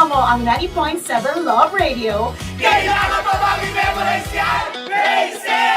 kasama mo ang 90.7 Love Radio. Kailangan pa bang i-memorize yan? Basic!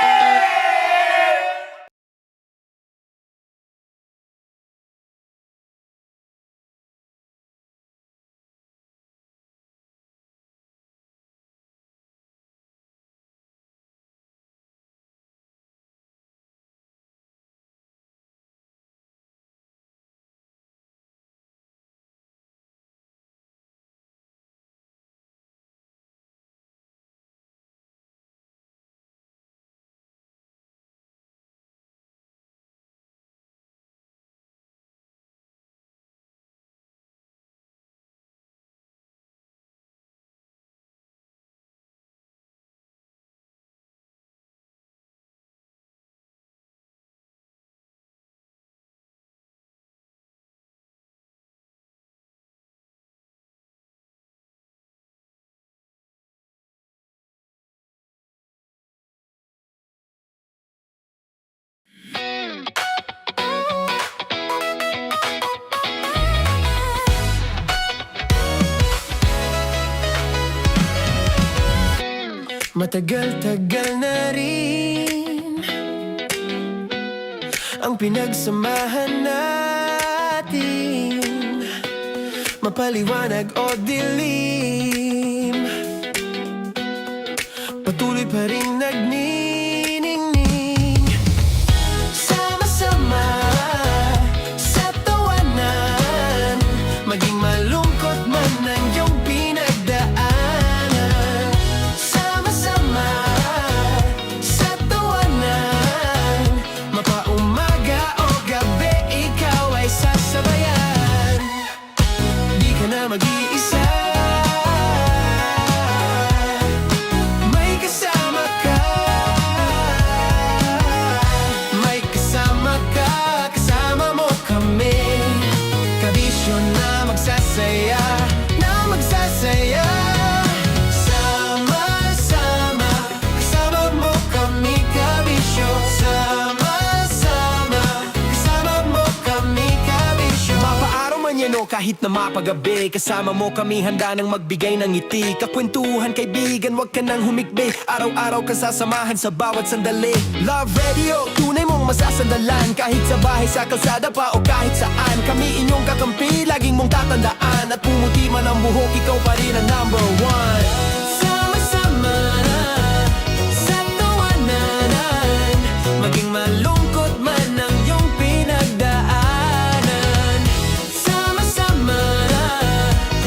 Matagal-tagal na rin ang pinagsamahan natin, mapaliwanag o dilim, patuloy pa rin nagniningning. Sama-sama sa tawanan, maging malungkot man ang iyong pinagdaanan. Sama-sama sa tawanan, mapaumaga o gabi, ikaw ay sasabayan. Di ka na mag-iisa, may kasama ka. May kasama ka, kasama mo kami. Kabisyo na magsasaya, na magsasaya. Sama-sama, kasama mo kami, kabisyo. Sama-sama, kasama mo kami, kabisyo. Mapaaraw man yan o kahit na mapagabi, kasama mo kami, handa nang magbigay ng ngiti. Kakwentuhan, kaibigan, wag ka nang humikbi. Araw-araw ka sasamahan sa bawat sandali. Love Radio, tunay mong masasandalan. Kahit sa bahay, sa kalsada pa o kahit saan, kami inyong kakampi, laging mong tatandaan. At pumuti man ang buhok, ikaw pa rin ang number one. Sama-sama sa tawanan, maging malungkot man ang iyong pinagdaanan. Sama-sama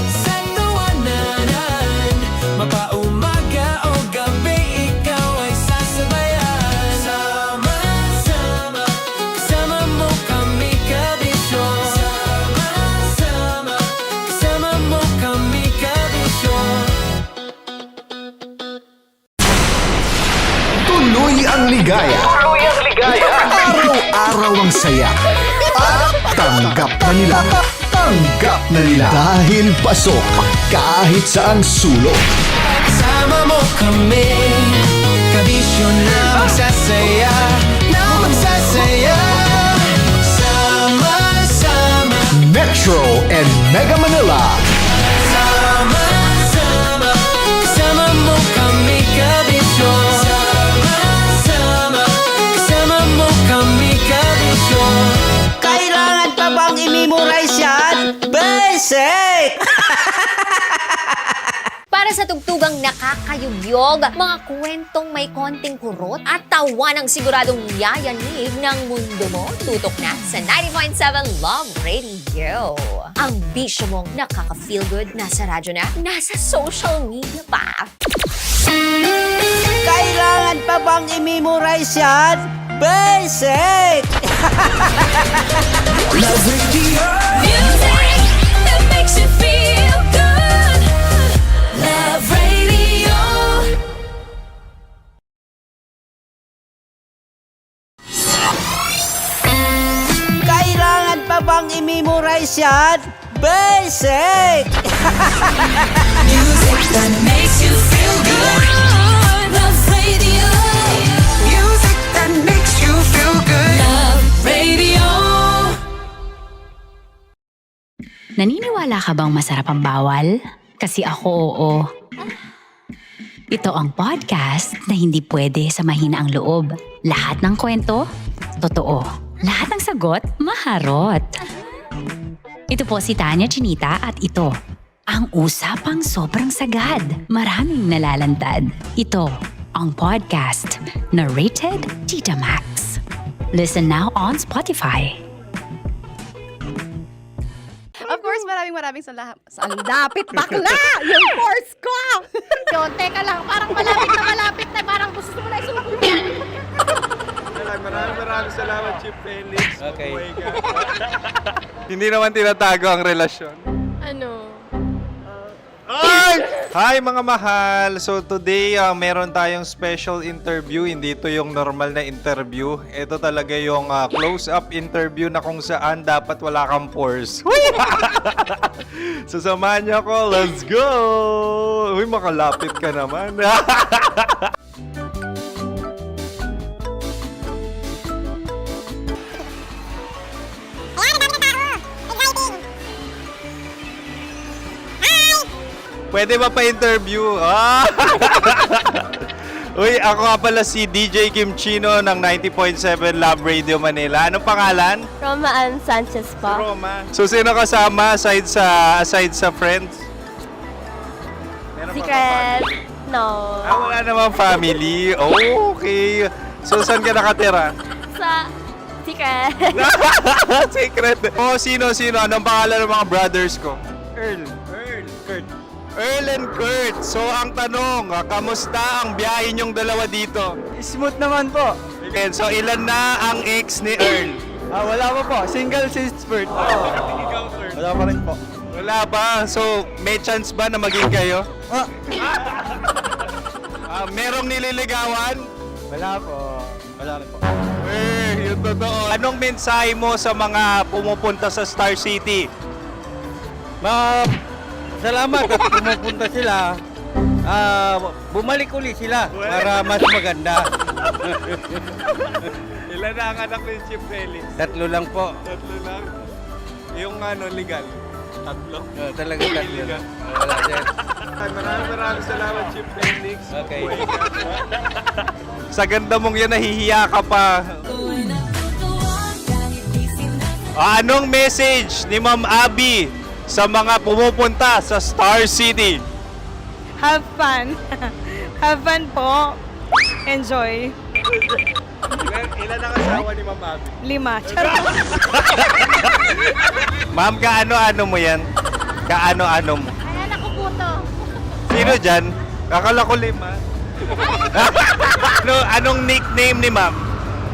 sa tawanan, mapaumaga o gabi, ikaw ay sasabayan. Sama-sama, kasama mo kami, kabisyo. Sama-sama, kasama mo kami, kabisyo. Tuloy ang ligaya. Araw-araw ang saya. At tanggap na nila. Tanggap na nila. Dahil pasok kahit saang sulok. Kasama mo kami, kabisyo na magsasaya, na magsasaya. Sama-sama, Metro and Mega Manila. sama-sama, kasama mo kami, kabisyo. Sama-sama, kasama mo kami, kabisyo. Kailangan pa bang i-memorize yan? Basic! Para sa tugtugang nakakayugyog, mga kwentong may konting kurot at tawa ng siguradong yayanig ng mundo mo, tutok na sa 90.7 Love Radio. Ang bisyo mong nakaka-feel good, nasa radyo na, nasa social media pa. Kailangan pa bang i-memorize yan? Basic! Love Radio. Music that makes you feel good. Love Radio. Kailangan pa bang i-memorize yan? Basic! Music that makes you feel good. Love Radio. Music that makes you feel good. Love Radio. Naniniwala ka bang masarap ang bawal? Kasi ako oo. Ito ang podcast na hindi pwede sa mahina ang loob. Lahat ng kwento, totoo. Lahat ng sagot, maharot. Ito po si Tanya Chinita at ito, ang usapang sobrang sagad. Maraming nalalantad. Ito, ang podcast na Rated Tita Max. Listen now on Spotify. Of course, maraming salamat. Ang lapit bakla! Yung force ko! Yun, teka lang, parang malapit na, parang gusto mo na isulat. Maraming salamat, Chief Felix. Okay. Hindi naman tinatago ang relasyon. Ano? Hi mga mahal! So today, meron tayong special interview. Hindi ito yung normal na interview. Ito talaga yung close-up interview na kung saan dapat wala kang pores. So samahan niyo ako. Let's go! Uy, makalapit ka naman. Pwede ba pa-interview? Uy, ako nga pala si DJ Kim Chino ng 90.7 Love Radio Manila. Anong pangalan? Roma Ann Sanchez po. Roma. So, sino kasama aside sa friends? Meron pa ba Secret. family? No. Wala namang family. Oh, okay. So, saan ka nakatira? Sa secret. Secret. Oh, sino? Anong pangalan ng mga brothers ko? Earl, Kurt. Earl and Kurt. So, ang tanong, kamusta ang biyahe niyong dalawa dito? Smooth naman po. Okay, so ilan na ang ex ni Earl? Wala pa po. Single since birth. Wala pa rin po. Wala ba? So, may chance ba na maging kayo? Merong nililigawan? Wala po. Wala rin po. Yung totoo. Anong mensahe mo sa mga pumupunta sa Star City? Salamat at pumupunta sila. Bumalik uli sila para mas maganda. Ilan na ang anak ni Chief Felix? 3 lang po. 3 lang? Yung legal? 3? Talaga 3 lang. Wala sir. Maraming salamat, Chief Felix. Okay. Sa ganda mong yan, nahihiya ka pa. Anong message ni Ma'am Abby sa mga pumupunta sa Star City? Have fun. Have fun po. Enjoy. Ilan ang asawa ni Ma'am Abby? 5. Ma'am, kaano-ano mo yan? Kaano-ano mo? Ayan ako po to. Sino dyan? Akala ko 5. Anong nickname ni Ma'am?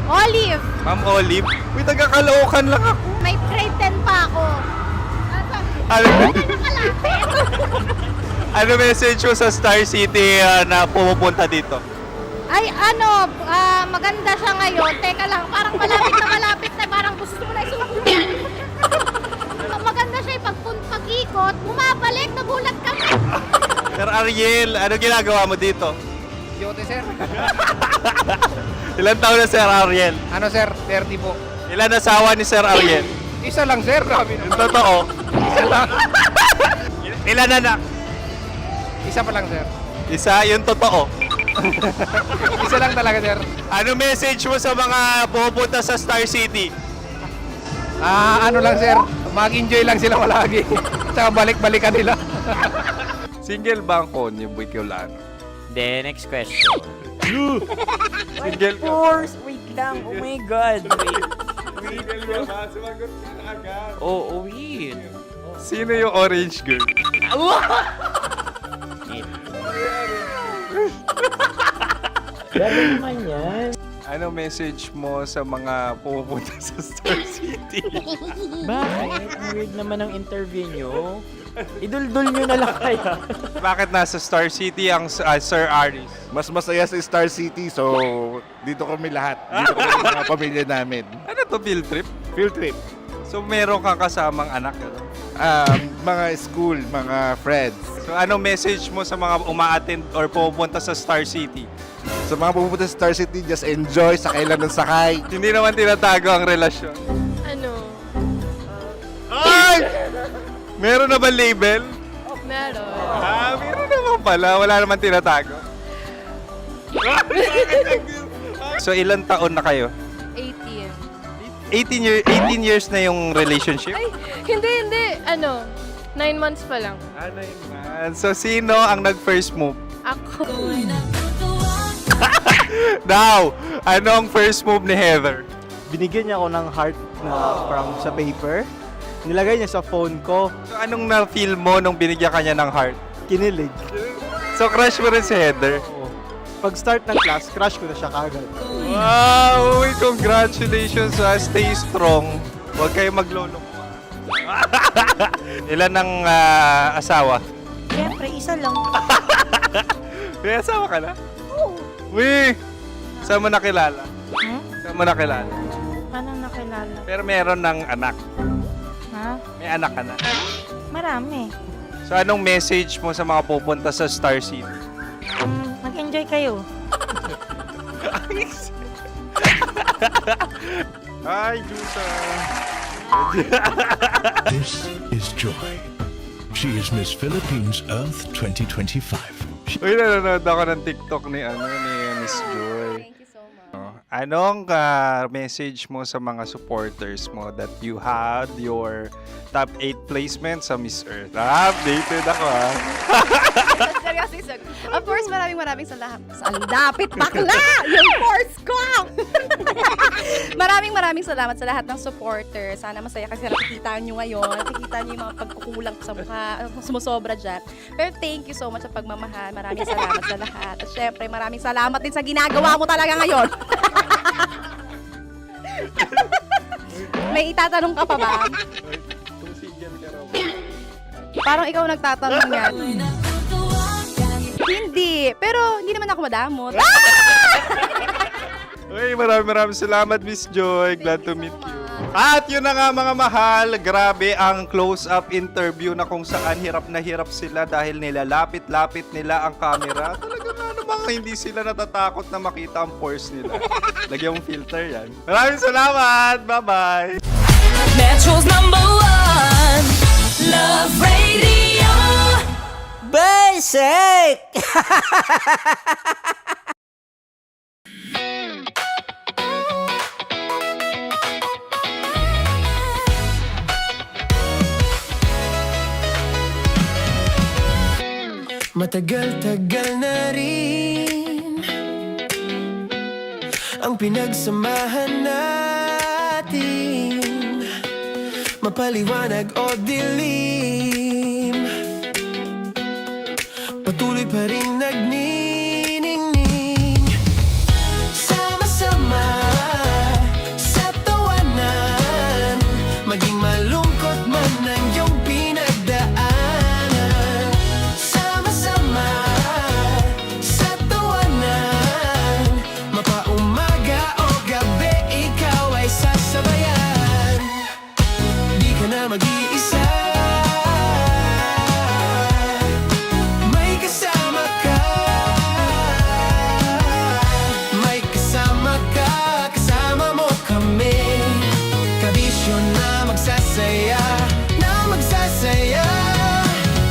Olive. Ma'am Olive? Uy, taga-Caloocan lang ako. May grade 10 pa ako. Ano message mo sa Star City na pumupunta dito? Ay, maganda siya ngayon. Teka lang, parang malapit na, parang gusto mo na isulat. Maganda siya pag-ikot, bumabalik, nagulat ka. Sir Ariel, ano ginagawa mo dito? Yote sir. Ilan taon na Sir Ariel? Ano sir? 30 po. Ilan asawa ni Sir Ariel? Isa lang sir. Yung totoo? Isa lang. Ilan anak? Isa pa lang sir. Isa, yung totoo. Isa lang talaga sir. Ano message mo sa mga pumupunta sa Star City? Ano lang sir. Mag-enjoy lang sila palagi. Tsaka balik-balikan nila. Single ba ang konyo, Boy Kiolano? Then, next question. Single ka? Wait lang. Oh my God. Single ka ba? Sumagot ka na agad. Oh, wait. Sino yung orange girl? Grabe naman yan. Ano message mo sa mga pumupunta sa Star City? Bakit? Ang weird naman ang interview nyo. Idul-dul nyo na lang kaya. Bakit nasa Star City ang Sir Aris? Mas masaya sa Star City, so dito kami lahat. Dito kami mga pamilya namin. Ano to, field trip? Field trip. So meron kang kasamang anak? Ano? Mga school, mga friends. So anong message mo sa mga uma-attend or pumupunta sa Star City? Sa mga pupunta sa Star City, just enjoy, sakay lang ng sakay. Hindi naman tinatago ang relasyon. Ano? Ay! Meron na ba label? Meron. pala, wala naman tinatago. So ilan taon na kayo? 18. 18 years na yung relationship? Ay, hindi. 9 months pa lang. 9 months. So sino ang nag-first move? Ako. Now, ano ang first move ni Heather? Binigyan niya ako ng heart na from sa paper. Nilagay niya sa phone ko. So anong na-feel mo nung binigyan ka niya ng heart? Kinilig. So crush mo rin si Heather? Oo. Pag-start ng class, crush ko na siya kagad. Wow! Uy, congratulations ha. Stay strong. Huwag kayo maglolo. Ilan ang asawa? Siyempre, isa lang. May asawa ka na? Oo. Uy! Saan mo nakilala? Saan mo nakilala? Paano nakilala? Pero meron ng anak. Ha? May anak ka na. Marami. So anong message mo sa mga pupunta sa Star City? Mag-enjoy kayo. Hi, Jusa! This is Joy. She is Miss Philippines Earth 2025. Uy, nanonood ako ng TikTok ni Miss Joy. Thank you so much. Anong message mo sa mga supporters mo that you had your top 8 placement sa Miss Earth? Updated ako ha. Seryoso. Of course, maraming salamat. Ang dapit bakla! Yung course ko! maraming salamat sa lahat ng supporters. Sana masaya kasi nakikita nyo ngayon. Nakikita nyo yung mga pagkukulang sa mukha, sumusobra dyan. Pero thank you so much sa pagmamahal. Maraming salamat sa lahat. At syempre, maraming salamat din sa ginagawa mo talaga ngayon. May itatanong ka pa ba? Parang ikaw nagtatanong yan. Hindi. Pero hindi naman ako madamot. Uy, maraming salamat, Miss Joy. Glad to meet you. At yun na nga mga mahal, grabe ang close-up interview na kung saan hirap na hirap sila dahil nilalapit-lapit nila ang camera. Talaga nga namang hindi sila natatakot na makita ang pores nila. Lagyan mong filter yan. Maraming salamat! Bye-bye! Metro's #1 Love Radio. Basic! Matagal-tagal na rin ang pinagsamahan natin, mapaliwanag o dilim, patuloy pa rin nagniningning. Sama-sama sa tawanan, maging malungkot man ang iyong pinagdaanan. Sama-sama sa tawanan, mapaumaga o gabi, ikaw ay sasabayan. Di ka na mag-iisa, may kasama ka. May kasama ka, kasama mo kami. Kabisyo na magsasaya, na magsasaya.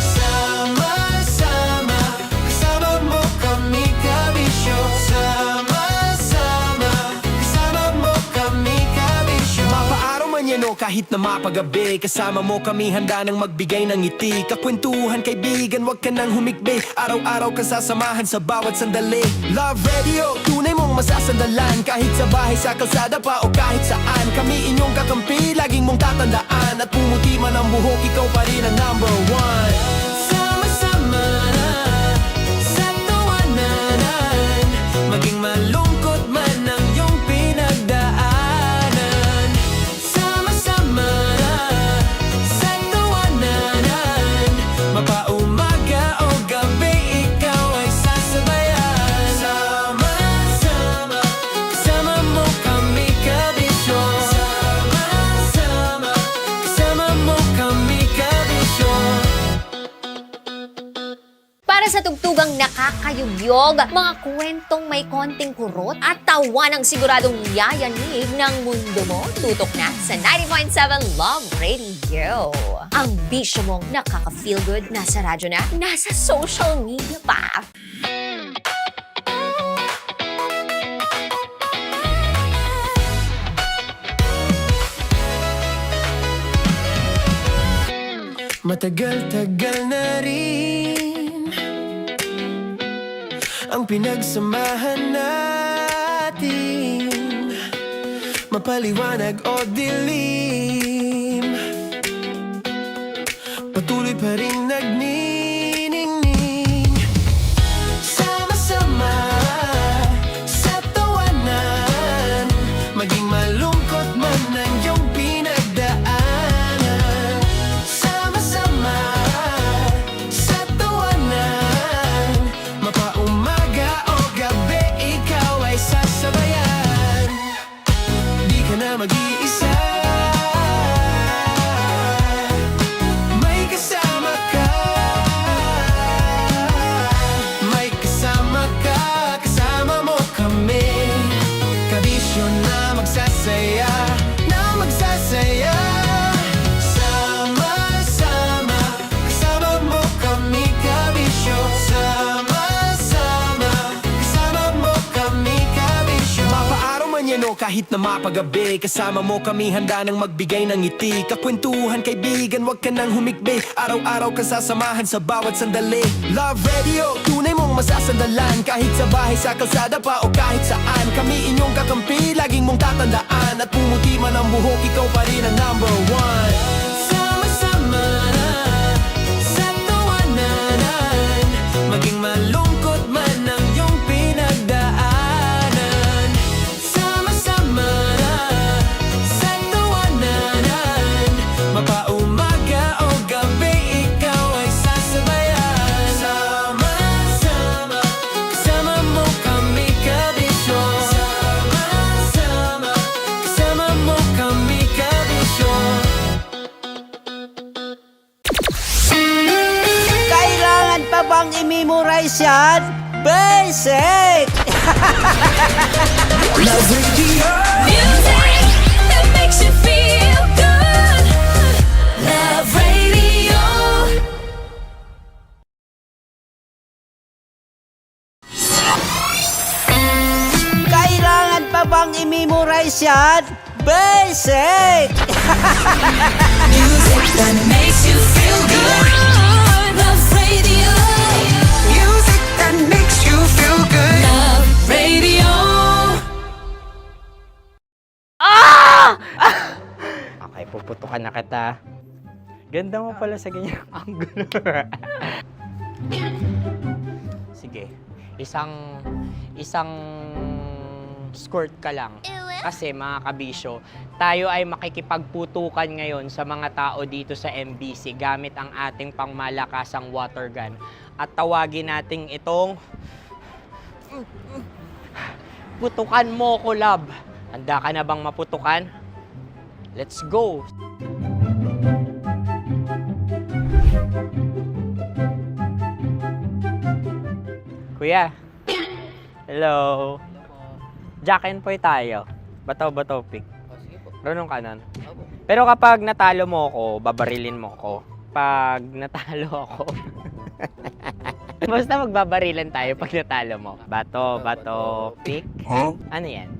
Sama-sama, kasama mo kami, kabisyo. Sama-sama, kasama mo kami, kabisyo. Mapaaraw man yan o kahit na mapagabi, kasama mo kami, handa nang magbigay ng ngiti. Kakwentuhan kaibigan, wag ka nang humikbi. Araw-araw kasasamahan sa bawat sandali. Love Radio, tunay mong masasandalan. Kahit sa bahay, sa kalsada pa o kahit saan, kami inyong kakampi, laging mong tatandaan. At pumuti man ang buhok, ikaw pa rin ang #1. Sama-sama sa tawanan, maging malungkot man ang iyong pinagdaanan. Sama-sama sa tawanan, mapaumaga o gabi, ikaw ay sasabayan. Sama-sama, kasama mo kami, kabisyo. Sama-sama, kasama mo kami, kabisyo. Para sa tugtugang nakakayugyog, mga kwentong may konting kurot at tawa ng siguradong yayanig ng mundo mo, tutok na sa 90.7 Love Radio. Ang bisyo mong nakaka-feel good, nasa radyo na, nasa social media pa. Matagal-tagal na rin ang pinagsamahan natin, mapaliwanag o dilim, patuloy pa rin nagniningning. Sama-sama sa tawanan, maging malungkot man ang iyong pinagdaanan. Sama-sama sa tawanan, mapaumaga o gabi, ikaw ay sasabayan. Di ka na mag-iisa, may kasama ka. May kasama ka, kasama mo kami. Kabisyo na magsasaya, na magsasaya. Sama-sama, kasama mo kami, kabisyo. Sama-sama, kasama mo kami, kabisyo. Mapaaraw man yan o kahit na mapagabi, kasama mo kami, handa nang magbigay ng ngiti. Kakwentuhan, kaibigan, wag ka nang humikbi. Araw-araw ka sasamahan sa bawat sandali. Love Radio, tunay mong masasandalan. Kahit sa bahay, sa kalsada pa o kahit saan, kami inyong kakampi, laging mong tatandaan. At pumuti man ang buhok, ikaw pa rin ang number one. Sama-sama sa tawanan, maging malungkot man ang iyong pinagdaanan. Sama-sama sa tawanan, mapaumaga o gabi, ikaw ay sasabayan. Sama-sama, kasama mo kami, kabisyo. Sama-sama, kasama mo kami, kabisyo. Kailangan pa bang i-memorize yan? Basic! Love Radio. Music that makes you feel good. Love Radio. Kailangan pa bang i-memorize yan? Basic! Music that makes you feel good. Love Radio. Music that makes you feel good. Love Radio. Okay, puputukan na kita. Ganda mo pala sa ganyang angulo. Sige, isang skirt ka lang. Kasi mga kabisyo, tayo ay makikipagputukan ngayon sa mga tao dito sa MBC gamit ang ating pangmalakasang water gun. At tawagin natin itong putukan mo ko, love. Handa ka na bang maputukan? Let's go! Kuya. Hello. Jack and Poy tayo. Bato-bato pick. Runong ka nun. Pero kapag natalo mo ako, babarilin mo ako. Pag natalo ako, basta magbabarilan tayo pag natalo mo. Bato, pick. Huh? Ano yan?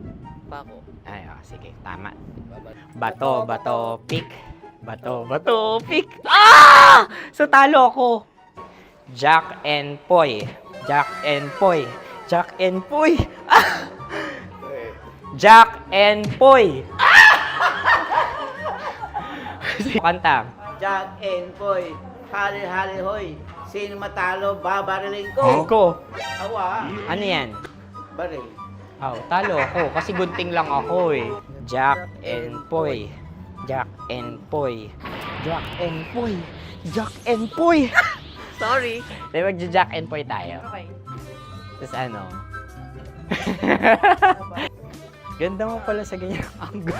Pako. Ay, oh, sige, tama. Bato, pick. Bato, pick. Ah! So talo ako. Jack and Poy. Jack and Poy. Jack and Poy. Ah! Jack and Poy. Kanta. Jack and Poy, hali-hali hoy. Sino matalo, babariling ko. Ko. Awa, Ano yan? baril. Oh, talo ako kasi gunting lang ako eh. Jack and Poy. Jack and Poy. Jack and Poy. Jack and Poy. Sorry. Di ba Jack and Poy tayo? Okay. Tapos ano? Ganda mo pala sa ganyang angulo.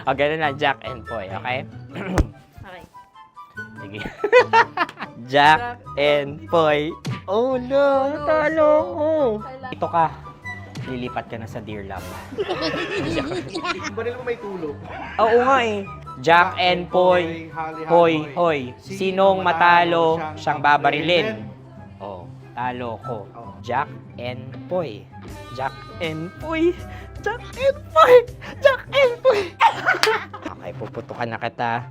O, ganun na, Jack and Poy, okay? Okay. Sige. Jack and Poy. Oh no, natalo ko. Ito ka. Lilipat ka na sa Dear Love. Baril mo may tulog. Oo nga eh. Jack and Poy. Hoy, hoy. Sinong matalo, siyang babarilin. Oh, talo ko. Jack and Poy. Jack and Poy. Jack and Poy. Jack and Poy. Okay, puputukan na kita.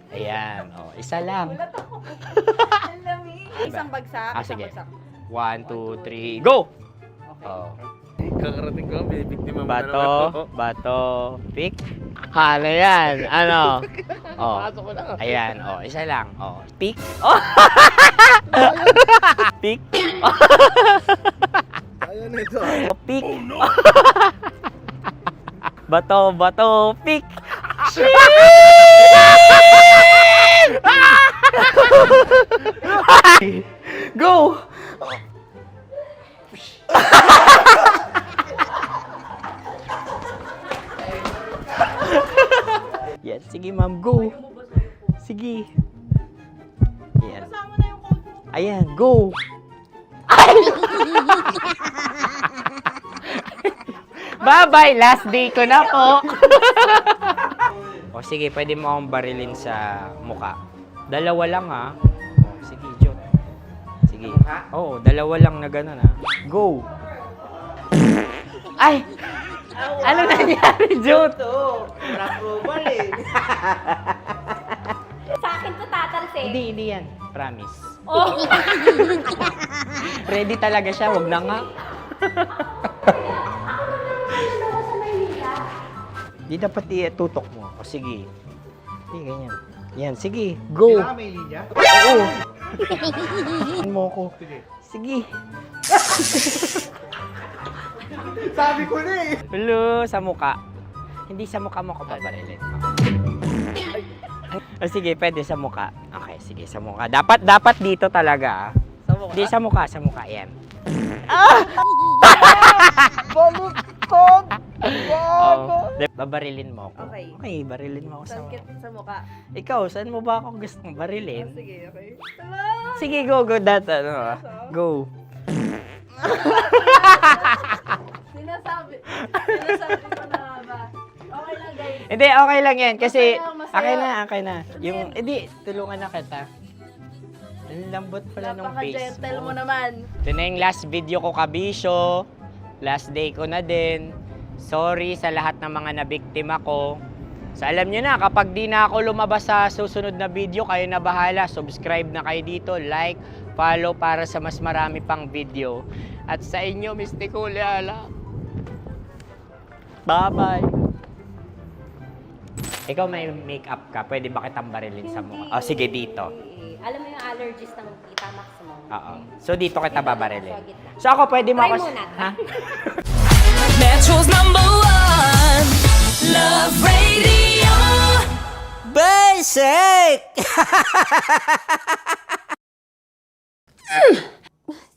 Ayan. Oh, isa lang. Isang bagsak. Sige. 1, 2, 3, go! Oh. Kakarating ko, binibiktima mo Bato, pick. Hala yan. Ano? Oh. Ayan, oh, isa lang. Oh, pick. Oh. Pick. Ayaw na ito. Oh, pick. Bato, pick. Go! Yan, sige ma'am, go. Sige. Ayan. Ayan, go. Bye-bye, last day ko na po. O sige, pwede mo akong barilin sa muka. Dalawa lang ha. O, sige, Jot. Sige. Oo, dalawa lang na gano'n ha. Go. Ay! Ano nangyari, Jot? Approval eh. Sa akin to tatalsik. Hindi yan. Promise. Oh. Ready talaga siya, wag na nga. Di dapat tutok mo. O sige. Sige, ganyan. Yan, sige. Go. Kailangan may linya? Oo. Mo ko. Sige. Sabi ko na eh. Hello, sa muka. Hindi sa muka mo ko paparilin. O sige, pwede sa muka. Okay, sige, sa muka. Dapat dito talaga. Sa mukha? Hindi, sa muka. Yan. Baluktot! Oh, babarilin mo ako. Okay. Okay, barilin mo ako sa Sakit sa mukha. Ikaw, saan mo ba ako gustong barilin? Sige, okay. Sige, go. Go. Sinasabi ko na ba? Okay lang, guys. Hindi, okay lang yan. Kasi, Masaya, masaya. okay na. Yung, hindi, tulungan na kita. Ang lambot pala nung face Napaka-gentle mo. mo naman. Ito na yung last video ko, kabisyo. Last day ko na din. Sorry sa lahat ng mga nabiktima ko. So alam nyo na, kapag di na ako lumabas sa susunod na video, kayo na bahala. Subscribe na kayo dito, like, follow para sa mas marami pang video. At sa inyo, Mistiko Leala. Bye-bye. Ikaw may makeup ka, pwede ba kitang barilin sa mukha? O sige, dito. Alam mo yung allergies ng Tita Max mo? Oo. So dito kita babarilin. So ako pwede mo Try ako... muna. Ha? Metro's #1 Love Radio. Basic!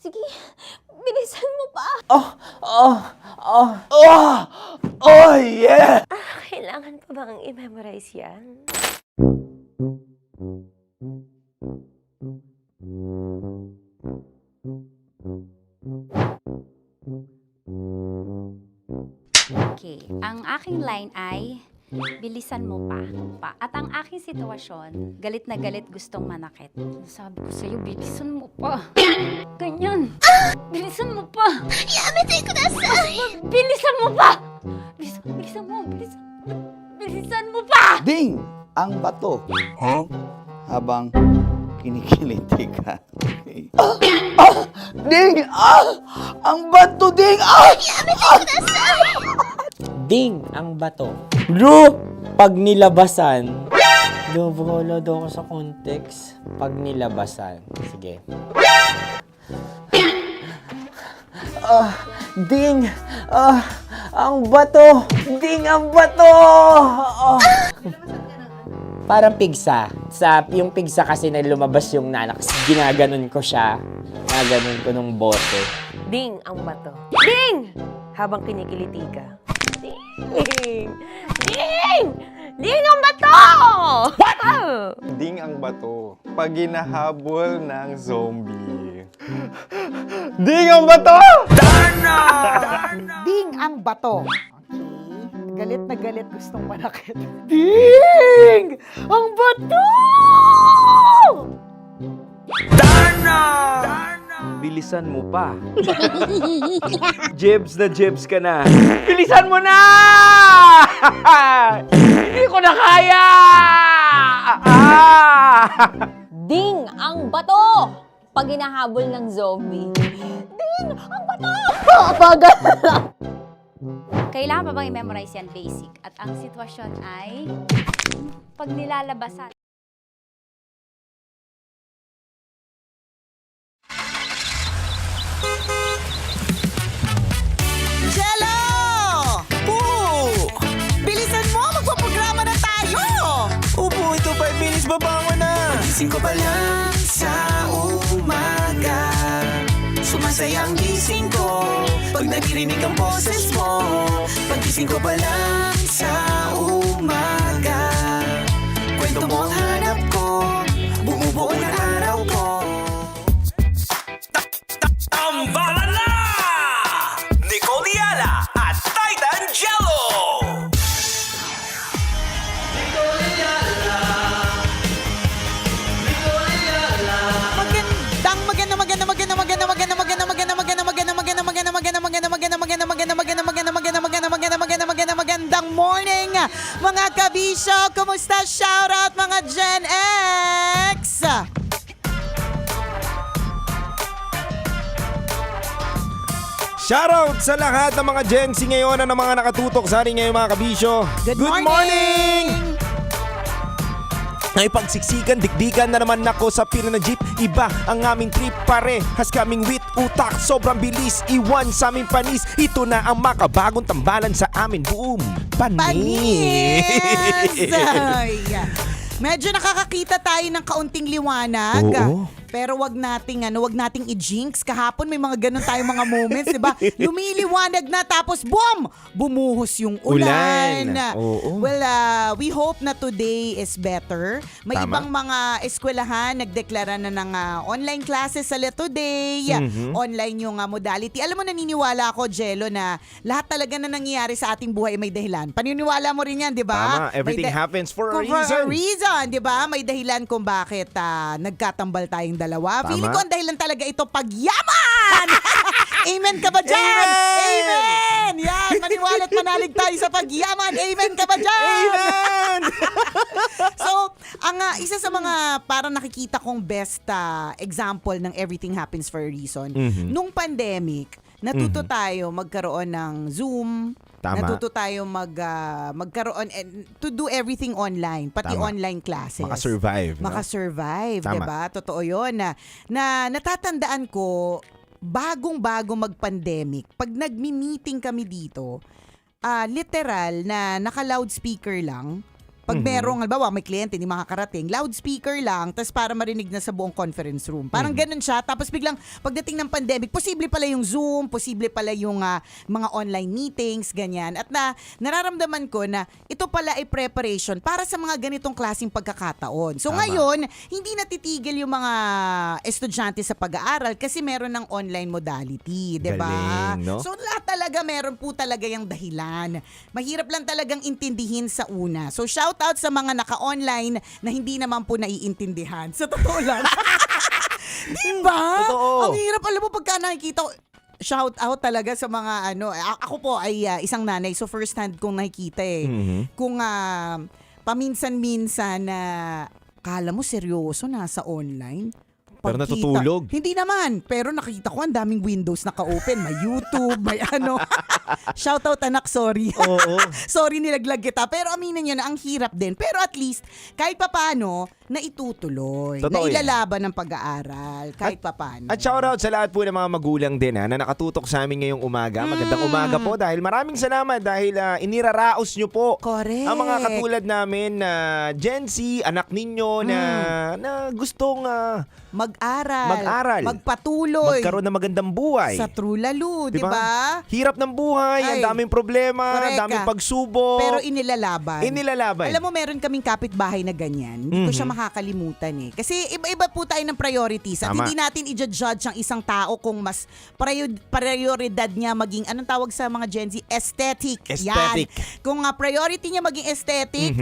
Sige, bilisan mo pa. Oh, yeah! Kailangan pa bang i-memorize yan? Okay, ang aking line ay, bilisan mo pa. At ang aking sitwasyon, galit na galit gustong manakit. Sabi ko sa'yo, bilisan mo pa. Ganyan. Bilisan mo pa. Yamitay ko na sa... Bilisan mo pa. Bilisan mo pa. Ding! Ang bato. Habang kinikiliti ka. Okay. Ding! Ang bato, Ding! Ding ang bato. Bro! Pag nilabasan. Wala daw ako sa context. Pag nilabasan. Sige. Ding! Ang bato! Ding ang bato! Parang pigsa. Yung pigsa kasi na lumabas yung nanak. Ginaganon ko siya. Ginaganon ko nung bote. Ding ang bato. Ding! Habang kinikiliti ka. Ding! Ding! Ding ang bato! What? Ding ang bato. Pag hinahabol ng zombie. Ding ang bato! Ding ang bato. Okay. Galit na galit, gustong manakit. Ding ang bato! Bilisan mo pa. Jebs ka na. Bilisan mo na! Hindi ko na kaya! Ding ang bato! Pag hinahabol ng zombie. Ding ang bato! Bagal! Kailangan pa bang i-memorize yan basic? At ang sitwasyon ay pag nilalabasan. Jello! Poo! Bilisan mo! Magpaprograma na tayo! Upo, ito 5 minutes, babangon na. Gising ko pa lang sa umaga. Sumasaya ang gising ko pag naririnig ang boses mo. Pagising ko pa lang sa umaga. Kwento mo ang hanap ko, bumubuo ng araw ko. Tambalan na! Nicole Yala at Titan Jello! Magandang morning, mga kabisyo. Kumusta? Shoutout mga Gen X. Shoutout sa lahat ng mga Gen Z ngayon na mga nakatutok sa atin ngayon mga kabisyo. Good morning! Naipagsiksikan, dikdikan na naman ako sa pila ng jeep. Iba ang aming trip, parehas kaming wit, utak, sobrang bilis, iwan sa aming panis. Ito na ang makabagong tambalan sa amin, boom, panis! Ay, medyo nakakakita tayo ng kaunting liwanag. Oo. Pero wag nating i-jinx. Kahapon may mga ganun tayong mga moments, 'di ba? Lumiliwanag na tapos boom, bumuhos yung ulan. Oo. Well, we hope na today is better. May Tama. ibang mga eskwelahan nagdeklara na ng online classes sa today. Online yung modality. Alam mo, naniniwala ako, Jello, na lahat talaga na nangyayari sa ating buhay may dahilan. Paniniwala mo rin 'yan, 'di ba? Tama, everything happens for a For a reason. reason, di ba? May dahilan kung bakit nagkatambal tayong dalawa. Tama. Feeling ko ang dahilan talaga ito pagyaman! Amen ka ba dyan? Amen! Yan, maniwala't manalig tayo sa pagyaman. Amen ka ba dyan? Amen! So, ang isa sa mga parang nakikita kong best example ng everything happens for a reason, nung pandemic, natuto tayo magkaroon ng Zoom. Tama. Natuto tayo magkaroon to do everything online, pati Tama. online classes. Makasurvive, no? Makasurvive, Tama. 'di ba? Totoo 'yon na natatandaan ko bagong-bago mag-pandemic. Pag nagmi-meeting kami dito, literal na naka-loudspeaker lang. Pag merong, halimbawa, may kliyente, hindi makakarating, loudspeaker lang, tapos para marinig na sa buong conference room. Parang ganun siya. Tapos biglang, pagdating ng pandemic, posible pala yung Zoom, posible pala yung mga online meetings, ganyan. At nararamdaman ko na ito pala ay preparation para sa mga ganitong klaseng pagkakataon. So Tama. ngayon, hindi natitigil yung mga estudyante sa pag-aaral kasi meron ng online modality, di ba? Galing, no? So lahat talaga, meron po talaga yung dahilan. Mahirap lang talagang intindihin sa una. So shout out sa mga naka-online na hindi naman po naiintindihan. Sa totoo lang. Diba? Totoo. Ang hirap, alam mo, pagka nakikita ko, shout out talaga sa mga ako po ay isang nanay, so first hand kong nakikita Kung paminsan-minsan na kala mo seryoso nasa online. Pero natutulog. Hindi naman. Pero nakita ko ang daming windows naka-open. May YouTube, may ano. Shoutout anak, sorry. Oo. Sorry nilaglag kita. Pero aminin nyo na ang hirap din. Pero at least, kahit papaano, na itutuloy, Totoo na yan. ilalaban ng pag-aaral kahit papaano. At shoutout sa lahat po ng mga magulang din na nakatutok sa amin ngayong umaga. Magandang umaga po dahil maraming salamat dahil iniraraos nyo po Correct. ang mga katulad namin na Gen Z, anak ninyo na gustong mag-aral, magpatuloy, magkaroon ng magandang buhay. sa True Lalo, di Diba? ba? Hirap ng buhay, ang Ay, daming problema, ang correct daming ka. pagsubok. Pero inilalaban. Inilalaban. Alam mo, meron kaming kapitbahay na ganyan. Hindi ko siya makakalimutan eh. Kasi iba-iba po tayo ng priorities. At Tama. hindi natin i-judge ang isang tao kung mas prioridad niya maging, anong tawag sa mga Gen Z? Aesthetic. Aesthetic. Yan. Kung priority niya maging aesthetic,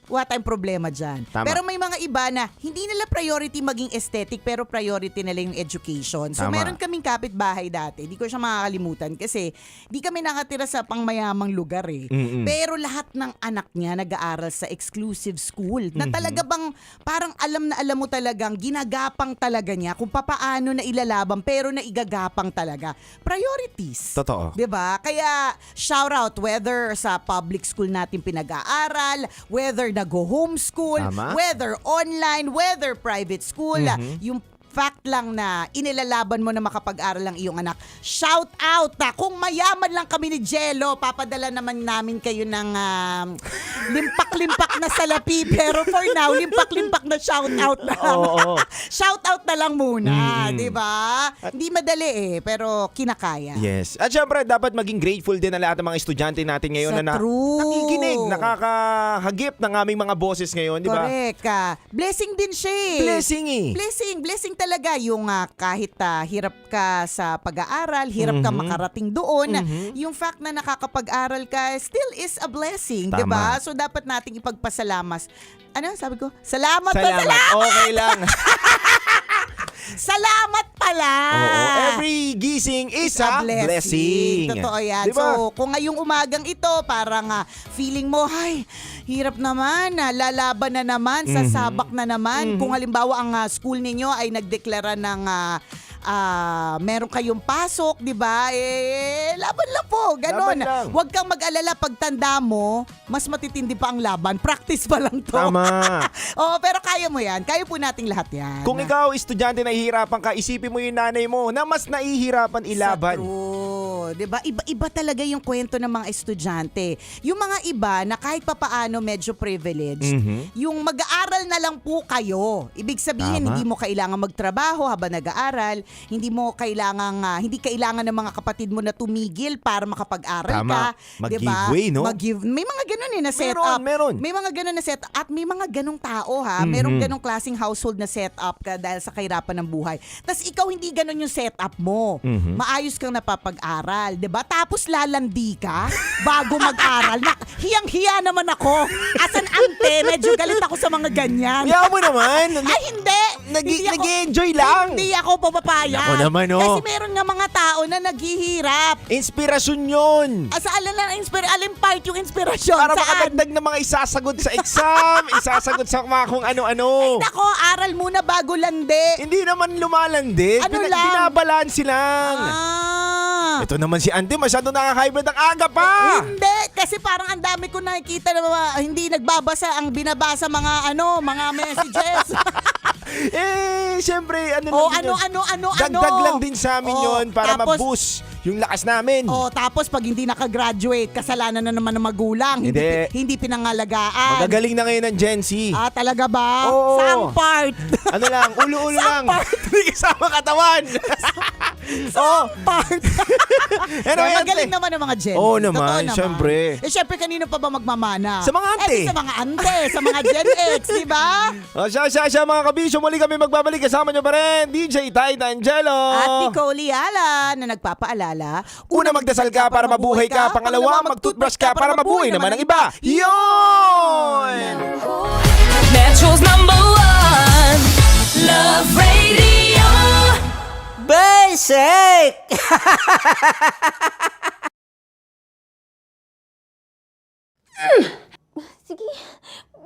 wala tayong problema dyan. Tama. Pero may mga iba na hindi nila priority maging aesthetic pero priority nila yung education. So Tama. meron kaming kapitbahay dati. Hindi ko siya makakalimutan kasi di kami nakatira sa pangmayamang lugar eh. Pero lahat ng anak niya nag-aaral sa exclusive school na talaga bang parang alam na alam mo talagang ginagapang talaga niya kung papaano na ilalaban pero na igagapang talaga. Priorities. Totoo. 'Di ba? Kaya shout out whether sa public school natin pinag-aaral, whether nag-go homeschool, Tama. whether online, whether private school, yung fact lang na inilalaban mo na makapag-aral ang iyong anak. Shout out! Kung mayaman lang kami ni Jello, papadala naman namin kayo ng limpak-limpak na salapi. Pero for now, limpak-limpak na shout out na. Oo. Shout out na lang muna, di ba? Hindi madali eh, pero kinakaya. Yes. At syempre, dapat maging grateful din ang lahat ng mga estudyante natin ngayon Sa na true. nakikinig, nakakahagip ng aming mga boses ngayon, di ba? Correct. Blessing din siya eh. Blessing eh. Blessing talaga yung kahit hirap ka sa pag-aaral, hirap ka makarating doon, yung fact na nakakapag-aral ka still is a blessing, Tama. 'di ba? So dapat nating ipagpasalamat. Ano sabi ko? Salamat. Okay lang. Salamat pala. Oo. Every gising is a blessing. Totoo yan. Diba? So, kung ngayong umagang ito, parang feeling mo, ay, hirap naman, lalaban na naman, sasabak na naman. Kung halimbawa ang school ninyo ay nagdeklara ng meron kayong pasok, di ba? Laban lang po, ganon. Laban lang. Huwag kang mag-alala pagtanda mo, mas matitindi pa ang laban. Practice pa lang to. Tama. Oo, pero kaya mo yan. Kaya po nating lahat yan. Kung ikaw, estudyante, nahihirapan ka, isipin mo yung nanay mo na mas nahihirapan ilaban. Sa true. Diba? Iba talaga yung kwento ng mga estudyante. Yung mga iba na kahit papaano medyo privileged, yung mag-aaral na lang po kayo. Ibig sabihin, Tama. hindi mo kailangan magtrabaho habang nag-aaral, hindi hindi kailangan ng mga kapatid mo na tumigil para makapag-aral Tama. ka. Mag-giveaway, no? May mga ganun na setup. Meron. May mga ganun na setup. At may mga ganung tao merong ganung klaseng household na setup ka dahil sa kahirapan ng buhay. Tapos ikaw hindi ganun yung setup mo. Maayos kang napapag-aral, 'di ba? Tapos lalandi ka bago mag-aral. Hiyang-hiya naman ako. As an ante, medyo galit ako sa mga ganyan. Yaw mo naman. Ay, hindi. Nag-enjoy lang. Hindi ako papapayag. Ako naman, oh. Kasi meron nga mga tao na naghihirap. Inspirasyon yun. Sa alin part yung inspirasyon? Para Saan? makadagdag ng mga isasagot sa exam, isasagot sa mga kung ano-ano. Nako, aral muna bago landi. Hindi naman lumalandi. Ano lang? Binabalansi lang. Ito naman si Auntie, masyado nakaka-hybrid ang aga pa. Hindi, kasi parang ang dami ko nakikita na hindi nagbabasa ang binabasa mga messages. Siyempre, ano. Dagdag lang din sa amin yon para ma-boost yung lakas namin. Tapos pag hindi nakagraduate, kasalanan na naman ng magulang. Hindi pinangalagaan. Magagaling na ngayon ng Gen Z. Talaga ba? Oo. Saang part? Ano lang, ulo-ulo lang. Hindi kasama katawan. Part. Magaling naman ng mga Gen Z. Oo Totoo naman, syempre. Syempre, kanino pa ba magmamana? Sa mga ante. Sa mga ante, sa mga Gen X, di ba? Siya mga kabisyo, muli kami magbabalik. Kasama nyo pa rin, DJ Ty D'Angelo. At Nicole Yala na nagpapaalala. Una, magdasal ka para mabuhay ka. Pangalawa, mag-toothbrush ka para mabuhay naman ang iba. Yun! Metro's #1 Love Radio. Basic! Sige,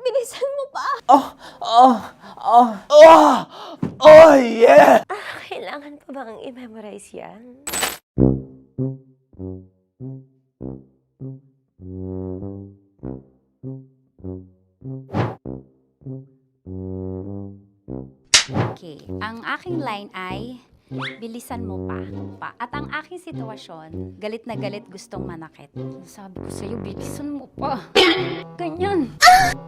bilisan mo pa. Oh, yeah! Kailangan pa bang i-memorize yan? aking line ay, bilisan mo pa. At ang aking sitwasyon, galit na galit gustong manakit. Sabi ko sa'yo, bilisan mo pa. Ganyan.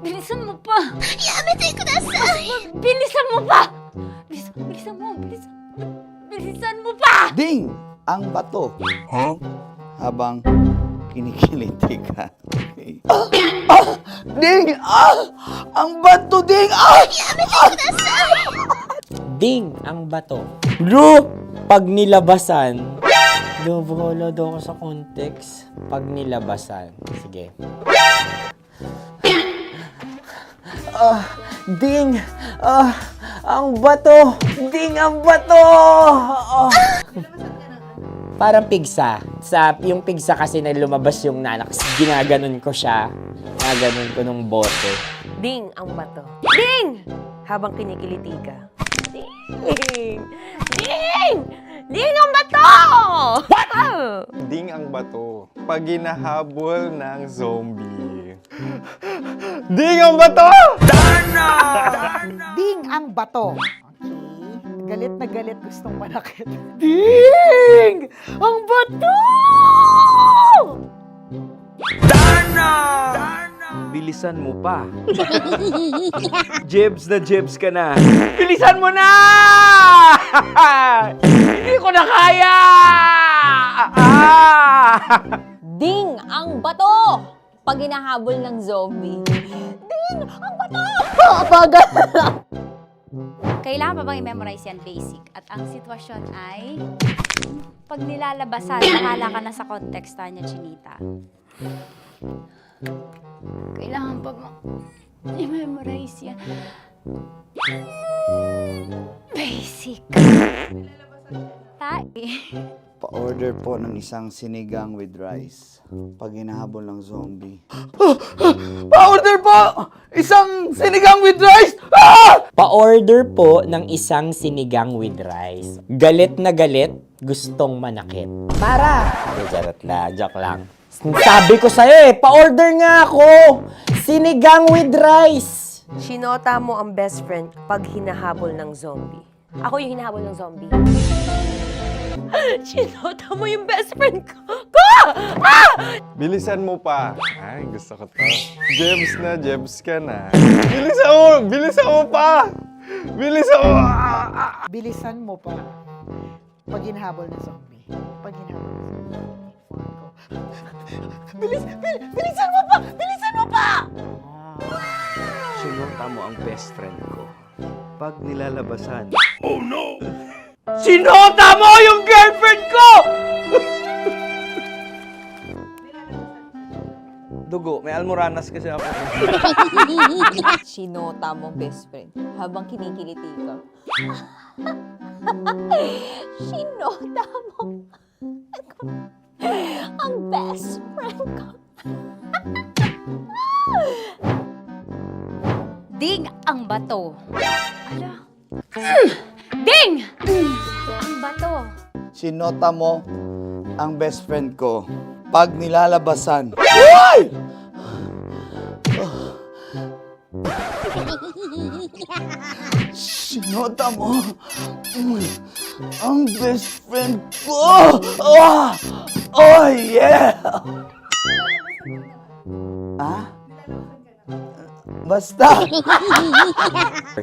Bilisan mo pa. Yamete kudasai. Bilisan mo pa. Bilisan mo pa. Ding! Ang bato. Habang kinikiliti ka. Ding! Ang bato, Ding! Ding ang bato. Bro! Pag nilabasan. Bahala daw ako sa context. Pag nilabasan. Sige. Ding! Ang bato! Ding ang bato! Parang pigsa. Yung pigsa kasi na lumabas yung nanak. Ginaganon ko siya. Ginaganon ko nung bote. Ding ang bato. Ding! Habang kinikiliti ka. Ding! Ding! Ding ang bato! What? Ding ang bato. Pag hinahabol ng zombie. Ding ang bato! Ding ang bato. Okay. Galit na galit gustong manakit. Ding! Ang bato! Bilisan mo pa. Jebs na jebs ka na. Bilisan mo na! Hindi ko na kaya! Ding ang bato! Pag hinahabol ng zombie. Ding ang bato! Bagal! Kailangan pa bang i-memorize yan basic? At ang sitwasyon ay, pag nilalabasan, bahala ka na sa konteksta niya, Chinita. Kailangan pa bang i-memorize yan? Basic. Pa-order po ng isang sinigang with rice. Pag hinahabol ng zombie. Pa-order po! Isang sinigang with rice! Pa-order po ng isang sinigang with rice. Galit na galit, gustong manakit. Para! Joke lang. Sabi ko sa'yo pa-order nga ako! Sinigang with rice! Sinota mo ang best friend pag hinahabol ng zombie. Ako yung hinahabol ng zombie. Sinota mo yung best friend ko! Bilisan mo pa. Ay, gusto ko to. Jebs na, jebs ka na. Bilisan mo pa! Bilisan mo! Bilisan mo pa. Pag hinahabol ng zombie. Pag hinahabol ng zombie. Bilisan mo pa! Bilisan mo pa! Sinota mo ang best friend ko. Pag nilalabasan. Oh no! Sinota mo yung girlfriend ko! Dugo, may almoranas kasi ako. Sinota mo best friend habang kinikiliti ka. Sinota mo ang best friend ko. Ding ang bato. Ala. Ding! Ang bato. Sinota mo ang best friend ko pag nilalabasan. Uy! Sinota mo ang best friend ko. Oh yeah! Basta!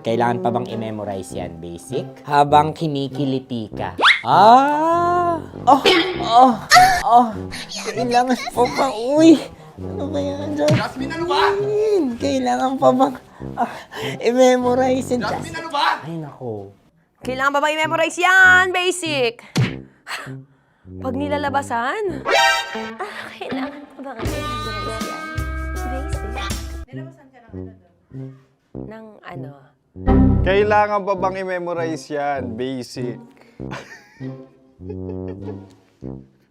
Kailangan pa bang i-memorize yan, basic? Habang kinikiliti ka. Kailangan pa bang, ano kaya dyan? Jasmine, ano ba? Kailangan pa bang i-memorize yan? Jasmine, ano ba? Ay, nako. Kailangan ba i-memorize yan? Basic! Pag nilalabasan? Kailangan ba i-memorize yan? Basic. Nilabasan ka ng ano doon? Ng ano? Kailangan pa bang i-memorize yan? Basic.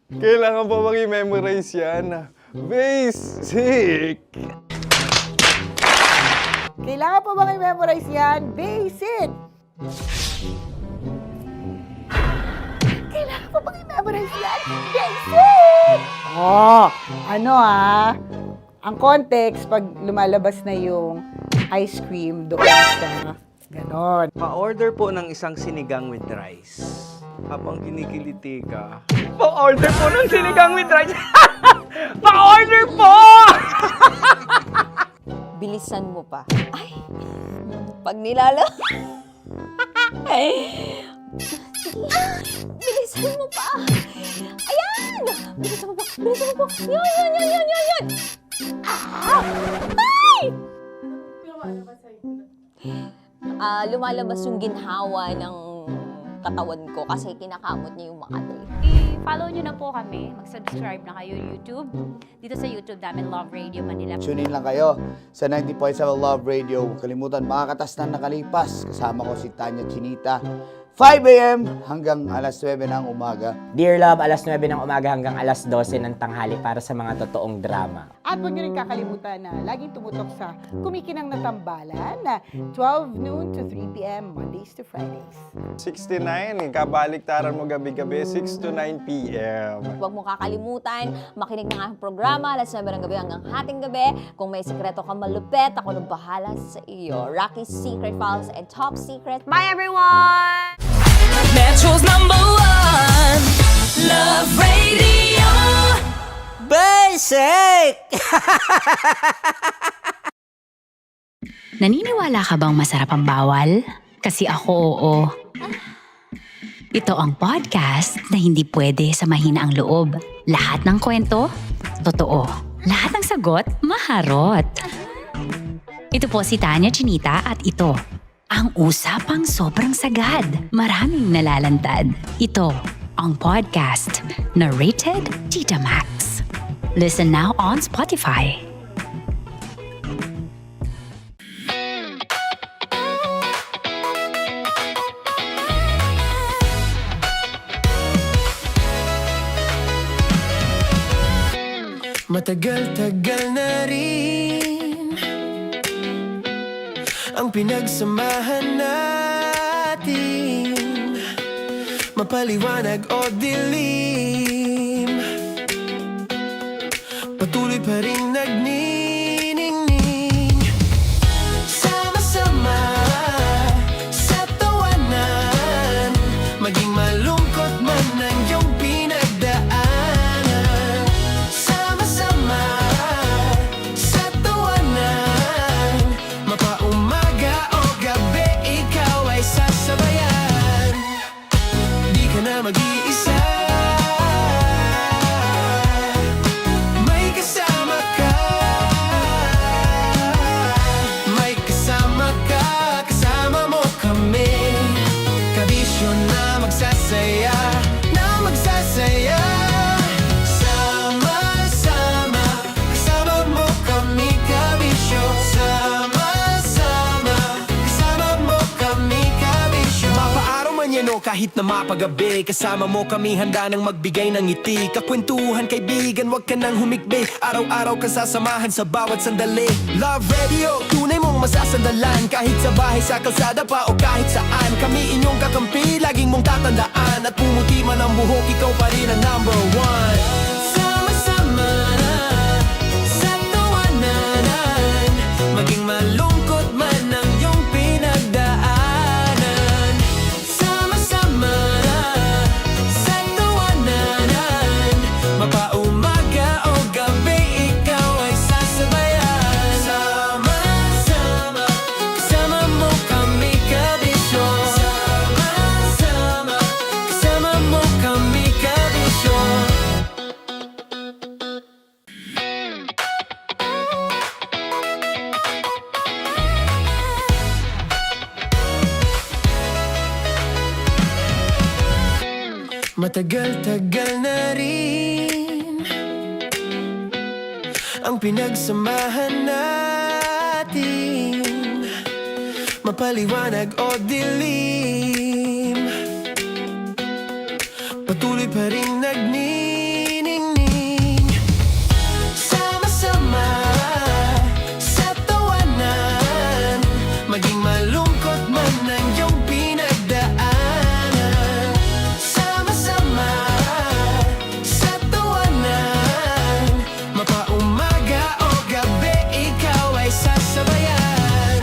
Kailangan pa bang i-memorize yan? Basic. Kailangan pa bang i-memorize yan? Basic! Kailangan pa bang i-memorize yan? Basic! Ang context, pag lumalabas na yung ice cream doon sa Ganon. Pa-order po ng isang sinigang with rice. Habang kinikiliti ka. Pa-order po ng sinigang with rice. Pa-order po! Bilisan mo pa. Ay! Pag nilala... Ay! Bilisan mo pa! Ayan! Bilisan mo pa! Bilisan mo pa! Yan! Ah! Ay! Lumalabas yung ginhawa ng katawan ko kasi kinakamot niya yung Makati. I-follow nyo na po kami. Mag-subscribe na kayo YouTube. Dito sa YouTube namin, Love Radio Manila. Tune in lang kayo sa 90.7 Love Radio. Huwag kalimutan, makakatas na nakalipas. Kasama ko si Tanya Chinita. 5 a.m. hanggang alas 9 ng umaga. Dear Love, alas 9 ng umaga hanggang alas 12 ng tanghali para sa mga totoong drama. At huwag niyo rin kakalimutan na laging tumutok sa Kumikinang na Tambalan na 12 noon to 3 p.m. Mondays to Fridays. 69, kabaliktaran mo gabi-gabi, 6 to 9 p.m. Huwag mo kakalimutan, makinig ng aking programa, alas 9 ng gabi hanggang hating gabi. Kung may sekreto ka malupet, ako nang bahala sa iyo. Rocky's Secret Files and Top Secret. Bye everyone! Metro's #1 Love Radio. Basic! Naniniwala ka bang masarap ang bawal? Kasi ako oo. Ito ang podcast na hindi pwede sa mahina ang loob. Lahat ng kwento, totoo. Lahat ng sagot, maharot. Ito po si Tanya Chinita at ito, ang usapang sobrang sagad. Maraming nalalantad. Ito, ang podcast na Rated Tita Max. Listen now on Spotify. Matagal-tagal na rin ang pinagsamahan natin, mapaliwanag o dilim, patuloy pa rin nagniningning. Sama-sama sa tawanan, maging malungkot man ang iyong pinagdaanan. Sama-sama sa tawanan, mapaumaga o gabi, ikaw ay sasabayan. Di ka na mag-iisa, may kasama ka. May kasama ka, kasama mo kami. Kabisyo na magsasaya, na magsasaya. Sama-sama, kasama mo kami, kabisyo. Sama-sama, kasama mo kami, kabisyo. Mapaaraw man yan o kahit na mapagabi, kasama mo kami, handa nang magbigay ng ngiti. Kakwentuhan, kaibigan, wag ka nang humikbi. Araw-araw ka sasamahan sa bawat sandali. Love Radio, tunay mong masasandalan. Kahit sa bahay, sa kalsada pa o kahit saan, kami inyong kakampi, laging mong tatandaan. At pumuti man ang buhok, ikaw pa rin ang #1. Sama-sama sa tawanan, maging malungkot man ang iyong pinagdaanan. Sama-sama sa tawanan, mapaumaga o gabi, ikaw ay sasabayan. Sama-sama, kasama mo kami, kabisyo. Sama-sama, kasama mo kami, kabisyo. Matagal-tagal na rin ang pinagsamahan natin, mapaliwanag o dilim, patuloy pa rin nagniningning. Sama-sama sa tawanan, maging malungkot man ang iyong pinagdaanan. Sama-sama sa tawanan, mapaumaga o gabi, ikaw ay sasabayan.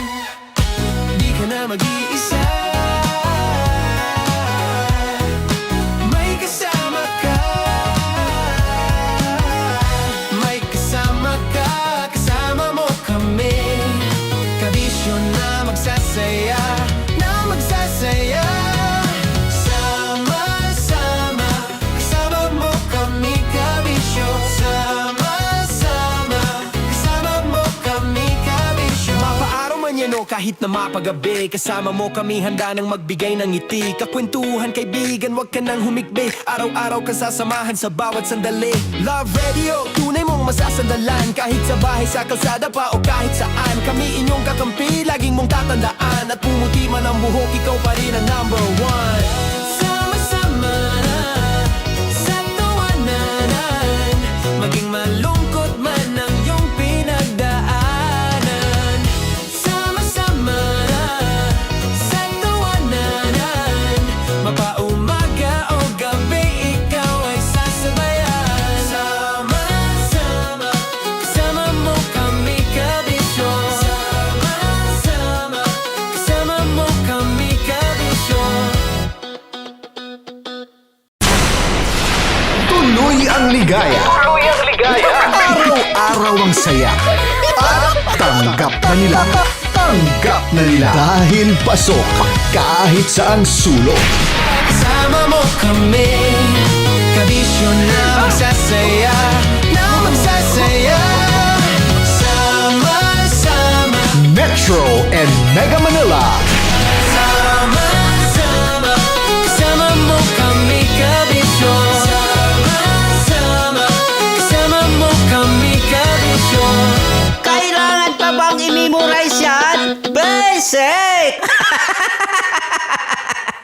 Di ka na mag-iisa, kahit na mapagabi. Kasama mo kami handa nang magbigay ng ngiti. Kakwentuhan kaibigan, wag ka nang humikbi. Araw-araw kasasamahan sa bawat sandali. Love Radio, tunay mong masasandalan. Kahit sa bahay, sa kalsada pa o kahit saan. Kami inyong kakampi, laging mong tatandaan. At pumuti man ang buhok, ikaw pa rin ang number one. Sama-sama sa tawanan, maging malungkot man ang iyong pinagdaanan. Sama-sama sa tawanan, mapaumaga o gabi, ikaw ay sasabayan. Sama-sama, kasama mo kami kabisyo. Sama-sama, kasama mo kami kabisyo. Tuloy ang ligaya. Araw-araw ang saya. At tanggap na nila. Tanggap na nila. Dahil pasok kahit saang sulok. Sama mo kami, kabisyo na magsasaya, na magsasaya. Sama-sama, Metro and Mega Manila. sama-sama, kasama mo kami kabisyo. Sama-sama, kasama mo kami kabisyo. Kailangan pa bang i-memorize yan? Basic!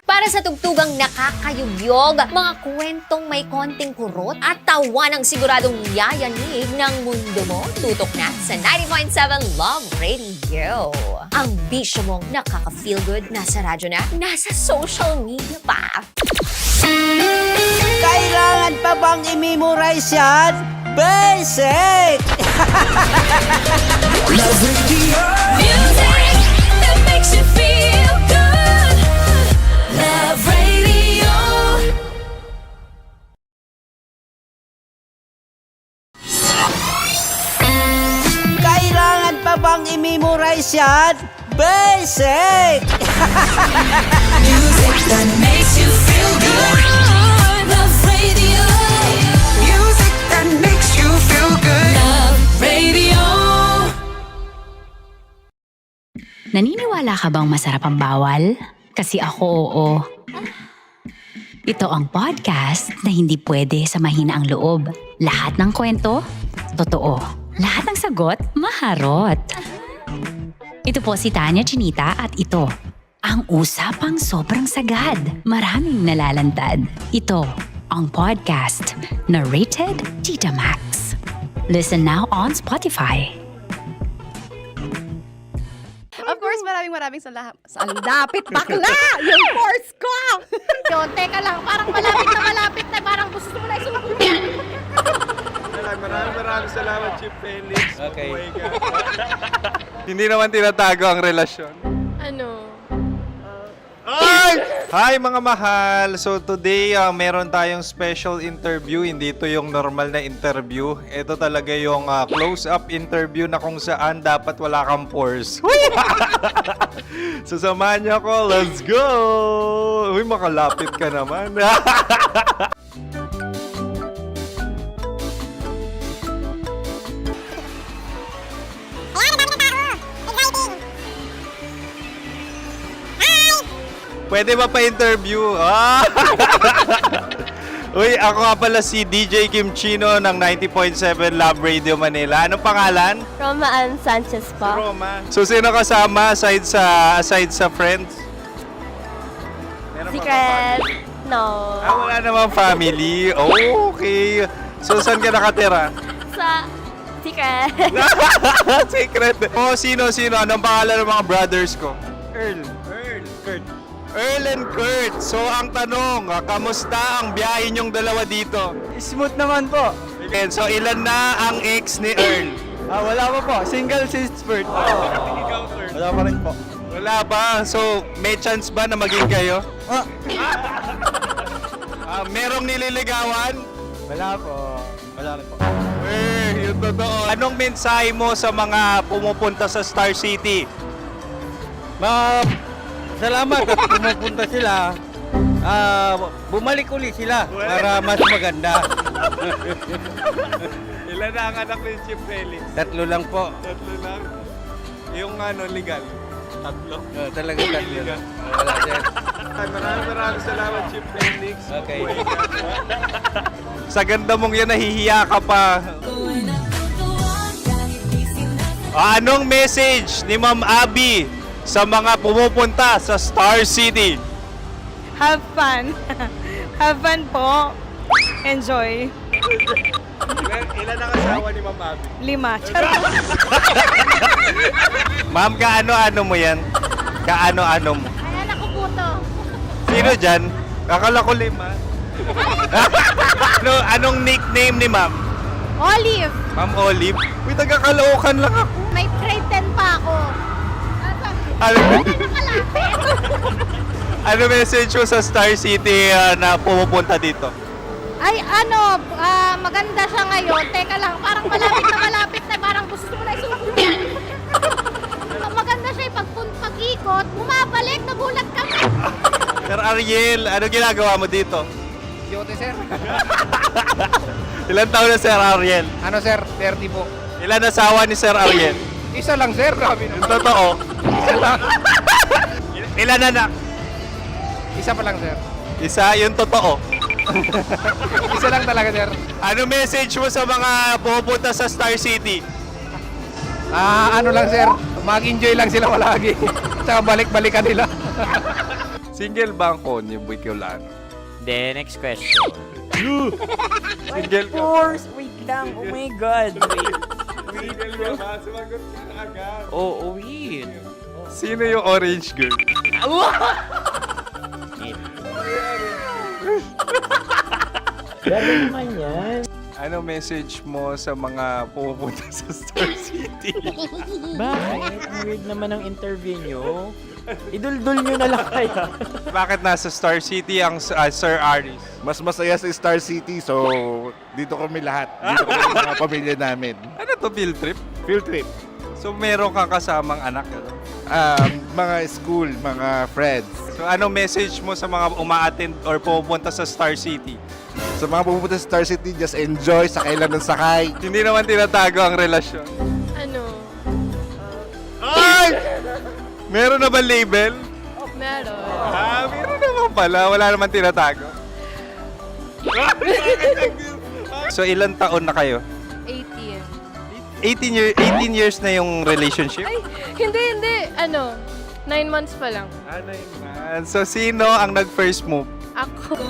Para sa tugtugang nakakayugyog, mga kwentong may konting kurot at tawa ng siguradong yayanig ng mundo mo, tutok na sa 90.7 Love Radio. Ang bisyo mong nakaka-feel good, nasa radyo na, nasa social media pa. Kailangan pa bang i-memorize yan? Basic! Love Radio. Music that makes you feel good. Love Radio. Kailangan pa bang i-memorize yan? Basic! Music that makes you feel good. Love Radio. Music that makes you feel good. Love Radio. Naniniwala ka bang masarap ang bawal? Kasi ako oo. Ito ang podcast na hindi pwede sa mahina ang loob. Lahat ng kwento, totoo. Lahat ng sagot, maharot. Ito po si Tanya Chinita at ito, ang usapang sobrang sagad. Maraming nalalantad. Ito, ang podcast na Rated Tita Max. Listen now on Spotify. Of course, maraming salamat. Ang lapit bakla! Yung course ko! Yun, teka lang, parang malapit na, parang gusto mo na isulat. Maraming salamat, Chief Felix. Okay. Hindi naman tinatago ang relasyon. Ano? Hi mga mahal! So today, meron tayong special interview. Hindi ito yung normal na interview. Ito talaga yung close-up interview na kung saan dapat wala kang pores. So samahan niyo ako. Let's go! Uy, makalapit ka naman. Pwede ba pa-interview? Uy, ako nga pala si DJ Kim Chino ng 90.7 Love Radio Manila. Anong pangalan? Roma Ann Sanchez po. Roma. So, sino kasama aside sa friends? Meron Secret. No. Wala namang family. Oh, okay. So, saan ka nakatira? Sa Secret. Secret. Oh, sino? Anong pangalan ng mga brothers ko? Earl, Kurt. Earl and Kurt. So, ang tanong, kamusta ang biyahe niyong dalawa dito? Smooth naman po. Okay, so, ilan na ang ex ni Earl? Wala pa po. Single since birth. Ikaw, Kurt? Wala pa rin po. Wala pa. So, may chance ba na maging kayo? Merong nililigawan? Wala po. Wala rin po. Yung totoo. Anong mensahe mo sa mga pumupunta sa Star City? Salamat at pumupunta sila. Bumalik uli sila para mas maganda. Ilan na ang anak ni Chief Felix? 3 lang po. 3 lang? Yung legal? Tatlo. Talagang tatlo. Wala, sir. Maraming salamat, Chief Felix. Okay. Sa ganda mong yan, nahihiya ka pa. Anong message ni Ma'am Abby sa mga pumupunta sa Star City? Have fun. Have fun po. Enjoy. Ilan ang asawa ni Ma'am Abby? 5. Charot. Ma'am, kaano-ano mo yan? Kaano-ano mo? Ay, anak ko po to. Sino dyan? Akala ko 5. Anong nickname ni Ma'am? Olive. Ma'am Olive? Uy, taga-Caloocan lang ako. May grade 10 pa ako. Ano message mo sa Star City na pumupunta dito? Ay, maganda siya ngayon. Teka lang, parang malapit na, parang gusto mo na isulat. Maganda siya pag-ikot, bumabalik, nagulat kami. Sir Ariel, ano ginagawa mo dito? Yote, sir. Ilan taon na Sir Ariel? Ano, sir? 30 po. Ilan asawa ni Sir Ariel? Isa lang, sir. Grabe Yung totoo? Isa lang. Ilan anak? Isa pa lang, sir. Isa, yung totoo. Isa lang talaga, sir. Ano message mo sa mga pupunta sa Star City? Ano lang, sir. Mag-enjoy lang sila palagi. Tsaka balik-balikan nila. Single ba ang Connie Bicolano? Then, next question. Single ka? Wait lang. Oh my God. Single ka ba? Sumagot ka na agad. Oh, wait. Sino yung orange girl? Gano'n naman yan. Ano message mo sa mga pupunta sa Star City? Bakit? Ang weird naman ang interview nyo. Idul-dul nyo na lang kaya. Bakit nasa Star City ang Sir Aris? Mas masaya sa Star City, so dito kami lahat. Dito kami mga pamilya namin. Ano to, field trip? Field trip. So meron kang kasamang anak? Ano? Mga school, mga friends. So ano message mo sa mga uma-attend or pupunta sa Star City? Sa mga pupunta sa Star City, just enjoy, sakay lang ng sakay. Hindi naman tinatago ang relasyon. Ano? Ay! Meron na ba label? Meron. Meron naman pala. Wala naman tinatago. So ilan taon na kayo? 18. 18 years na yung relationship? Ay, hindi. 9 months pa lang. 9 months. So sino ang nag-first move? Ako.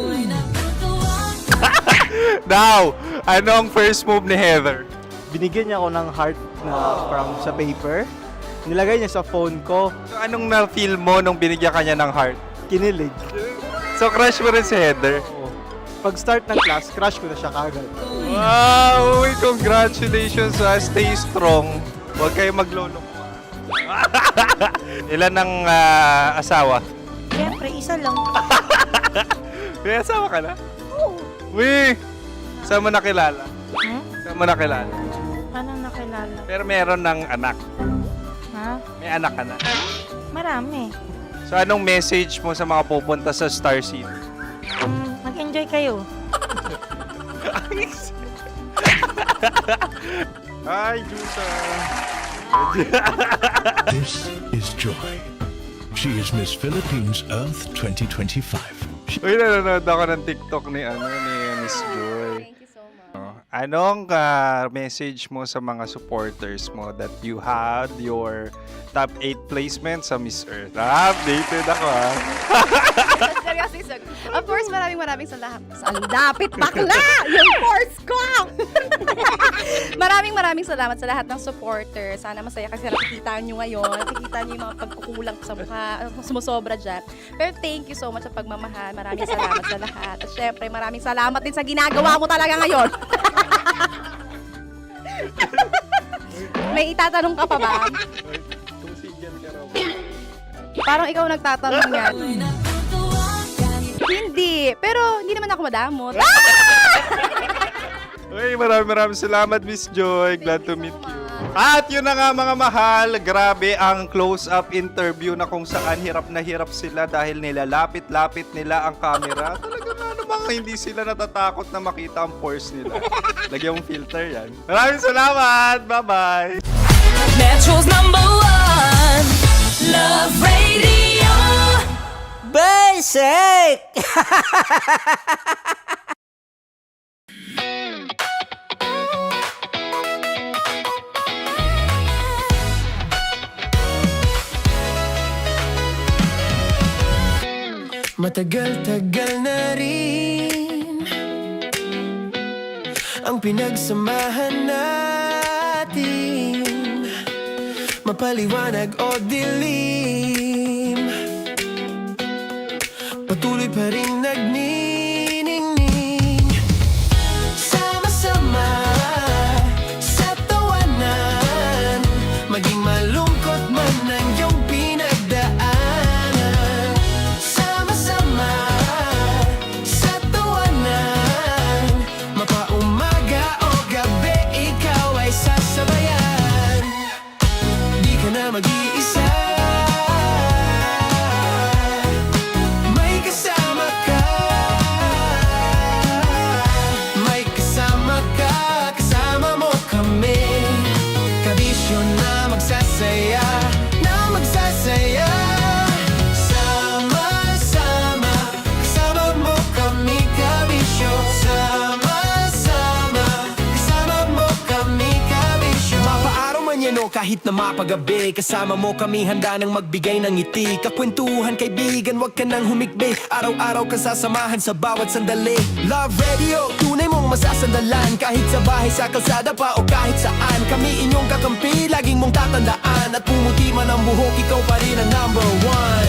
Now, ano ang first move ni Heather? Binigyan niya ako ng heart na from sa paper. Nilagay niya sa phone ko. So anong na-feel mo nung binigyan kanya ng heart? Kinilig. So crush mo rin si Heather? Pag start ng class, crush ko na siya kagad. Wow! Uy, congratulations! Stay strong. Huwag kayo maglolok. Ilan ang asawa? Siyempre, isa lang. May asawa ka na? Oo. Uy! Saan mo nakilala? Saan mo nakilala? Anong nakilala? Pero meron ng anak. Ha? May anak ka na. Marami. So anong message mo sa mga pupunta sa Star City? Mag-enjoy kayo. Hi, Jusa! This is Joy. She is Miss Philippines Earth 2025. Uy, nanonood ako ng TikTok ni Miss Joy. Thank you so much. Anong message mo sa mga supporters mo that you had your top 8 placement sa Miss Earth? Updated ako Seryoso. Of course, maraming salamat. Ang dapit bakla! Yung course ko! maraming salamat sa lahat ng supporters. Sana masaya kasi nakikita nyo ngayon. Nakikita nyo yung mga pagkukulang sa mukha. Sumusobra dyan. Pero thank you so much sa pagmamahal. Maraming salamat sa lahat. At syempre, maraming salamat din sa ginagawa mo talaga ngayon. May itatanong ka pa ba? Parang ikaw nagtatanong yan. Hindi. Pero hindi naman ako madamot. Uy, maraming salamat, Miss Joy. Glad to meet you. At yun na nga mga mahal, grabe ang close-up interview na kung saan hirap na hirap sila dahil nilalapit-lapit nila ang camera. Talaga nga namang hindi sila natatakot na makita ang pores nila. Lagyan mong filter yan. Maraming salamat! Bye-bye! Metro's #1 Love Radio. Basic! Matagal-tagal na rin ang pinagsamahan natin, mapaliwanag o dilim, patuloy pa rin nagniningning. Sama-sama sa tawanan, maging malungkot man ang iyong pinagdaanan. Sama-sama sa tawanan, mapaumaga o gabi, ikaw ay sasabayan. Di ka na mag-iisa, may kasama ka. May kasama ka, kasama mo kami. Kabisyo na magsasaya, na magsasaya. Sama-sama, kasama mo kami, kabisyo. Sama-sama, kasama mo kami, kabisyo. Mapaaraw man yan o kahit na mapagabi, kasama mo kami, handa nang magbigay ng ngiti. Kakwentuhan, kaibigan, wag ka nang humikbi. Araw-araw ka sasamahan sa bawat sandali. Love Radio, tunay mong masasandalan. Kahit sa bahay, sa kalsada pa o kahit saan, kami inyong kakampi, laging mong tatandaan. At pumuti man ang buhok, ikaw pa rin ang number one.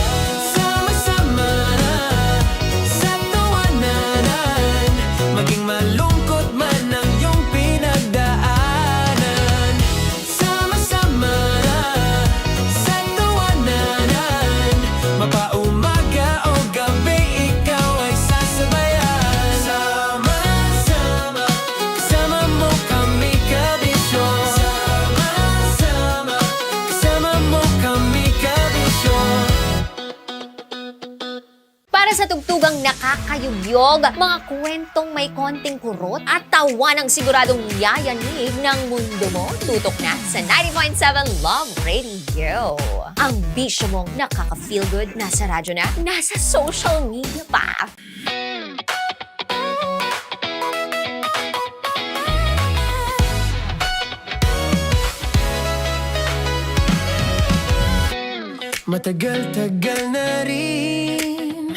Sama-sama na sa tawanan, maging malungkot man ang iyong pinagdaanan. Sama-sama na sa tawanan, mapaumaga o gabi, ikaw ay sasabayan. Sama-sama, kasama mo kami, kabisyo. Sama-sama, kasama mo kami, kabisyo. Para sa tugtugang nakakayugyog, mga kwentong may konting kurot at tawa ng siguradong yayanig ng mundo mo, tutok na sa 90.7 Love Radio. Ang bisyo mong nakaka-feel good, nasa radyo na, nasa social media pa. Matagal-tagal na rin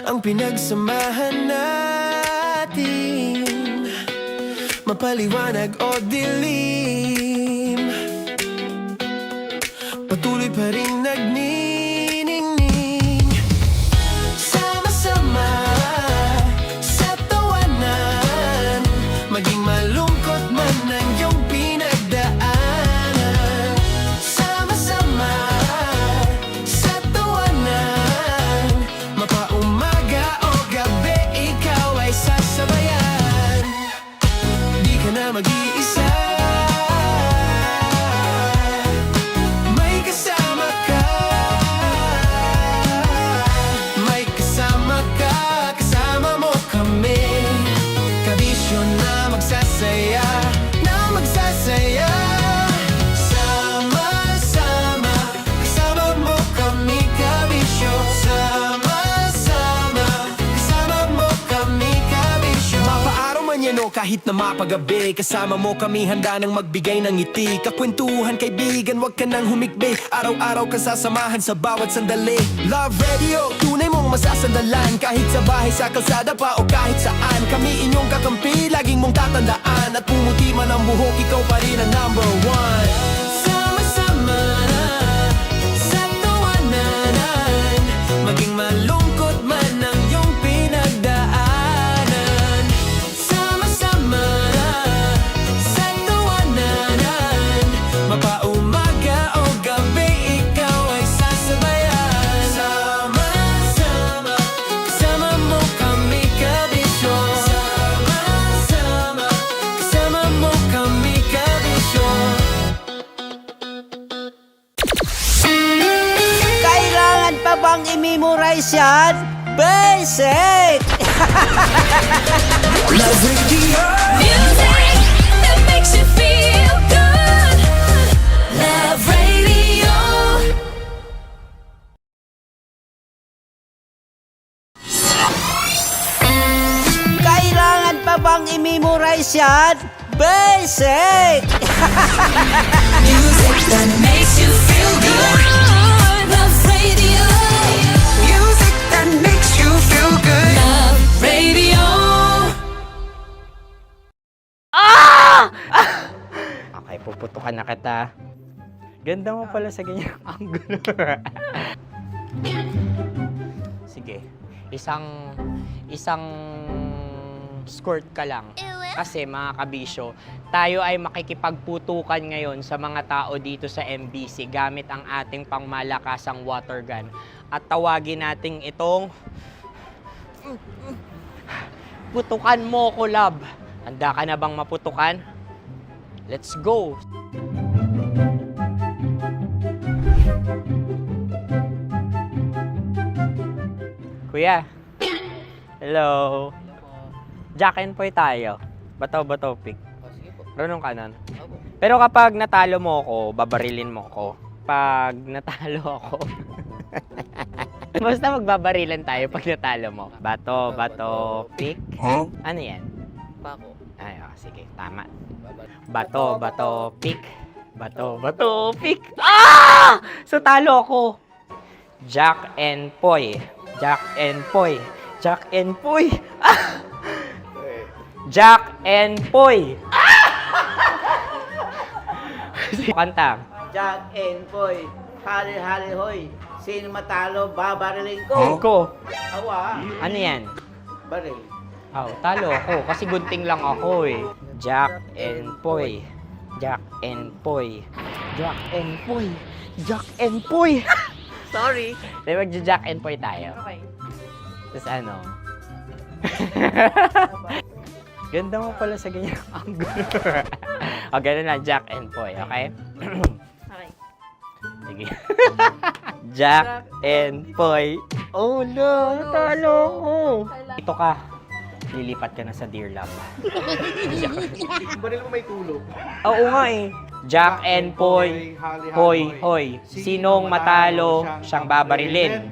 ang pinagsamahan natin, mapaliwanag o dilim, patuloy pa rin nagniningning. Sama-sama sa tawanan, maging malungkot man ang iyong pinagdaanan. Sama-sama sa tawanan, mapaumaga o gabi, ikaw ay sasabayan. Di ka na mag-iisa, may kasama ka. May kasama ka, kasama mo kami. Kabisyo na magsasaya, na magsasaya. Sama-sama, kasama mo kami, kabisyo. Sama-sama, kasama mo kami, kabisyo. Mapaaraw man yan o kahit na mapagabi, kasama mo kami, handa nang magbigay ng ngiti. Kakwentuhan, kaibigan, wag ka nang humikbi. Araw-araw ka sasamahan sa bawat sandali. Love Radio, tunay mong masasandalan. Kahit sa bahay, sa kalsada pa o kahit saan, kami inyong kakampi, laging mong tatandaan. At pumuti man ang buhok, ikaw pa rin ang number one. Sama-sama na sa tawanan, maging malungkot man ang iyong pinagdaanan. Sama-sama na sa tawanan, mapaumaga o gabi, ikaw ay sasabayan. Sama-sama, kasama mo kami, kabisyo. Sama-sama, kasama mo kami, kabisyo. Kailangan pa bang i-memorize yan? Basic! Love Radio. Music that makes you feel good. Love Radio. bang i-memorize yan? Basic! Music that makes you feel good. Love Radio. Music that makes you feel good. Love Radio. Okay, puputukan na kita. Ganda mo pala sa ganyang angulo. Sige, isang skirt ka lang. Kasi mga kabisyo, tayo ay makikipagputukan ngayon sa mga tao dito sa MBC gamit ang ating pangmalakasang water gun. At tawagin natin itong putukan mo ko, love. Handa ka na bang maputukan? Let's go! Kuya. Hello. Jack and Poy tayo. Bato-bato pick. Runong kanan. Pero kapag natalo mo ako, babarilin mo ako. Pag natalo ako, basta magbabarilan tayo pag natalo mo. Bato, pick. Ano yan? Bako. Ay, sige, tama. Bato, pick. Bato, pick. Ah! So talo ako. Jack and Poy. Jack and Poy. Jack and Poy. Ah! Jack and Poy. Kanta. Jack and Poy, hali-hali hoy. Sino matalo, babariling ko. Ko. Awa. Ano yan? Baril. Oh, talo ako kasi gunting lang ako eh. Jack and Poy. Jack and Poy. Jack and Poy. Jack and Poy. Sorry. Di magja-Jack and Poy tayo. Okay. Tapos ano? Ganda mo pala sa ganyang angulo. O, ganun lang, Jack and Poy, okay? Okay. Sige. Jack and Poy. Oh no, natalo ko. Ito ka. Lilipat ka na sa Dear Love. Baril mo may tulog. Oo nga eh. Jack and Poy. Hoy, hoy. Sinong matalo, siyang babarilin.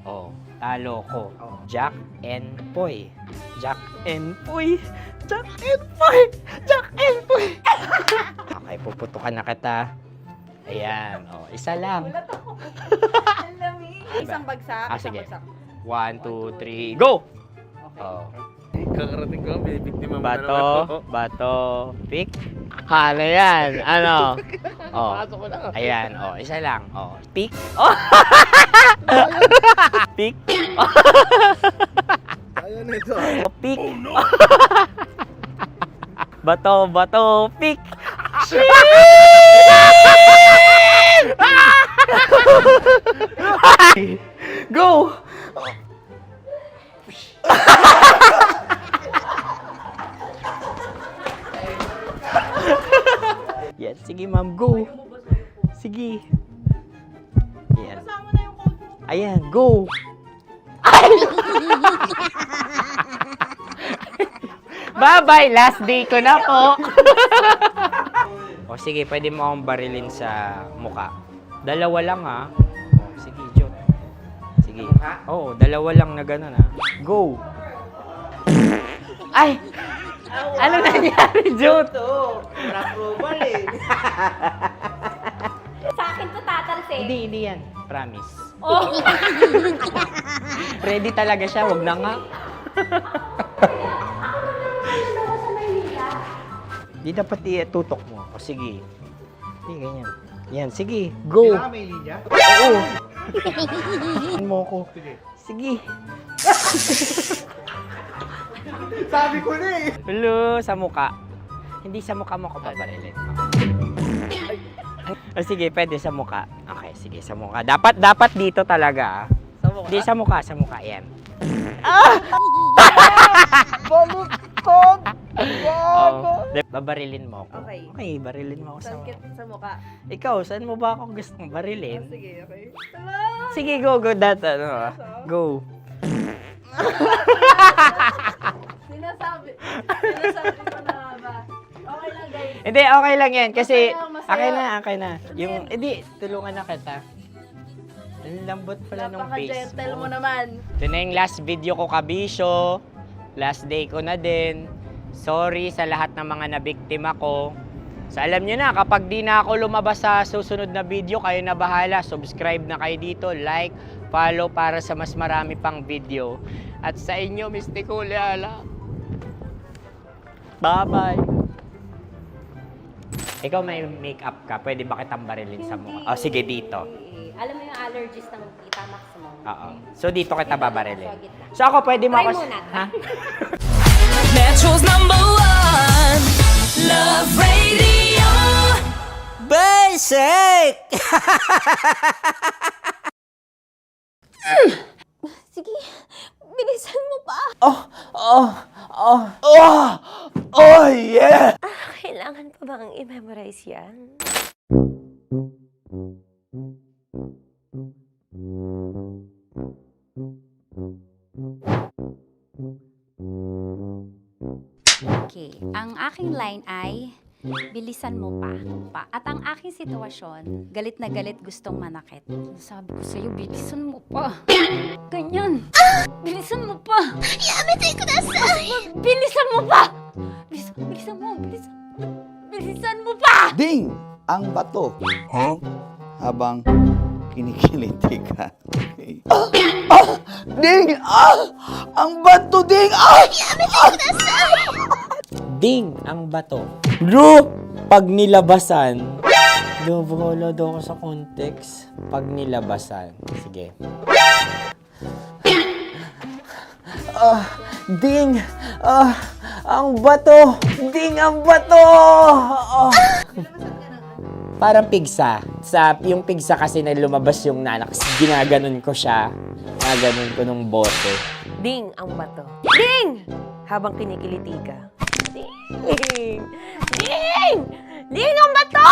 Oh, talo ko. Jack and Poy. Jack and Poy. Jack and Poy. Jack and Poy. Okay, puputukan na kita. Ayan. Oh, isa lang. Isang bagsak. Ah, isang sige. bagsak. 1, 2, 3, go! Oh. Kakarating ko, may biktima mo Bato, pick. Ano yan? Ano? Oh. Ayan, oh, isa lang. Oh, pick. Oh. Pick. Ayan na ito. Oh, pick. Bato, pick. Go! Yan, sige ma'am, go. Sige. Yan. Ayan, go. Bye-bye, last day ko na po. O sige, pwede mo akong barilin sa muka. Dalawa lang ha. O, sige, Jot. Sige. Oo, dalawa lang na gano'n ha. Go. Ay! Ano nangyari, Jot? Approval eh. Sa akin to tatalse. Hindi yan. Promise. Oh. Ready talaga siya, wag na nga. Di dapat itutok mo. O sige. Hindi, ganyan. Yan, sige. Go. Kailangan may linya? Oo. Mo ko. Sige. Sabi ko na eh. Hello, sa muka. Hindi sa muka mo ko babarilin. O sige, pwede sa muka. Okay, sige, sa muka. Dapat dito talaga. Sa mukha? Hindi, sa muka. Yan. Baluktot! Oh, babarilin mo ako. Okay. Okay, barilin mo ako sa Sangkit sa mukha. Ikaw, saan mo ba ako gustong barilin? Sige, okay. Sige, go. Go. Sinasabi ko na ba? Okay lang, guys. Hindi, okay lang yan. Kasi, Masaya, masaya. okay na. Yung, hindi, tulungan na kita. Ang lambot pala ng face Napaka-gentle mo. mo naman. Ito na yung last video ko, kabisyo. Last day ko na din. Sorry sa lahat ng mga nabiktima ko. So alam nyo na, kapag di na ako lumabas sa susunod na video, kayo na bahala. Subscribe na kayo dito, like, follow para sa mas marami pang video. At sa inyo, Mistiko Leala. Bye-bye. Ikaw may makeup ka, pwede ba kitang barilin sa mukha? Oh, sige, dito. Alam mo yung allergies ng tita Maximo? Oo. So dito kita babarilin. So ako, pwede mo ako... Ha? Metro's #1 Love Radio. Basic! Sige, bilisan mo pa. Oh, yeah! Kailangan pa bang i-memorize yan? Okay, ang aking line ay, bilisan mo pa. At ang aking sitwasyon, galit na galit gustong manakit. Sabi ko sa'yo, bilisan mo pa. Ganyan. Bilisan mo pa. Yamitay ko na bilisan mo pa. Bilisan mo pa. Ding! Ang bato. Habang kinikiliti ka. Ding! Ang bato, Ding! Ding ang bato. Bro, pag nilabasan. Bahala daw ako sa context. Pag nilabasan. Sige. Ding! Ang bato! Ding ang bato! Parang pigsa. Yung pigsa kasi na lumabas yung nanak. Ginaganon ko siya. Ginaganon ko nung bote. Ding ang bato. Ding! Habang kinikiliti ka. Ding! Ding! Ding ang bato!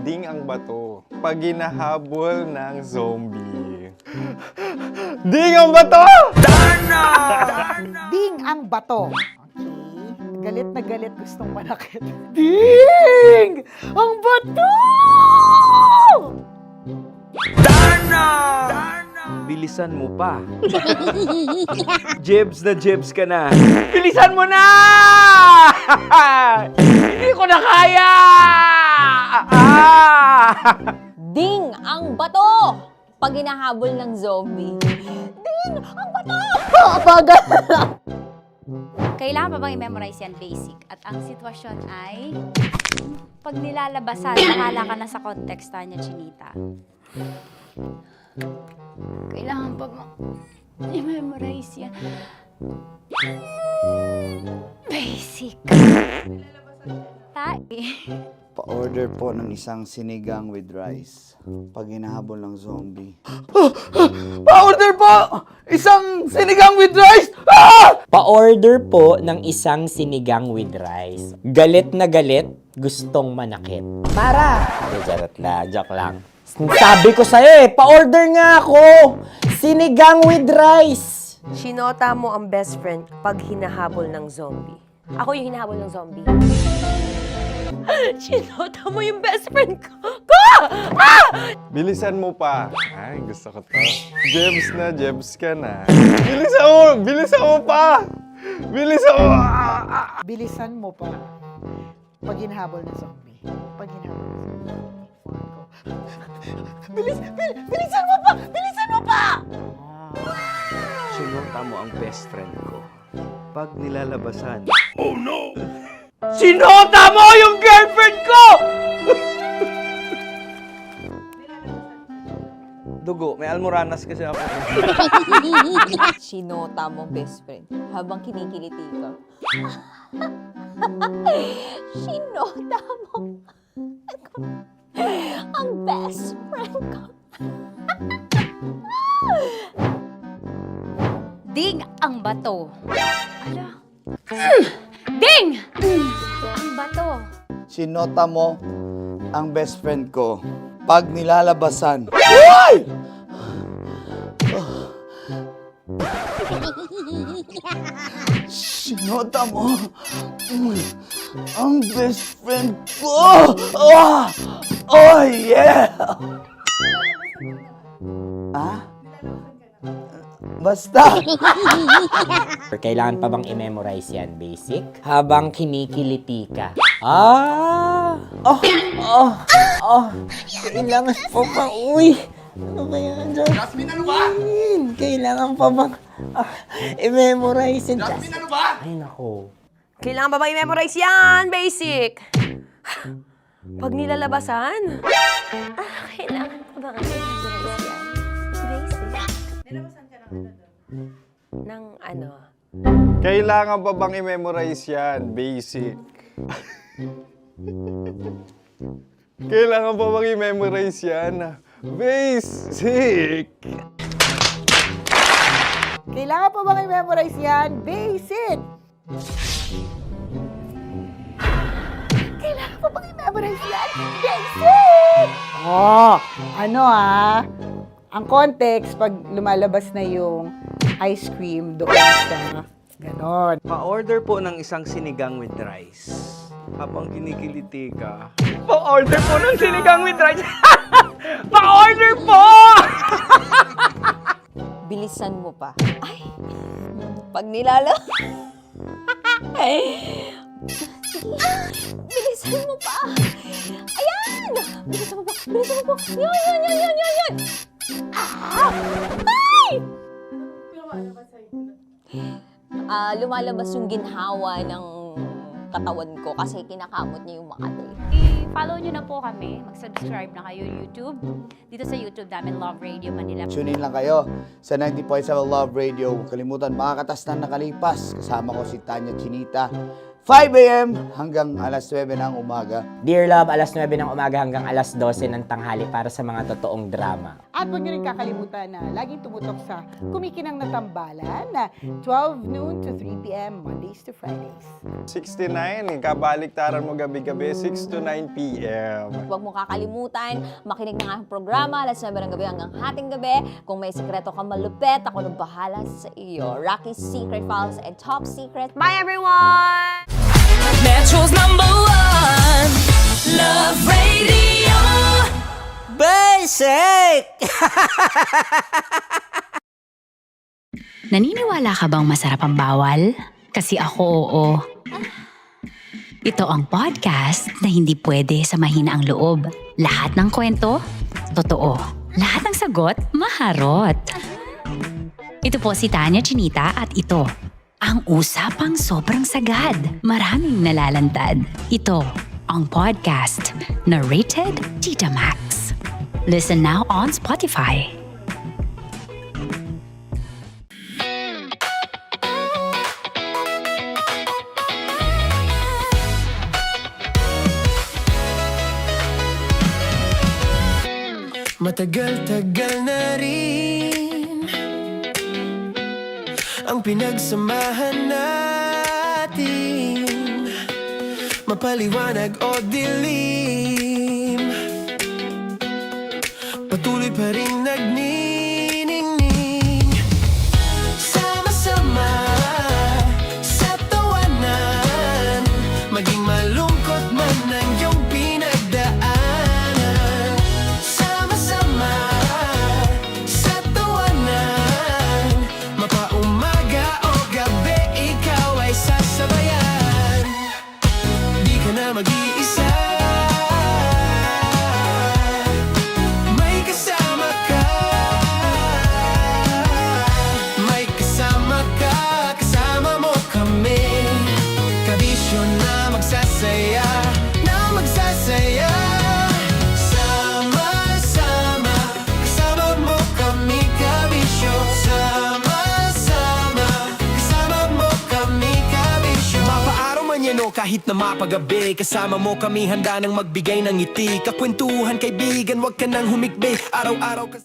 Ding ang bato. Pag hinahabol ng zombie. Ding ang bato! Ding ang bato. Okay. Galit na galit gustong manakit. Ding! Ang bato! Bilisan mo pa. Jebs na jebs ka na. Bilisan mo na! Hindi ko na kaya! Ding ang bato! Pag hinahabol ng zombie. Ding ang bato! Bagal! Kailangan pa bang i-memorize yan basic? At ang sitwasyon ay, pag nilalabasan, bahala ka na sa konteksta niya, Chinita. Kailangan pa bang i-memorize yan? Basic. Pa-order po ng isang sinigang with rice. Pag hinahabol ng zombie. Pa-order po! Isang sinigang with rice! Pa-order po ng isang sinigang with rice. Galit na galit, gustong manakit. Para! Joke lang. Sabi ko sa'yo pa-order nga ako! Sinigang with rice! Sinota mo ang best friend pag hinahabol ng zombie. Ako yung hinahabol ng zombie. Sinota mo yung best friend ko! Bilisan mo pa. Ay, gusto ko to. Jebs na, jebs ka na. Bilisan mo! Bilisan mo pa! Bilisan mo! Bilisan mo pa. Pag hinahabol ng zombie. Pag hinahabol ng zombie. Bilisan mo pa! Bilisan mo pa! Sinota mo ang best friend ko. Pag nilalabasan. Oh no! Sinota mo yung girlfriend ko! Dugo, may almoranas kasi ako. Sinota mo best friend habang kinikiliti ka. Sinota mo ang best friend ko. Ding ang bato. Ala. Ding! Ang bato. Sinota mo ang best friend ko. Pag nilalabasan. Uy! Sinota mo ang best friend ko. Oh yeah! Basta. Kailangan pa bang i-memorize yan, basic? Habang kinikiliti ka. Ah! Kailangan pa ba? Uy! Ano ba yan, Jasmine, ano ba? Kailangan pa bang i-memorize yan? Jasmine, ano ba? Ay, nako. Kailangan ba i-memorize yan? Basic. Pag nilalabasan? Kailangan pa ba i-memorize yan? Basic. Nilabasan ka ng ano doon? Ng ano? Kailangan pa bang i-memorize yan? Basic. Kailangan pa bang i-memorize yan? Basic. Kailangan pa bang i-memorize yan? Basic! Kailangan pa bang i-memorize yan? Basic! Oh, ano ang context pag lumalabas na yung ice cream doon sa ganon. Pa-order po ng isang sinigang with rice. Habang kinikiliti ka. Pa-order po ng sinigang with rice. Pa-order po! Bilisan mo pa. Ay! Pag nilala... Bilisan mo pa! Ayan! Bilisan mo pa! Bilisan mo pa! Yan! Ah! Ay! Lumalabas yung ginhawa ng katawan ko kasi kinakamot niya yung Makati. I-follow nyo na po kami. Mag-subscribe na kayo YouTube. Dito sa YouTube namin, Love Radio Manila. Tune in lang kayo sa 90.7 Love Radio. Huwag kalimutan, makakatas na nakalipas. Kasama ko si Tanya Chinita. 5 a.m. hanggang alas 9 ng umaga. Dear Love, alas 9 ng umaga hanggang alas 12 ng tanghali para sa mga totoong drama. At huwag niyo rin kakalimutan na laging tumutok sa Kumikinang na Tambalan na 12 noon to 3 p.m. Mondays to Fridays. 69, kabaliktaran mo gabi-gabi, 6 to 9 p.m. Huwag mo kakalimutan, makinig ng aking programa, alas 9 ng gabi hanggang hating gabi. Kung may sekreto ka malupet, ako nang bahala sa iyo. Rocky's Secret Files and Top Secret. Bye, everyone! Metro's #1 Love Radio. Basic! Naniniwala ka bang masarap ang bawal? Kasi ako, oo. Ito ang podcast na hindi pwede sa mahina ang loob. Lahat ng kwento, totoo. Lahat ng sagot, maharot. Ito po si Tanya Chinita at ito, ang usapang sobrang sagad. Maraming nalalantad. Ito, ang podcast na rated Tita Max. Listen now on Spotify. Matagal-tagal na rin ang pinagsamahan natin, mapaliwanag o dilim, patuloy pa rin nagniningning. Sama-sama sa tawanan, maging malungkot man ang iyong pinagdaanan. Sama-sama sa tawanan, mapaumaga o gabi, ikaw ay sasabayan. Di ka na mag-iisa, may kasama ka. May kasama ka, kasama mo kami. Kabisyo na magsasaya, na magsasaya. Sama-sama, kasama mo kami, kabisyo. Sama-sama, kasama mo kami, kabisyo. Mapaaraw man yan o kahit na mapagabi, kasama mo kami, handa nang magbigay ng ngiti. Kakwentuhan, kaibigan, wag ka nang humikbi. Araw-araw ka.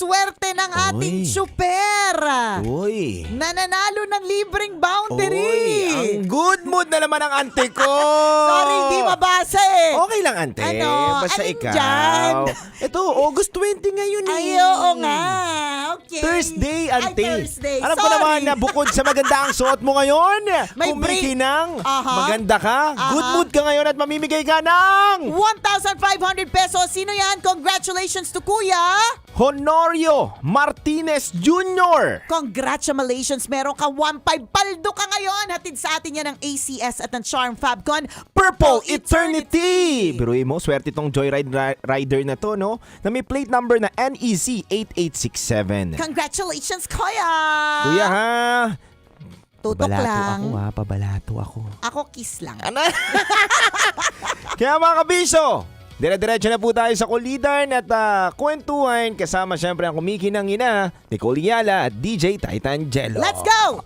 swerte ng ating Uy. super. Uy. Nananalo ng libreng Uy, boundary. ang good mood na naman ang ante ko. Sorry, hindi mabasa eh. Okay lang, ante. Ano? Basta Alin ikaw. dyan? Ito, August 20 ngayon eh. Ay, oo nga. Okay. Thursday, ante. Ay, Thursday. Alam ko Sorry. naman na bukod sa maganda ang suot mo ngayon, May kumikinang, Aha. maganda ka, good Aha. mood ka ngayon at mamimigay ka ng 1,500 pesos. Sino yan? Congratulations to Kuya. Honorio Martinez Jr. Congratulations. Meron ka 1,500. Paldo ka ngayon. Hatid sa atin yan ng ACS at ng Charm Fabcon Purple Eternity! Biruin mo, swerte tong Joyride rider na to, no? Na may plate number na NEZ 8867. Congratulations, Kuya. Kuya ha, Tutok pabalato lang. ako ha, pabalato ako. Ako kiss lang. Ano? Kaya mga kabiso, dire-diretso na po tayo sa kulitan at kwentuhan kasama syempre ang kumikinang ina, Nicole Yala at DJ Titan Jello. Let's go!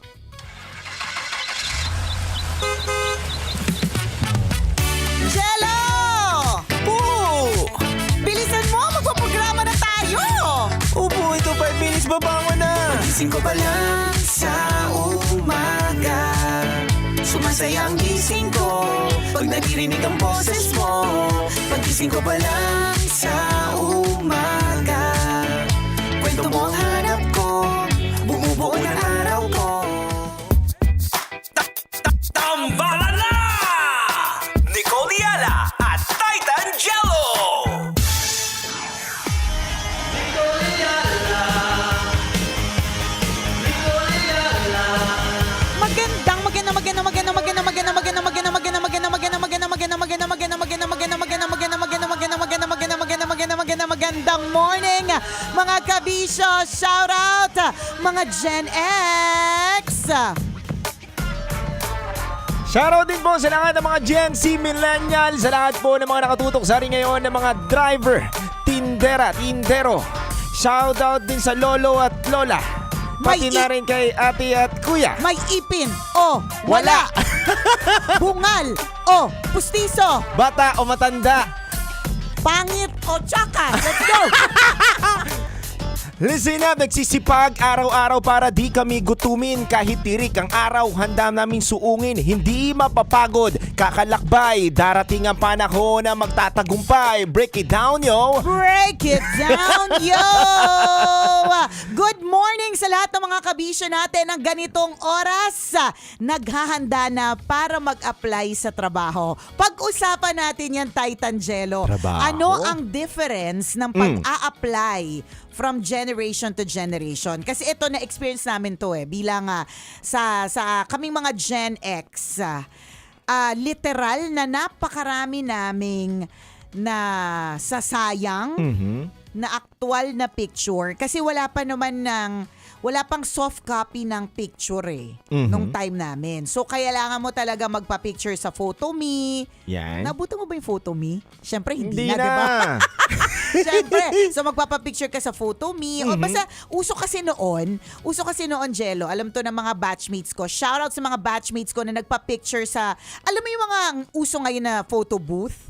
Jello! Oo! Bilisan mo! Magpaprograma na tayo! Upo, ito 5 minutes babangon na! Gising ko pa lang sa umaga, sumasaya ang gising ko pag naririnig ang boses mo. Pagising ko pa lang sa umaga, kwento mo ang hanap ko, bumubuo ng araw ko. Tambala na! Nicole Yala at Titan Jello! Magandang morning mga kabisyo. Shout out mga Gen X. Shoutout din po sa lahat ng mga Gen Z Millennial, sa lahat po ng mga nakatutok sa rin ngayon ng mga driver, tindera, tindero. Shoutout din sa lolo at lola. Pati na rin kay ate at kuya. May ipin o wala. Bungal o pustiso. Bata o matanda. Pangit o tsaka. Let's go. Listen up, nagsisipag araw-araw para di kami gutumin. Kahit tirik ang araw, handa namin suungin. Hindi mapapagod, kakalakbay. Darating ang panahon na magtatagumpay. Break it down, yo! Break it down, yo! Good morning sa lahat ng mga kabisyo natin ng ganitong oras. Naghahanda na para mag-apply sa trabaho. Pag-usapan natin yan, Titan Jello. Trabaho? Ano ang difference ng pag-a-apply from generation to generation? Kasi ito na-experience namin to bilang sa kaming mga Gen X. Literal na napakarami naming na sasayang na aktual na picture kasi wala pang soft copy ng picture nung time namin. So kailangan mo talaga magpa-picture sa PhotoMe. Yan. Nabuto mo ba yung PhotoMe? Siyempre hindi Hindi na, di ba? na. Siyempre, so magpapapicture ka sa PhotoMe. O basta, uso kasi noon, Jello, alam to ng mga batchmates ko. Shoutout sa mga batchmates ko na nagpa-picture sa, alam mo yung mga uso ngayon na photo booth?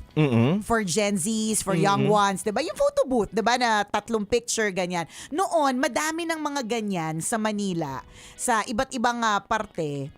For Gen Zs, for young ones, 'di ba? Yung photo booth, 'di ba, na 3 picture ganyan. Noon, madami ng mga ganyan sa Manila, sa iba't ibang parte.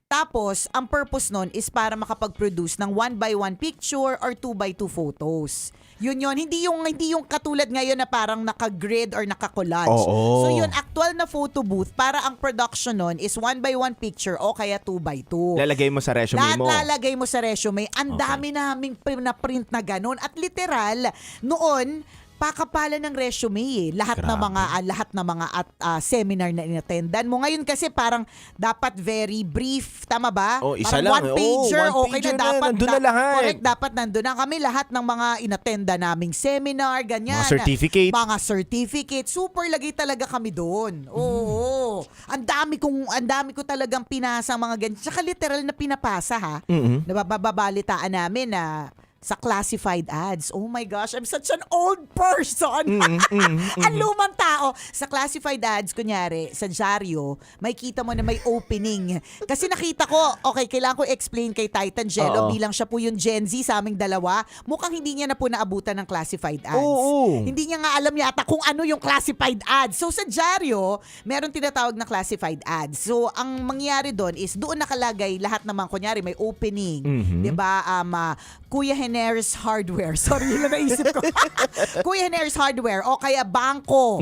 Tapos, ang purpose nun is para makapag-produce ng 1x1 picture or 2x2 photos. Yun. Hindi yung katulad ngayon na parang naka-grid or naka-collage. Oo. So yun, actual na photo booth, para ang production nun is 1x1 picture o kaya 2x2. Lalagay mo sa resume Lahat mo. lalagay mo sa resume. Ang dami naming na-print na ganun. At literal, noon, pakapalan ng resume lahat ng mga seminar na inattendan mo. Ngayon kasi parang dapat very brief, tama ba? Oh, isa parang lang. one-pager, Oh, okay one-pager na na, dapat. nandun na lahat. Correct, dapat nandun na kami lahat ng mga inattenda naming seminar, ganyan. Mga certificate. Mga certificate. Super lagi talaga kami doon. Oo. Ang dami ko talagang pinasa mga ganyan. Tsaka literal na pinapasa ha. Nababalitaan namin na sa classified ads. Oh my gosh, I'm such an old person. Ang lumang tao. Sa classified ads, kunyari, sa dyaryo, may kita mo na may opening. Kasi nakita ko, okay, kailangan ko explain kay Titan Jello bilang siya po yung Gen Z sa aming dalawa. Mukhang hindi niya na po naabutan ng classified ads. Hindi niya nga alam yata kung ano yung classified ads. So sa dyaryo, meron tinatawag na classified ads. So ang mangyayari doon is doon nakalagay lahat naman, kunyari may opening. 'Di ba? Kuya Heneres Hardware. Sorry, yun lang naisip ko. Kuya Heneres Hardware o kaya bangko.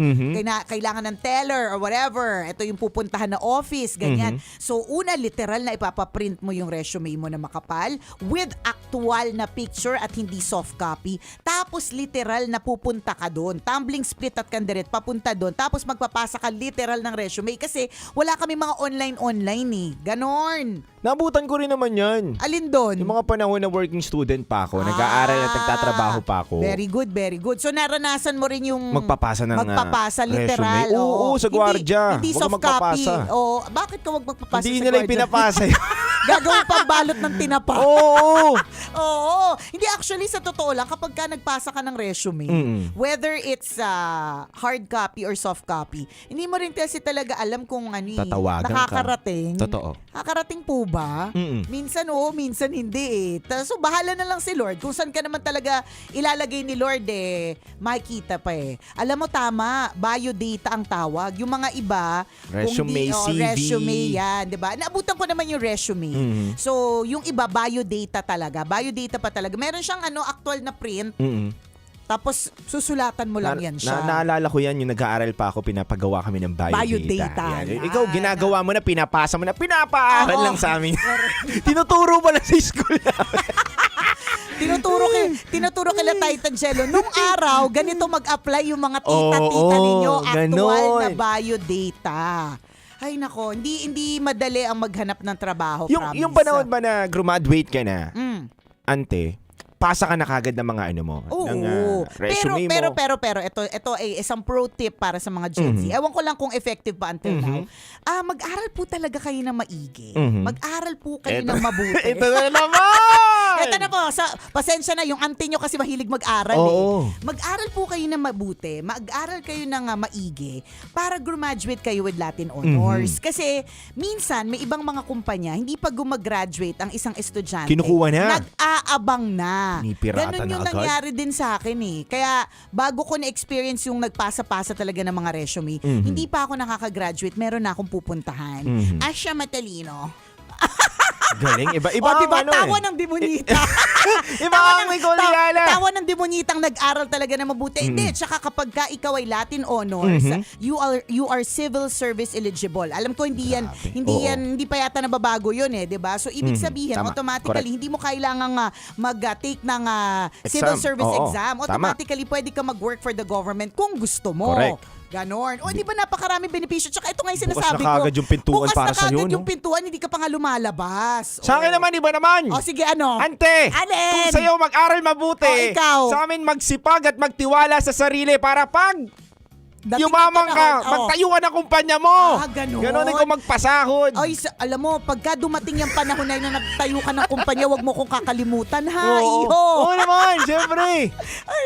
Kailangan ng teller or whatever. Ito yung pupuntahan na office, ganyan. So una, literal na ipapaprint mo yung resume mo na makapal with actual na picture at hindi soft copy. Tapos literal na pupunta ka doon. Tumbling split at kandiret, papunta doon. Tapos magpapasa ka literal ng resume kasi wala kami mga online eh. Ganon. Nabutan ko rin naman yan. Alin doon? Yung mga panahon na working student pa ako, nag-aaral at nagtatrabaho pa ako. Very good, very good. So naranasan mo rin yung magpapasa ng literal. resume. Oo, sa gwardiya. Hindi Huwag soft copy. magpapasa. Bakit ka wag magpapasa Hindi sa nila gwardiya? ipinapasa. Gagawin pang balot ng tinapa. Oo. Oo. Hindi, actually, sa totoo lang, kapag ka nagpasa ka ng resume, whether it's hard copy or soft copy, hindi mo rin kasi talaga alam kung Tatawagan nakakarating. ka. Totoo. Nakakarating po ba? Minsan oo, minsan hindi eh. So, bahala na lang si Lord. Kung saan ka naman talaga ilalagay ni Lord makikita pa eh. Alam mo, tama, biodata ang tawag. Yung mga iba, Resume, CV. Resume yan, di ba? Naabutan ko naman yung resume. So, yung iba, biodata talaga. Biodata pa talaga. Meron siyang actual na print. Tapos, susulatan mo lang yan siya. Naalala ko yan, yung nag-aaral pa ako, pinapagawa kami ng biodata. Biodata. Yan. Ikaw, ginagawa mo na, pinapasa mo na, pinapaaral lang sa amin. Tinuturo mo lang sa school namin. Tinuturo kila Titan Jello. Nung araw, ganito mag-apply yung mga tita-tita ninyo. Actual na biodata. Ay nako, hindi madali ang maghanap ng trabaho. Yung panahon ba na graduate ka na, ante, pasa ka na kagad ng mga mo, ng resume mo. Pero ito ay isang pro tip para sa mga Gen Z. Ewan ko lang kung effective pa until now. Mag-aral po talaga kayo ng maigi. Mag-aral po kayo ng mabuti. Ito na naman! Ito na po, pasensya na, yung auntie nyo kasi mahilig mag-aral Mag-aral po kayo ng mabuti, mag-aral kayo ng maigi para graduate kayo with Latin Honors. Kasi minsan, may ibang mga kumpanya, hindi pa gumagraduate ang isang estudyante. Kinukuha na. Nag-aabang na. Ni pirata Ganun yung na agad. nangyari din sa akin eh. Kaya bago ko na-experience yung nagpasa-pasa talaga ng mga resume, hindi pa ako nakaka-graduate, meron na akong pupuntahan. Asya Matalino. Galing. Iba diba? ang Tawa ng demonita. Iba ang may Goliana. Tawa ng demonitang nag-aral talaga na mabuti. Hindi, tsaka kapag ka ikaw ay Latin Honors, you are civil service eligible. Alam ko hindi pa yata nababago yun eh, 'di ba? So ibig sabihin, automatically hindi mo kailangang mag-take ng civil service exam. Automatically pwede ka mag-work for the government kung gusto mo. Correct. Ganon. O, di ba napakaraming benepisyo? Tsaka ito nga yung sinasabi ko. Bukas na kagad yung pintuan para sa'yo, Bukas na kagad no? yung pintuan, hindi ka pa nga lumalabas. Sa akin naman, iba naman. O, sige, ano? Ante, Alin? kung sa'yo mag-aral mabuti, ikaw. sa amin magsipag at magtiwala sa sarili para pag yumaman ka, magtayo ka ng kumpanya mo. Ganon. Ganon ikaw magpasahod. Ay, alam mo, pagka dumating yung panahon na yun na nagtayo ka ng kumpanya, wag mo kong kakalimutan, ha? Iho. Oo naman, syempre. Ay,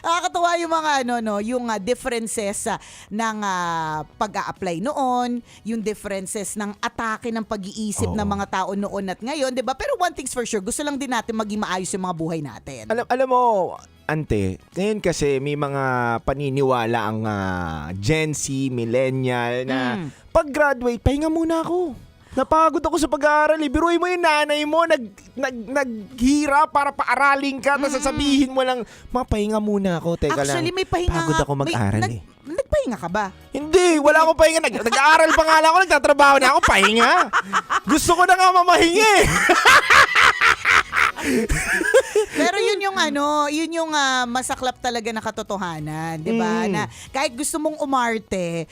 nakakatawa yung mga yung differences ng pag-a-apply noon, yung differences ng atake ng pag-iisip ng mga tao noon at ngayon, 'di ba? Pero one thing's for sure, gusto lang din natin maging maayos yung mga buhay natin. Alam mo, ante, ngayon kasi may mga paniniwala ang Gen Z, millennial na pag-graduate, pahinga muna ako. Napagod ako sa pag-aaral. Biruin mo yung nanay mo, naghirap para paaralin ka, tapos sasabihin mo lang, mapahinga muna ako. Teka Actually, lang, may pahinga pagod ako mag-aral Nagpahinga ka ba? Hindi, wala akong pahinga. Nag-aaral pa nga lang ako, nagtatrabaho na ako, pahinga. Gusto ko na nga mamahinga eh. Pero yun yung masaklap talaga na katotohanan, 'di ba? Na kahit gusto mong umarte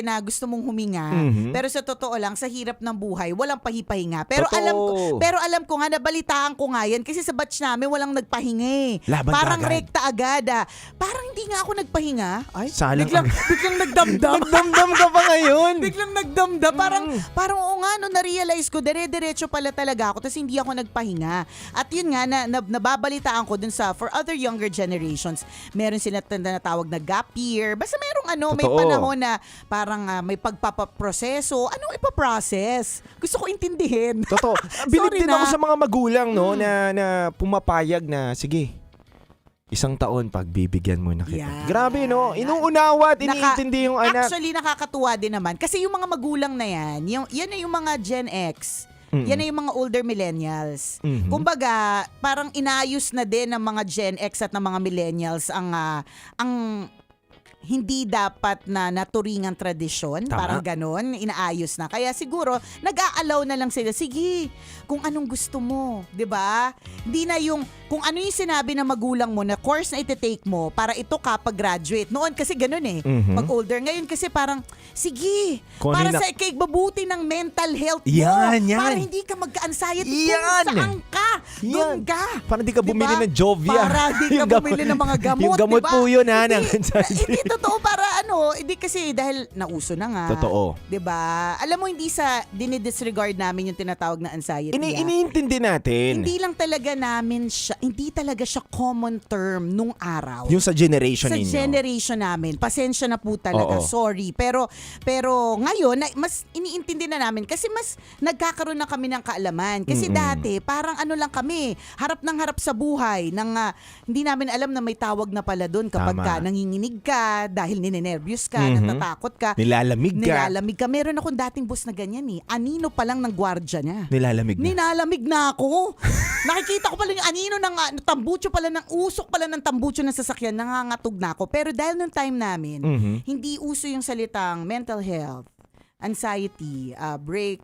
na gusto mong huminga, pero sa totoo lang sa hirap ng buhay, walang pahipahinga. Pero alam ko nga, nabalitaan ko nga yan kasi sa batch namin walang nagpahinga eh. Parang rekta agad. Parang hindi nga ako nagpahinga. Ay, biglang nagdamdam. Nagdamdam ka pa yun. Biglang nagdamda. Parang oo nga, no, na-realize ko, dire-diretso pala talaga ako, tapos hindi ako nagpahinga. At yun nga, nababalitaan ko dun for other younger generations, meron sila tinatawag na gap year. Basta merong may Totoo. panahon na parang may pagpapaproseso. Anong ipaprocess? Gusto ko intindihin. Totoo. Bilib Sorry din na. ako sa mga magulang, no, na pumapayag na, sige, isang taon pagbibigyan mo na kita. Yeah. Grabe, no? Inuunawa at iniintindi yung anak. Actually, nakakatuwa din naman. Kasi yung mga magulang na yan na yung mga Gen X. Mm-mm. Yan na yung mga older millennials. Mhm. Kumbaga, parang inayos na din ng mga Gen X at ng mga millennials ang hindi dapat na naturingang tradisyon. Tama. Parang ganon, inaayos na. Kaya siguro, nag-aalaw na lang sila, sige, kung anong gusto mo, 'di ba? Hindi na yung, kung ano yung sinabi ng magulang mo na course na iti-take mo para ito kapag graduate. Noon kasi ganon eh, Mhm. pag older. Ngayon kasi parang, sige, Kung ano para yung sa ikabubuti ng mental health mo. Yan. Para hindi ka magka-anxiety Yan. kung saan ka. Doon ka. Para di ka bumili Diba? ng Jovia. Para di ka Yung gamot- bumili ng mga gamot. Yung gamot diba? po yun, ha? Hindi totoo para hindi kasi dahil nauso na nga. Totoo. 'Di ba? Alam mo, hindi sa dinidisregard namin yung tinatawag na anxiety. Iniintindi natin. Hindi lang talaga namin siya, hindi talaga siya common term nung araw. Yung sa generation Sa ninyo. generation namin. Pasensya na po talaga. Oo. Sorry. Pero ngayon, mas iniintindi na namin kasi mas nagkakaroon na kami ng kaalaman. Kasi dati, parang lang kami, harap ng harap sa buhay. Hindi namin alam na may tawag na pala doon kapag Tama. ka nanginginig ka, dahil ninenervyos ka, Mhm. natatakot ka. Nilalamig ka. Meron akong dating boss na ganyan eh. Anino pa lang ng gwardya niya. Nilalamig na. Nilalamig na ako. Nakikita ko pala yung anino ng tambucho pala, ng usok pala ng tambucho ng sasakyan, nangangatog na ako. Pero dahil nung time namin, Mhm. hindi uso yung salitang mental health, anxiety,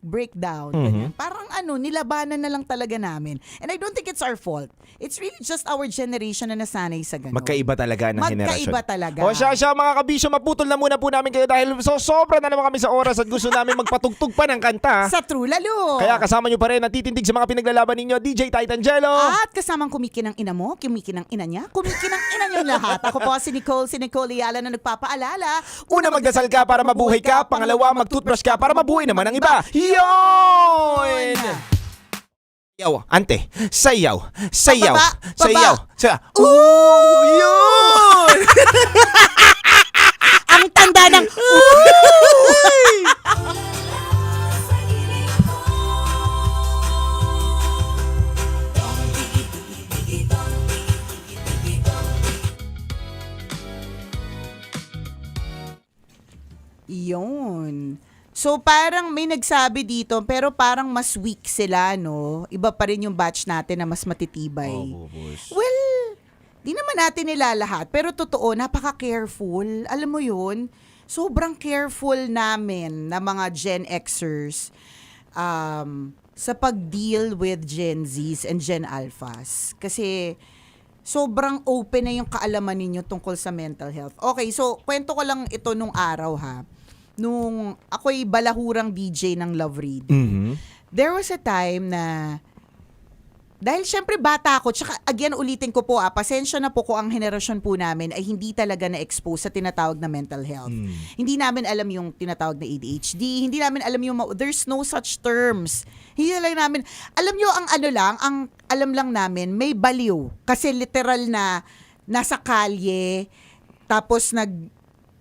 breakdown, Mhm. ganyan. Parang nilabanan na lang talaga namin. And I don't think it's our fault. It's really just our generation na nasanay sa ganun. Magkaiba talaga ng henerasyon. Magkaiba talaga. O siya, mga kabisyo, maputol na muna po namin kayo dahil sobra na naman kami sa oras at gusto namin magpatugtog pa ng kanta. Sa True Lalo. Kaya kasama nyo pa rin, natitindig sa mga pinaglalaban ninyo, DJ Titan Jello. At kasamang kumikinang ina mo, kumikinang ina niya, kumikinang ina niyo lahat. Ako po si Nicole Ayala na nagpapaalala. Una, magdasal ka para mabuhay ka. Pangalawa, mag-toothbrush ka para mabuhay naman ang iba. Yun! Sayaw, ante. Sayaw. Pababa. Sayaw. Ooh, yun! Ang tanda ng... Yun. So parang may nagsabi dito, pero parang mas weak sila, no? Iba pa rin yung batch natin na mas matitibay. Well, di naman natin nila lahat, pero totoo, napaka-careful. Alam mo yun? Sobrang careful namin na mga Gen Xers sa pag-deal with Gen Zs and Gen Alphas. Kasi sobrang open na yung kaalaman ninyo tungkol sa mental health. Okay, so kwento ko lang ito nung araw ha. Nung ako'y balahurang DJ ng Love Read. Mhm. There was a time na dahil syempre bata ako, tsaka again ulitin ko po, pasensya na po ko ang henerasyon po namin ay hindi talaga na-expose sa tinatawag na mental health. Hindi namin alam yung tinatawag na ADHD, hindi namin alam yung, there's no such terms. Hindi lang namin, alam nyo ang ang alam lang namin, may baliw. Kasi literal na nasa kalye, tapos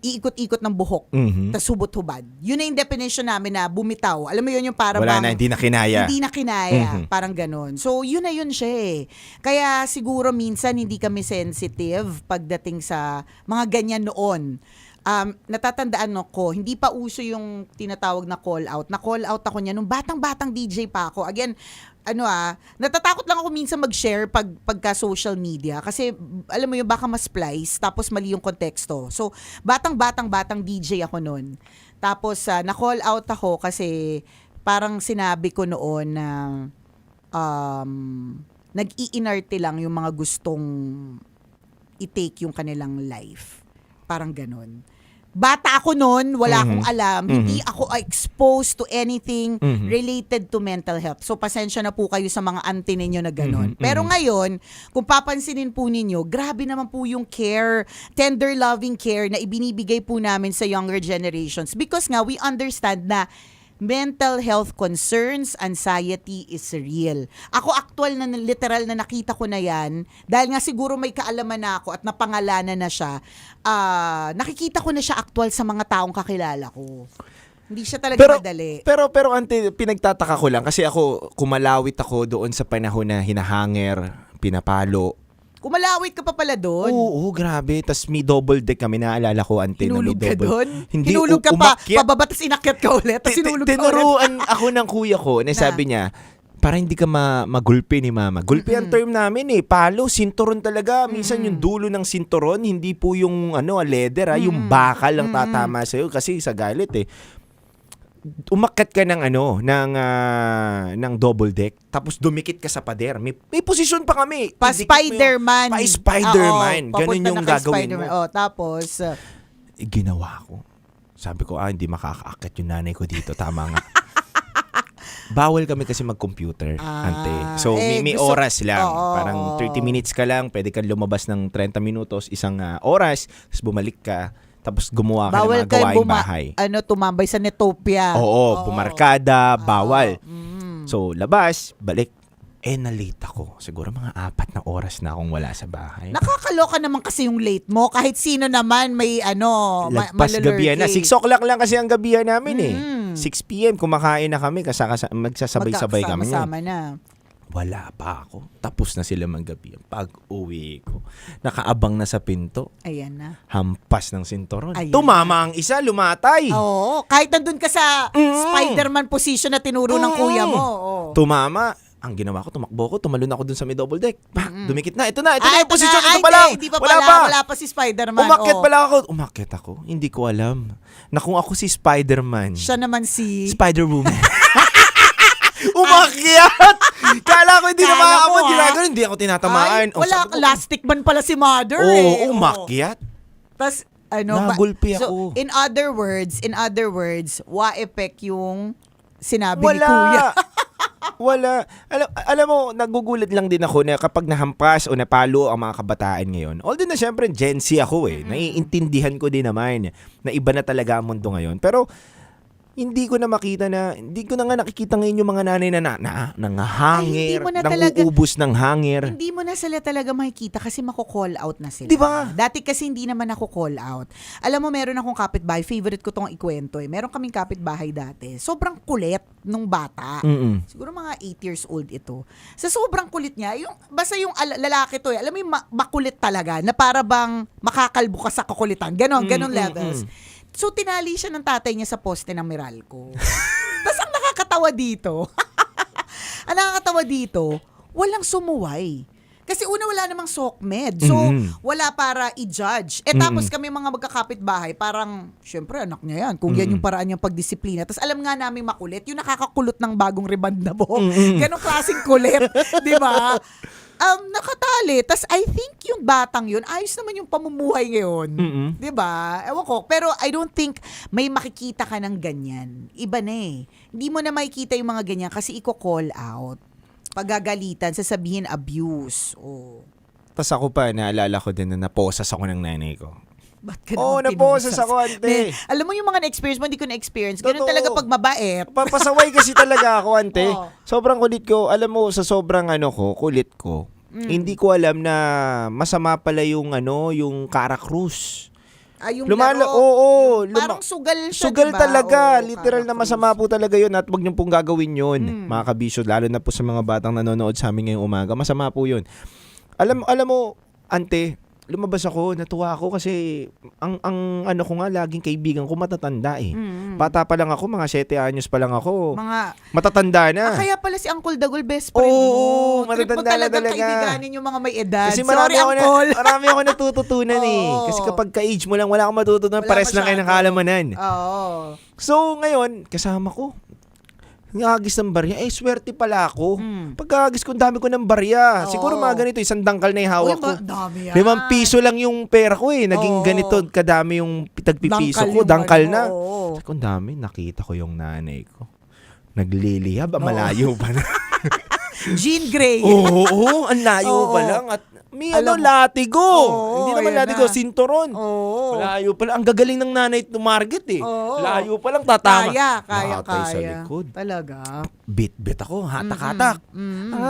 iikot-ikot ng buhok, Mhm. tas hubot-hubad. Yun na yung definition namin na bumitaw. Alam mo yun yung para Wala bang... na, hindi na kinaya. Hindi na kinaya. Mhm. Parang ganun. So, yun na yun siya eh. Kaya siguro minsan hindi kami sensitive pagdating sa mga ganyan noon. Natatandaan ko, hindi pa uso yung tinatawag na call out. Na-call out ako niya nung batang-batang DJ pa ako. Again, natatakot lang ako minsan mag-share pagka social media kasi alam mo yung baka ma-splice tapos mali yung konteksto. So, batang DJ ako noon. Tapos, na-call out ako kasi parang sinabi ko noon na nag-iinarte lang yung mga gustong i-take yung kanilang life. Parang ganun. bata ako noon, wala akong alam. Mhm. Hindi ako exposed to anything Mhm. related to mental health. So, pasensya na po kayo sa mga auntie ninyo na Mhm, ganon. Pero mhm. ngayon, kung papansinin po ninyo, grabe naman po yung care, tender loving care na ibinibigay po namin sa younger generations. Because nga, we understand na mental health concerns, anxiety is real. Ako actual na literal na nakita ko na yan, dahil nga siguro may kaalaman na ako at napangalanan na siya, nakikita ko na siya actual sa mga taong kakilala ko. Hindi siya talaga madali. Pero ante, pinagtataka ko lang kasi ako, kumalawit ako doon sa panahon na hinahanger, pinapalo. Kumalawit ka pa pala doon. Oo, grabe. Tapos may double deck kami. Naalala ko, ante, na may Hinulog ka double. doon? Hindi, Hinulog ka pa, umakyat. pababa, tapos inakyat ka ulit, tapos hinulog ka ulit. Tinuruan ako ng kuya ko na sabi niya, para hindi ka magulpi ni mama. Gulpi ang term namin palo, sinturon talaga. Minsan yung dulo ng sinturon, hindi po yung leather, yung bakal lang tatama sa'yo kasi sa galit umakyat ka ng ng double deck tapos dumikit ka sa pader. May posisyon pa kami. Pa-Spider-Man. Pa-Spider-Man. Oo, Ganun papunta yung na kay gagawin Spider-Man. mo. Tapos Ginawa ko. Sabi ko, hindi makakaakyat yung nanay ko dito. Tama nga. Bawal kami kasi mag-computer, ante. So, may oras lang. Parang 30 minutes ka lang, pwede kang lumabas ng 30 minutos, isang oras, tapos bumalik ka, tapos gumawa ka ng mga gawaing bahay. Tumambay sa Netopia. Oo, pumarkada, bawal. So, labas, balik. Na-late ako. Siguro mga 4 na oras na akong wala sa bahay. Nakakaloka naman kasi yung late mo. Kahit sino naman may Lagpas gabihan na. 6 o'clock lang kasi ang gabihan namin 6 p.m. kumakain na kami kasi magsasabay-sabay kami. Magkakasama na. Wala pa ako. Tapos na sila maggabi. Pag uwi ko, nakaabang na sa pinto. Ayan na. Hampas ng sinturon. Ayan Tumama ang isa, lumatay. Oo. Kahit nandun ka sa Spider-Man position na tinuro ng kuya mo. Tumama. Ang ginawa ko, tumakbo ko, tumalon ako dun sa may double deck. Dumikit na. Ito na yung posisyon. Ito pa lang. Hindi pa pala. Wala pa si Spider-Man. Umakyat ako. Hindi ko alam na kung ako si Spider-Man. Siya naman si Spider-Woman. Umakyat! Kala ko hindi na maaabot. Ginagano, hindi ako tinatamaan. Wala, elastic man pala si Mother umakyat. Tapos, nagulpi So, ako. in other words, wa-effect yung sinabi ni Kuya. Wala. Alam mo, nagugulat lang din ako na kapag nahampas o napalo ang mga kabataan ngayon. Although na syempre, Gen Z ako naiintindihan ko din naman na iba na talaga ang mundo ngayon. Pero, hindi ko na nga nakikita ngayon yung mga nanay na nangahangir, nanguubos ng hangir. Hindi mo na sila talaga makikita kasi mako-call out na sila. Diba? Dati kasi hindi naman ako call out. Alam mo, meron akong kapitbahay, favorite ko tong ikwento Meron kaming kapitbahay dati. Sobrang kulit nung bata. Siguro mga 8 years old ito. Sa sobrang kulit niya, basta yung lalaki to alam mo yung makulit talaga, na para bang makakalbo ka sa kakulitan. Ganon levels. So, tinali siya ng tatay niya sa poste ng Meralco. Tapos, ang nakakatawa dito, walang sumuway. Kasi una, wala namang SOCMED. So, wala para i-judge. Tapos kami mga magkakapit-bahay, parang, syempre, anak niya yan. Kung yan yung paraan niyang pagdisiplina. Tapos, alam nga namin makulit, yung nakakakulot ng bagong riband na buhok. Ganong klaseng kulit. Di ba? Nakatali. Tas I think yung batang yun, ayos naman yung pamumuhay ngayon. Diba? Ewan ko. Pero I don't think may makikita ka ng ganyan. Iba na Hindi mo na makikita yung mga ganyan kasi iko-call out. Pagagalitan, sasabihin abuse. Tas ako pa, naalala ko din na naposas ako ng nanay ko. Ba't ka naman naposas ako, ante. Alam mo yung mga na-experience mo, hindi ko na-experience. Ganun talaga pag mabait. Papasaway kasi talaga ako, ante. Sobrang kulit ko. Alam mo, sa sobrang kulit ko, hindi ko alam na masama pala yung Caracruz. Yung parang sugal siya, Sugal diba? talaga. Literal na masama po talaga yun at wag niyo pong gagawin yun, mga kabisyo. Lalo na po sa mga batang nanonood sa amin ngayong umaga. Masama po yun. Alam mo, ante, lumabas ako, natuwa ako kasi ang ko nga, laging kaibigan ko matatanda Bata pa lang ako, mga 7 anyos pa lang ako. Matatanda na. Kaya pala si Uncle Dagol best friend mo. Trip mo talagang kaibiganin yung mga may edad. Kasi marami ako natututunan Kasi kapag ka-age mo lang, wala akong matutunan. Pares lang kayo ng kalamanan. Oo. So, ngayon, kasama ko. Ngagis ng barya. Swerte pala ako. Pagkagis ko, dami ko ng barya. Siguro mga ganito, isang dangkal na yung hawak ko. Dami yan. 5 piso lang yung pera ko Naging ganito, kadami yung tagpipiso ko. Dangkal na. Sabi ko, dami. Nakita ko yung nanay ko. Nagliliyab. Malayo pa na. Jean Grey. Oo, ang layo pa lang. At may latigo. Hindi naman latigo, sinturon. Malayo pa lang. Ang gagaling ng nanay tumarget Layo pa lang, tatama. Kaya. Sa likod. Talaga. Bit ako, hatak-hatak.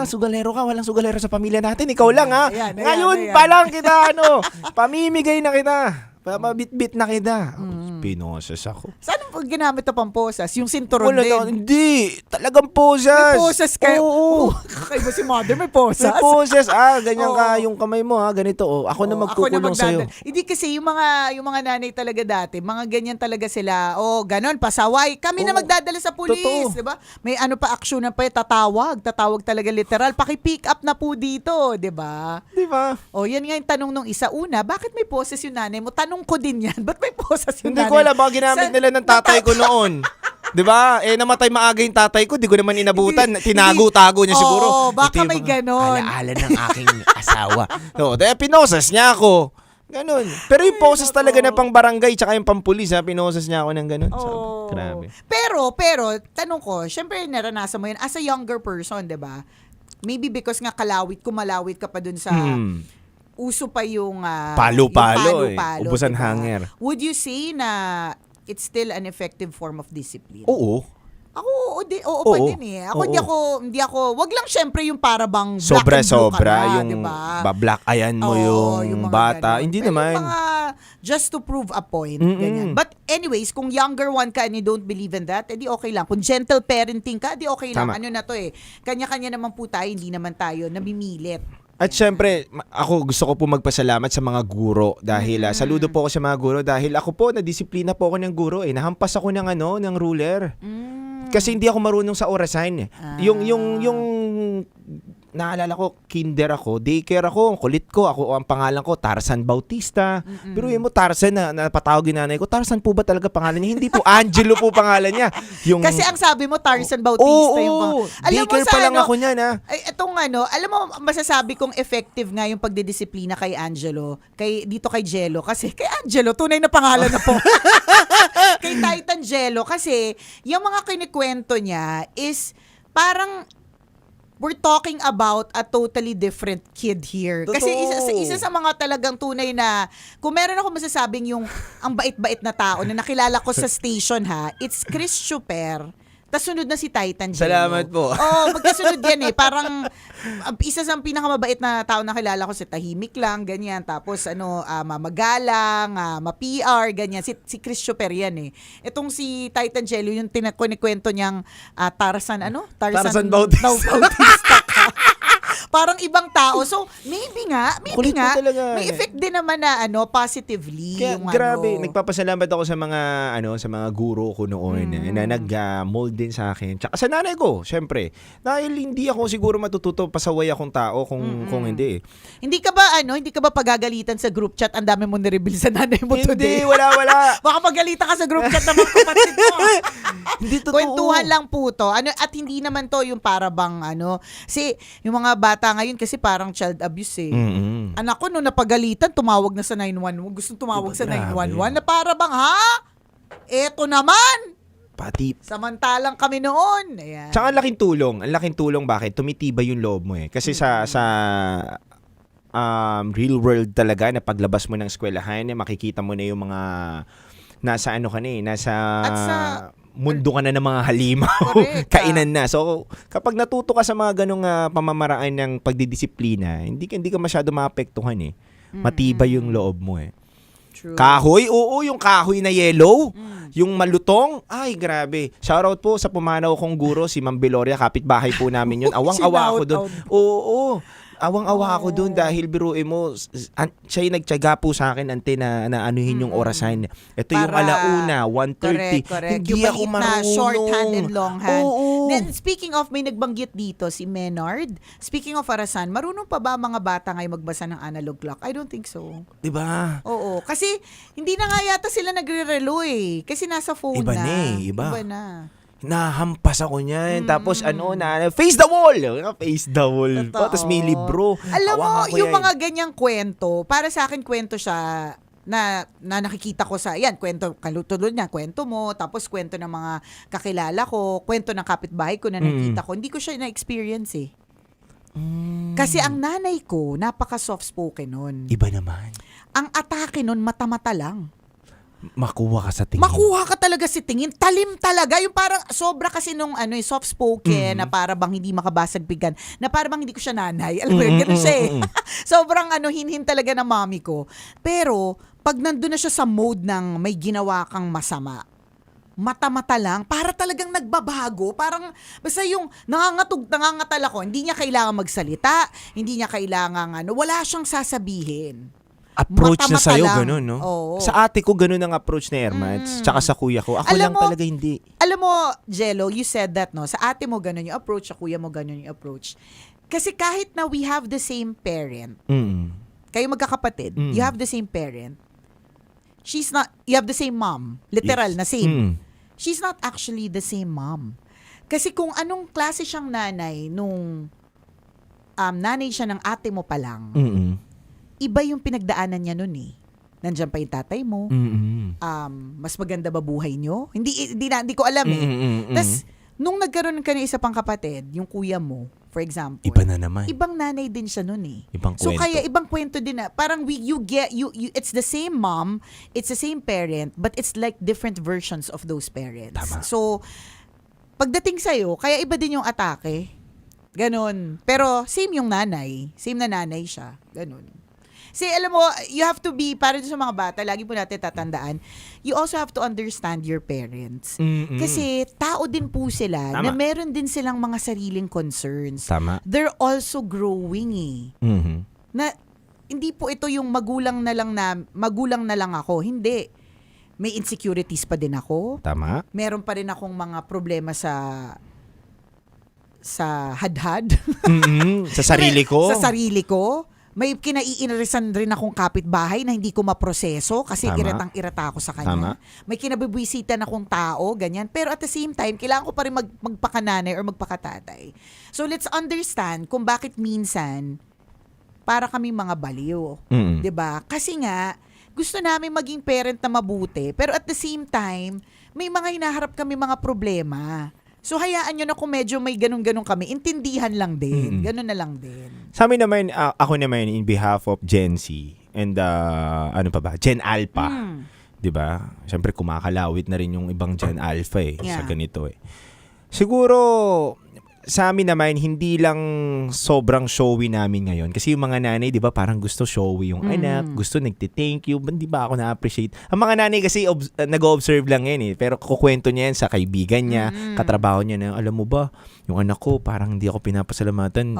Sugalero ka, walang sugalero sa pamilya natin. Ikaw lang Ngayon pa lang kita, pamimigay na kita. Mabit-bit na kita. Pinosas ako. Saan mo ginamit na pamposas? Yung sinturon din? Hindi. Talagang posas. May posas kayo? Oo. Kakaiba si mother, may posas. May posas. Ganyan ka yung kamay mo ganito. Ako na magkukulong sa'yo. Hindi kasi yung mga nanay talaga dati, mga ganyan talaga sila. Ganon, pasaway. Kami na magdadala sa pulis. Diba? May pa aksyon na pa tatawag talaga literal. Paki-pick up na po dito. Diba? Yan nga yung tanong nung isa. Una, bakit may poses yung nanay mo? Tanong ko din yan. Ba't may poses yung nanay mo? Hindi ko alam, baka ginamit nila ng tatay ko noon. Diba? Namatay maaga yung tatay ko, di ko naman inabutan. Tinago-tago niya siguro. Baka may ganon. Alaala ng aking asawa. Dahil pinosas niya ako. Ganon. Pero yung poses talaga na pang barangay tsaka yung pampulis, pinosas niya ako ng ganon. Grabe. Pero, tanong ko, syempre naranasan mo yan as a younger person, diba? Maybe because nga malawit ka pa dun sa... uso pa yung palo-palo. Ubusan diba? hanger. Would you say na it's still an effective form of discipline? Oo. Ako, oo pa din Ako, hindi ako, wag lang syempre yung para bang black sobra, and blue yung diba? Black ayan mo yung bata. Ganon. Hindi pero naman. Yung mga just to prove a point. Ganyan. But anyways, kung younger one ka and you don't believe in that, edi okay lang. Kung gentle parenting ka, edi okay lang. Tama. Ano na to kanya-kanya naman po tayo, hindi naman tayo namimilit. At syempre, ako gusto ko po magpasalamat sa mga guro dahil saludo po ako sa mga guro dahil ako po nadisiplina po ako ng guro nahampas ako ng ruler. Kasi hindi ako marunong sa orasan. Yung naalala ko, kinder ako, daycare ako, kulit ko, ang pangalan ko, Tarzan Bautista. Pero yun mo, Tarzan na napatawag yung nanay ko, Tarzan po ba talaga pangalan niya? Hindi po, Angelo po pangalan niya. Kasi ang sabi mo, Tarzan Bautista yung daycare pa lang ako niyan Itong alam mo, masasabi kong effective nga yung pagdidisiplina kay Angelo, dito kay Jello, kasi kay Angelo, tunay na pangalan na po. Kay Titan Jello, kasi yung mga kinikwento niya is parang we're talking about a totally different kid here. Kasi isa sa mga talagang tunay na, kung meron ako masasabing yung ang bait-bait na tao na nakilala ko sa station it's Chris Chuper. Tas sunod na si Titan Jello. Salamat po. Magkasunod yan Parang isa sa pinakamabait na tao na kilala ko, si tahimik lang, ganyan. Tapos mamagalang, ma-PR, ganyan. Si Chris Chuper yan Itong si Titan Jello, yung kinikwento niyang Tarzan Bautista. Parang ibang tao. So, maybe nga, may effect din naman na positively. Kaya, yung grabe, nagpapasalamat ako sa mga guro ko noon na nag-mold din sa akin. Tsaka sa nanay ko, syempre. Dahil hindi ako siguro matututo, pasaway akong tao kung hindi. Hindi ka ba pagagalitan sa group chat? Ang dami mo nireveal sa nanay mo today. Hindi, wala. Baka pagalitan ka sa group chat ng mga kapatid mo. Hindi totoo. Kwentuhan lang po to. At hindi naman to yung para bang kasi yung mga bata ngayon kasi parang child abuse Anak ko nung napagalitan, tumawag na sa 911. Gustong tumawag sa 911 na para bang eto naman. Pati. Samantalang kami noon. Ayan. Tsaka ang laking tulong bakit? Tumitibay yung loob mo kasi sa real world talaga na paglabas mo ng eskwelahan, makikita mo na yung mga nasa mundo ka na ng mga halimaw, kainan na. So, kapag natuto ka sa mga ganong pamamaraan ng pagdidisiplina, hindi ka masyado maapektuhan Matibay yung loob mo True. Kahoy? Oo, yung kahoy na yellow. Yung malutong? Ay, grabe. Shoutout po sa pumanaw kong guro, si Ma'am Beloria. Kapitbahay po namin yun. Awang-awa ako doon. Oo. Awang-awa ako doon dahil biruin mo, siya yung nagtyaga po sa akin na anuhin yung orasan. Ito yung alauna, 1:30. Correct. Hindi yung ako na marunong. shorthand and longhand. Oo. Then, speaking of, may nagbanggit dito, si Menard. Speaking of orasan, marunong pa ba mga bata ngayon magbasa ng analog clock? I don't think so. Diba? Oo. Kasi, hindi na nga yata sila nagre-relo Kasi nasa phone Iba na. na Iba na. nahampas ako niyan. Tapos face the wall. Face the wall. Totoo. Tapos may libro. Alam mo, Hawakan ko yung yan. mga ganyang kwento, para sa akin kwento siya na nakikita ko sa, yan, kwento, kalutulod niya, kwento mo, tapos kwento ng mga kakilala ko, kwento ng kapitbahay ko na nakita ko. Hindi ko siya na-experience eh. Kasi ang nanay ko, napaka-soft-spoken nun. Iba naman. Ang atake nun, mata-mata lang. Makuha ka sa tingin. Makuha ka talaga si tingin. Talim talaga. Yung parang sobra kasi nung soft-spoken na para bang hindi makabasag pigan. Na para bang hindi ko siya nanay. Alam mo yun, ganun siya eh. Sobrang hinhin talaga ng mami ko. Pero pag nandun na siya sa mode ng may ginawa kang masama, mata-mata lang, para talagang nagbabago. Parang, basta yung nangangatal ako, hindi niya kailangan magsalita, hindi niya kailangan wala siyang sasabihin. Approach na Mata-mata sa'yo, lang. ganun, no? Oo. Sa ate ko, ganun ang approach ni Ermats. Tsaka sa kuya ko. Ako Alam lang mo, talaga hindi. Alam mo, Jello, you said that, no? Sa ate mo ganun yung approach, sa kuya mo ganun yung approach. Kasi kahit na we have the same parent, kayo magkakapatid, you have the same parent, you have the same mom. Literal na same. She's not actually the same mom. Kasi kung anong klase siyang nanay nung nanay siya ng ate mo pa lang, iba yung pinagdaanan niya nun eh. Nandiyan pa yung tatay mo. Mas maganda ba buhay nyo? Hindi ko alam eh. Tas, nung nagkaroon ka ng isa pang kapatid, yung kuya mo, for example, Iba na naman. ibang nanay din siya nun eh. Ibang So kwento. kaya ibang kwento din na. Parang it's the same mom, it's the same parent, but it's like different versions of those parents. Tama. So, pagdating sa'yo, kaya iba din yung atake. Ganon. Pero same yung nanay. Same na nanay siya. Ganon. Kasi alam mo, you have to be, para sa mga bata, lagi po natin tatandaan, you also have to understand your parents. Kasi tao din po sila Tama. na meron din silang mga sariling concerns. Tama. They're also growing eh. Na hindi po ito yung magulang na lang ako. Hindi. May insecurities pa din ako. Tama. Meron pa rin akong mga problema sa hadhad. Sa sarili ko. Sa sarili ko. May kinaiinirisan rin akong kapitbahay na hindi ko maproseso kasi Tama. iratang-irata ako sa kanya. Tama. May kinabibisitan akong tao, ganyan. Pero at the same time, kailangan ko pa rin magpakananay or magpakatatay. So let's understand kung bakit minsan para kami mga baliw. 'Di ba? Kasi nga, gusto namin maging parent na mabuti. Pero at the same time, may mga hinaharap kami mga problema. So, hayaan nyo na kung medyo may ganun-ganun kami. Intindihan lang din. Ganun na lang din. Sa amin naman, ako naman in behalf of Gen Z and Gen Alpha. 'Di ba? Siyempre kumakalawit na rin yung ibang Gen Alpha sa ganito eh. Siguro sa amin naman hindi lang sobrang showy namin ngayon kasi yung mga nanay 'di ba parang gusto showy yung anak, gusto nagte-thank you, hindi ba ako na-appreciate. Ang mga nanay kasi nag-observe lang yan eh, pero kukwento niya yan sa kaibigan niya, katrabaho niya na alam mo ba, yung anak ko parang hindi ako pinapasalamatan,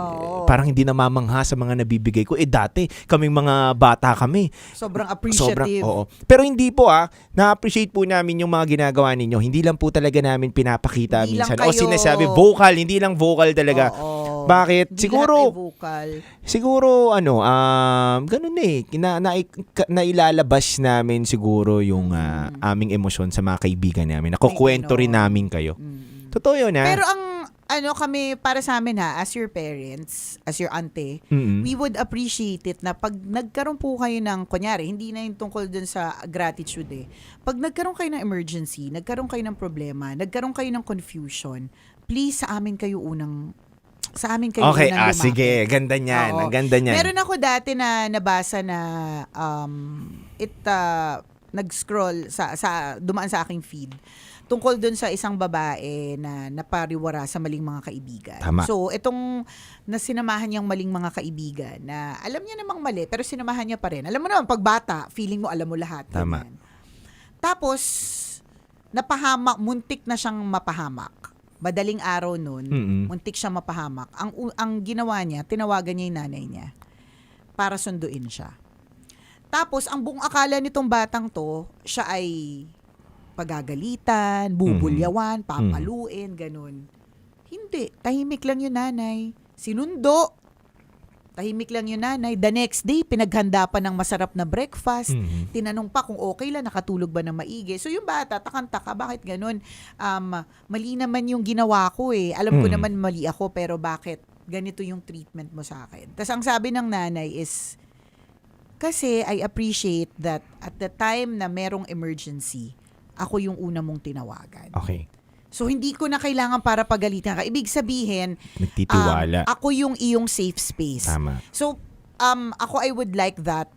parang hindi namamangha sa mga nabibigay ko. Dati kaming mga bata kami. Sobrang appreciative. Oo. Pero hindi po na-appreciate po namin yung mga ginagawa ninyo. Hindi lang po talaga namin pinapakita Hindi lang minsan. O kayo- sinasabi, vocal, hindi lang vocal talaga. Oo. Bakit? Hindi Siguro, lahat ay vocal. ganun eh. Nailalabas namin siguro yung aming emosyon sa mga kaibigan namin. Nakukwento rin namin kayo. Totoo yun Pero ang kami, para sa amin as your parents, as your auntie, we would appreciate it na pag nagkaroon po kayo ng, kunyari, hindi na yung tungkol dun sa gratitude eh. Pag nagkaroon kayo ng emergency, nagkaroon kayo ng problema, nagkaroon kayo ng confusion, please sa amin kayo unang Okay, lumapit. sige. Ganda niyan. Oo. Ang ganda niyan. Meron ako dati na nabasa na nag-scroll dumaan sa aking feed tungkol dun sa isang babae na napariwara sa maling mga kaibigan. Tama. So, itong nasinamahan niyang maling mga kaibigan na alam niya namang mali, pero sinamahan niya pa rin. Alam mo naman, pag bata, feeling mo alam mo lahat. Tama. Ganyan. Tapos, muntik na siyang mapahamak. Madaling araw nun, muntik siya mapahamak. Ang ginawa niya, tinawagan niya yung nanay niya para sunduin siya. Tapos, ang buong akala nitong batang to, siya ay pagagalitan, bubulyawan, papaluin, ganun. Hindi. Tahimik lang yung nanay. Sinundo. Tahimik lang yung nanay. The next day, pinaghanda pa ng masarap na breakfast. Mhm. Tinanong pa kung okay lang, nakatulog ba na maigi. So yung bata, takang-taka, bakit ganun? Mali naman yung ginawa ko eh. Alam ko naman mali ako, pero bakit ganito yung treatment mo sa akin? Tapos ang sabi ng nanay is, kasi I appreciate that at the time na merong emergency, ako yung una mong tinawagan. Okay. So, hindi ko na kailangan para pagalitan ka. Ibig sabihin, Nagtitiwala. ako yung iyong safe space. Tama. So, ako I would like that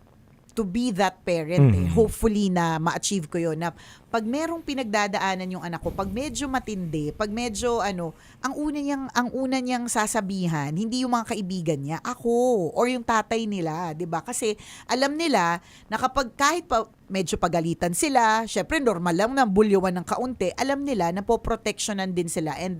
to be that parent. Hopefully na ma-achieve ko yun. Na pag merong pinagdadaanan yung anak ko, pag medyo matindi, pag medyo ang una niyang sasabihan, hindi yung mga kaibigan niya, ako or yung tatay nila, 'di ba? Kasi alam nila na kapag kahit pa medyo pagalitan sila, syempre normal lang na bulyawan ng kaunti, alam nila na poproteksyonan din sila and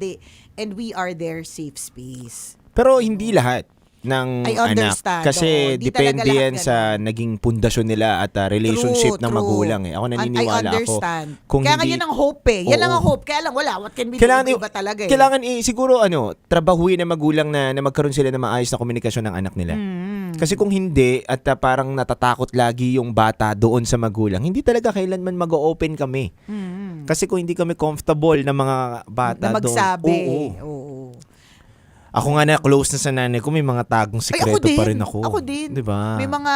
we are their safe space. Pero hindi lahat ng I anak. understand. Kasi Di depende talaga lahat yan sa naging pundasyon nila at relationship ng magulang eh. Ako naniniwala I understand. ako. Kung Kaya hindi, nga yun ang hope eh. Yan Oo. lang ang hope. Kaya lang wala. What can we Kailangan, do? Iba talaga eh. kailangan siguro trabahuin ng magulang na magkaroon sila ng maayos na komunikasyon ng anak nila. Kasi kung hindi at parang natatakot lagi yung bata doon sa magulang, hindi talaga kailanman mag-open kami. Kasi kung hindi kami comfortable na mga bata na magsabi. doon. Oo. Ako nga na close na sa nanay ko, may mga tagong sikreto pa rin ako. Ako din. Diba? May mga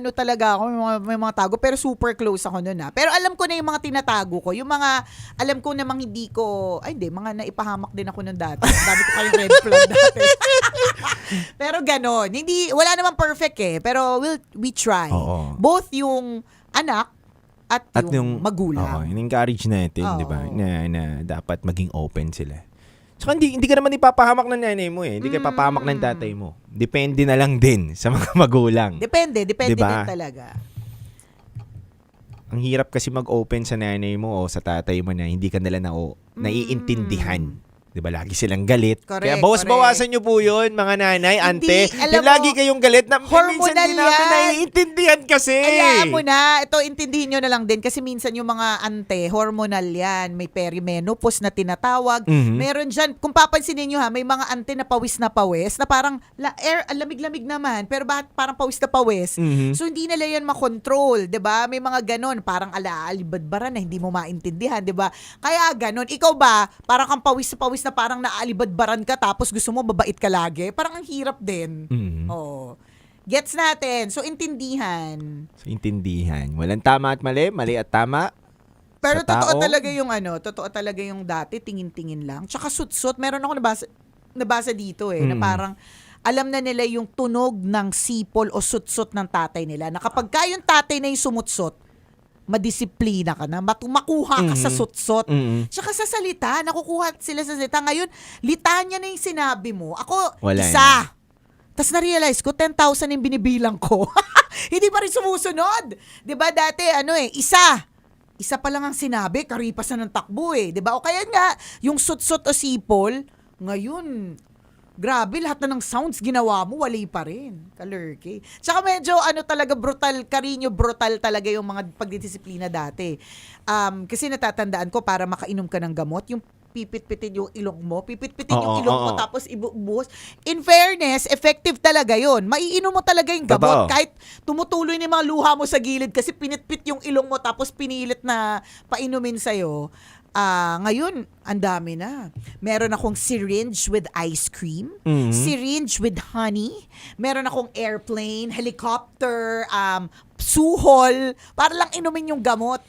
talaga ako, may mga tago, pero super close ako nun Pero alam ko na yung mga tinatago ko. Yung mga, alam ko namang hindi ko, mga naipahamak din ako nun dati. Dami ko kayong red flag dati. Pero ganon. Wala naman perfect eh. Pero we try. Oo. Both yung anak, at yung magulang. Oo, in-encourage natin, Oo. di ba? Na dapat maging open sila. Saka hindi ka naman ipapahamak ng nanay mo eh. Hindi ka ipapahamak ng tatay mo. Depende na lang din sa mga magulang. Depende Diba? din talaga. Ang hirap kasi mag-open sa nanay mo o sa tatay mo na hindi ka nila naiintindihan. Di ba? Lagi silang galit. Correct, Kaya bawas-bawasan nyo po yun, mga nanay, ante. alam Yung lagi mo, kayong galit na minsan hormonal din namin yan. naiintindihan kasi. Hayaan mo na. Ito, intindihin nyo na lang din kasi minsan yung mga ante, hormonal yan. May perimenopause na tinatawag. Meron dyan, kung papansin niyo may mga ante na pawis na parang lamig-lamig naman, pero bakit parang pawis na pawis? So, hindi nila yan makontrol, di ba? May mga ganon, parang alibadbaran na hindi mo maintindihan, di ba? Kaya ganon. Ikaw ba, parang kang pawis na parang naalibadbaran ka tapos gusto mo babait ka lagi? Parang ang hirap din. Oo. Gets natin. So, intindihan. Walang tama at mali, mali at tama. Pero sa totoo tao. totoo talaga yung dati, tingin-tingin lang. Tsaka sut-sut, meron ako nabasa dito na parang alam na nila yung tunog ng sipol o sut-sut ng tatay nila. Na kapag yung tatay na yung sumutsot, madisiplina ka na, makuha ka sa sut-sut. Tsaka sa salita, nakukuha sila sa salita. Ngayon, litanya na yung sinabi mo. Ako, Wala isa. Tapos na-realize ko, 10,000 yung binibilang ko. Hindi pa rin sumusunod. 'Di ba dati, isa. Isa pa lang ang sinabi, karipas na ng takbo 'di ba? O kaya nga, yung sut-sut o sipol, ngayon, grabe, lahat na ng sounds ginawa mo, wali pa rin. Kalurke. Tsaka medyo, talaga brutal talaga yung mga pagdidisiplina dati. Kasi natatandaan ko, para makainom ka ng gamot, yung pipit-pitin yung ilong mo, yung ilong mo, tapos ibubuhos. In fairness, effective talaga yun. Maiinom mo talaga yung gamot. Totoo. Kahit tumutuloy na yung mga luha mo sa gilid kasi pinitpit yung ilong mo tapos pinilit na painumin sa'yo. Ngayon, ang dami na. Meron akong syringe with ice cream, syringe with honey, meron akong airplane, helicopter, suhol, para lang inumin yung gamot.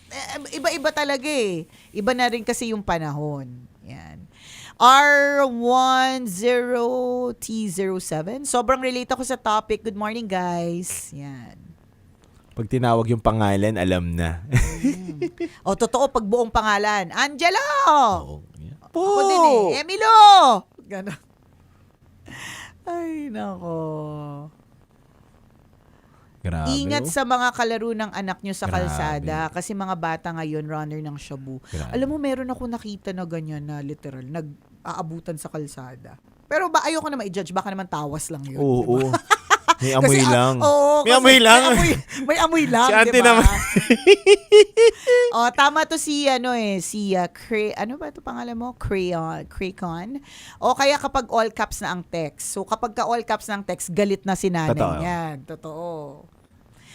Iba-iba talaga eh. Iba na rin kasi yung panahon. Yan. R10T07. Sobrang relate ako sa topic. Good morning, guys. Yan. Pag tinawag yung pangalan, alam na. O, totoo, pag buong pangalan. Angelo! Po! Ako din eh. Emilo! Ganon. Ay, nako. Grabe. Ingat sa mga kalaro ng anak nyo sa Grabe. kalsada. Kasi mga bata ngayon, runner ng shabu. Grabe. Alam mo, meron ako nakita na ganyan na literal, nag-aabutan sa kalsada. Pero ayoko na ma-judge, baka naman tawas lang yun. Oo. Diba? May amoy lang. Oo, May kasi amoy lang. May amoy lang, Si Auntie diba? naman. Tama to si ano ba ito pangalan mo? Craycon. O kaya kapag all caps na ang text. So kapag ka all caps na ang text, galit na si nanay Totoo. niyan. Totoo.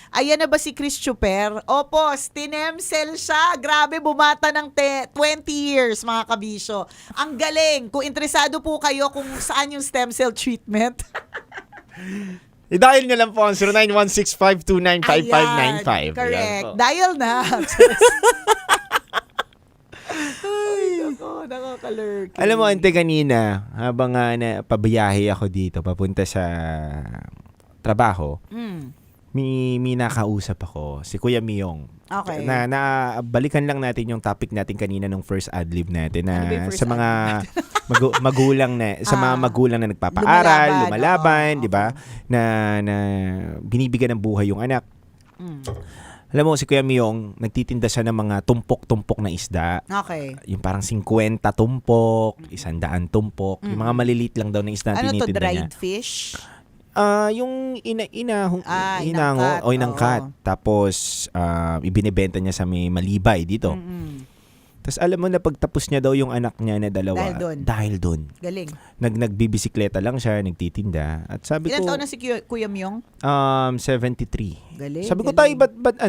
Ayan na ba si Chris Chuper? Opo, stinemcel siya. Grabe, bumata ng 20 years, mga kabisyo. Ang galing. Kung interesado po kayo kung saan yung stem cell treatment. I-dial nyo lang po ang 0916-529-5595. Correct. Yan po. Dial na. Ay, ako, nakakalurky. Alam mo, ante, kanina, habang pabiyahe ako dito, papunta sa trabaho, may nakausap ako, si Kuya Miyong. Okay. Balikan lang natin yung topic natin kanina nung first adlib natin na Ano ba yung first sa mga magulang na sa mga magulang na nagpapaaral, lumalaban, 'di ba? Na binibigyan ng buhay yung anak. Alam mo, si Kuya Miyong, nagtitinda siya ng mga tumpok-tumpok na isda. Okay. Yung parang 50 tumpok, 100 tumpok. Yung mga maliliit lang daw na isda na Ano to, tinitinda niya. dried fish? Yung inango inangkat. o inangkat. Tapos, ibinibenta niya sa may Malibay dito. Tapos alam mo na pagtapos niya daw yung anak niya na dalawa. Dahil doon. Galing. Nagbibisikleta lang siya, nagtitinda. At sabi Ilan ko, taon na si Kuya Myong? 73. Galing. Sabi ko, tayo, ba't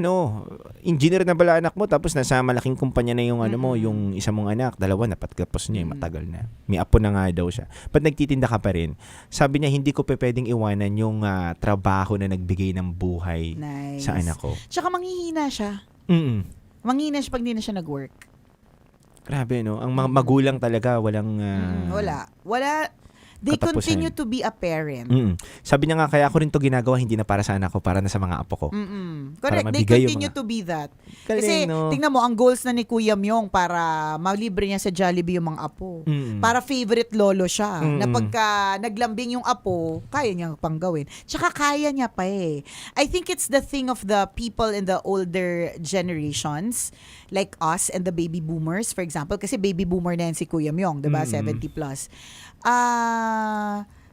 engineer na bala anak mo, tapos nasa malaking kumpanya na yung mo, yung isa mong anak, dalawa, napagkapos niya, matagal na. May apo na nga daw siya. Ba't nagtitinda ka pa rin? Sabi niya, hindi ko pwedeng iwanan yung trabaho na nagbigay ng buhay sa anak ko. Tsaka manghihina siya. Manghihina siya pag hindi na siya nag-work. Grabe, no? Ang mga magulang talaga, walang... Wala. They katapusan. continue to be a parent. Sabi niya nga, kaya ako rin to ginagawa, hindi na para sa anak ko, para na sa mga apo ko. Correct. They continue to be that. Kasi, tingnan mo, ang goals na ni Kuya Myong para malibre niya sa Jollibee yung mga apo. Para favorite lolo siya. Na pagka naglambing yung apo, kaya niya pang gawin. Tsaka kaya niya pa eh. I think it's the thing of the people in the older generations, like us and the baby boomers, for example. Kasi baby boomer na yan si Kuya Myong, diba? 70 plus.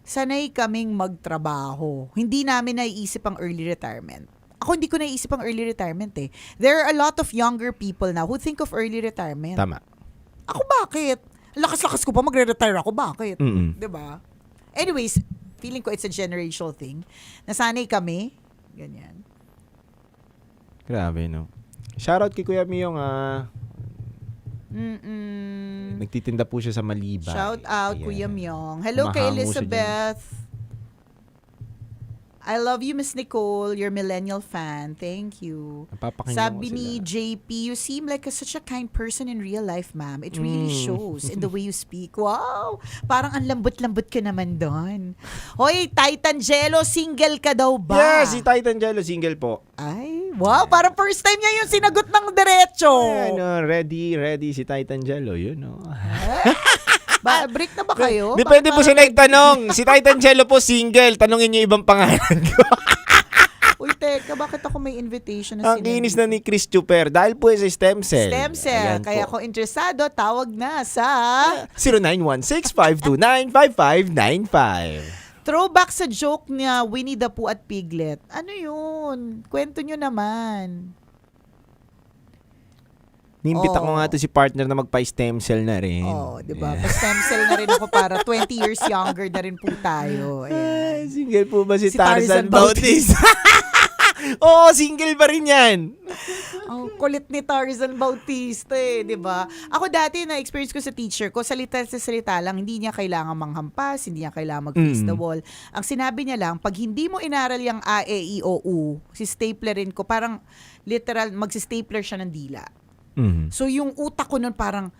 Sanay kaming magtrabaho. Hindi namin naiisip ang early retirement. Ako hindi ko naiisip ang early retirement eh. There are a lot of younger people now who think of early retirement. Tama. Ako bakit? Lakas-lakas ko pa magre-retire ako. Bakit? Diba? Anyways, feeling ko it's a generational thing. Nasanay kami. Ganyan. Grabe, no? Shoutout kay Kuya Miyong, nagtitinda po siya sa Malibay. Shout out, Kuya Myong. Hello kay Mahango siya Elizabeth. I love you, Miss Nicole. You're a millennial fan. Thank you. Napapakinggan Sabi ko ni sila. JP, you seem like such a kind person in real life, ma'am. It really shows in the way you speak. Wow! Parang ang lambot-lambot ka naman doon. Hoy, Titan Jello, single ka daw ba? Yes, si Titan Jello, single po. Ay, wow, parang first time niya yung sinagot ng diretso. Ready si Titan Jello, yun, no? Break na ba kayo? Depende po sa nagtanong. Si Titan Jello po, single. Tanungin niyo ibang pangalan ko. Uy, teka, bakit ako may invitation na Ang kinis na ni Chris Chuper dahil po sa stem cell. Stem cell. Ayan Kaya po. kung interesado, tawag na sa 0916-529-5595. throwback sa joke niya Winnie the Pooh at Piglet. Ano yun? Kwento nyo naman. Niimbita ko nga to si partner na magpa-stem cell na rin. Diba? Pa-stem cell na rin ako para 20 years younger na rin po tayo. Ayan. Single po ba si Tarzan Tarzan Bautista? Oo, single pa rin yan. Ang kulit ni Tarzan Bautista eh, di ba? Ako dati na-experience ko sa teacher ko, salita sa salita lang, hindi niya kailangan manghampas, hindi niya kailangan mag-face the wall. Ang sinabi niya lang, pag hindi mo inaral yung A, E, I, O, U, si staplerin ko, parang literal, magsi-stapler siya ng dila. So yung utak ko nun parang,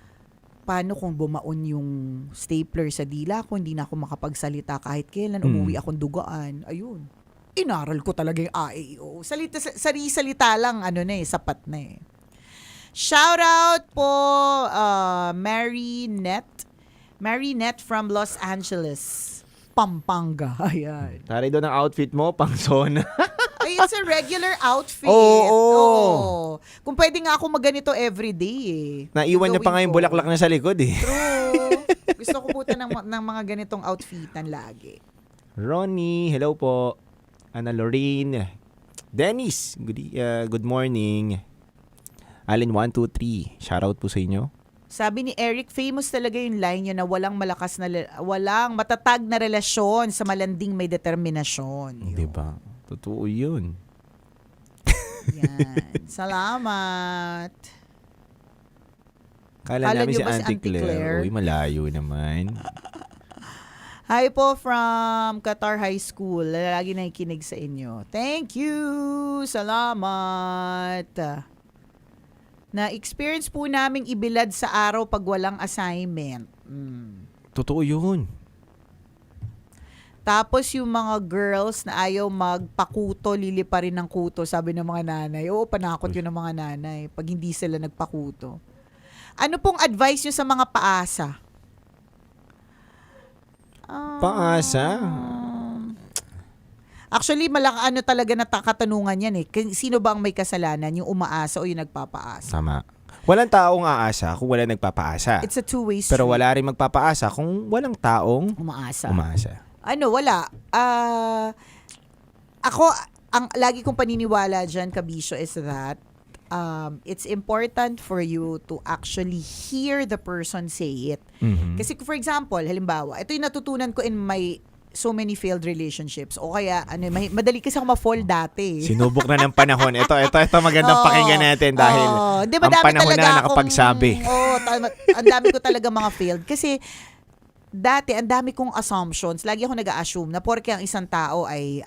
paano kung bumaon yung stapler sa dila ko, hindi na ako makapagsalita kahit kailan, umuwi akong dugaan. Ayun. Inaral ko talaga yung A, E, I, O. Salita lang, sapat na eh. Shout out po, Marinette from Los Angeles, Pampanga. Ayan. Tari doon ang outfit mo, pang sauna. Ay, it's a regular outfit. Oo. Kung pwede nga ako maganito everyday eh. Naiwan niya pa nga yung bulaklak na sa likod eh. True. Gusto ko puta ng mga ganitong outfitan lagi. Ronnie, hello po. Ana Lorraine. Dennis, good morning. Allen 123, shoutout po sa inyo. Sabi ni Eric, famous talaga yung line yun na walang matatag na relasyon sa malanding may determinasyon. Diba? Totoo yun. Yan. Salamat. Kala namin niyo si ba si Auntie Auntie Claire. Claire? Uy, malayo naman. Hi po from Qatar High School. Lagi nakikinig sa inyo. Thank you. Salamat. Na-experience po naming ibilad sa araw pag walang assignment. Totoo yun. Tapos yung mga girls na ayaw magpakuto, lilipa rin ng kuto, sabi ng mga nanay. Oo, panakot yun ng mga nanay pag hindi sila nagpakuto. Ano pong advice nyo sa mga paasa? Paasa? Actually, talaga na katanungan yan eh. Sino ba ang may kasalanan? Yung umaasa o yung nagpapaasa? Tama. Walang taong aasa kung wala nagpapaasa. It's a two-way street. Pero wala rin magpapaasa kung walang taong umaasa. Wala. Ako, ang lagi kong paniniwala dyan, Kabisyo, is that it's important for you to actually hear the person say it. Mhm. Kasi for example, halimbawa, ito yung natutunan ko in my so many failed relationships. O kaya, madali kasi ako ma-fall dati. Sinubok na ng panahon. Ito magandang pakinggan natin dahil Di ba, ang dami panahon talaga na nakapagsabi. Ang dami ko talaga mga failed. Kasi, dati, ang dami kong assumptions. Lagi ako nag-a-assume na porke ang isang tao ay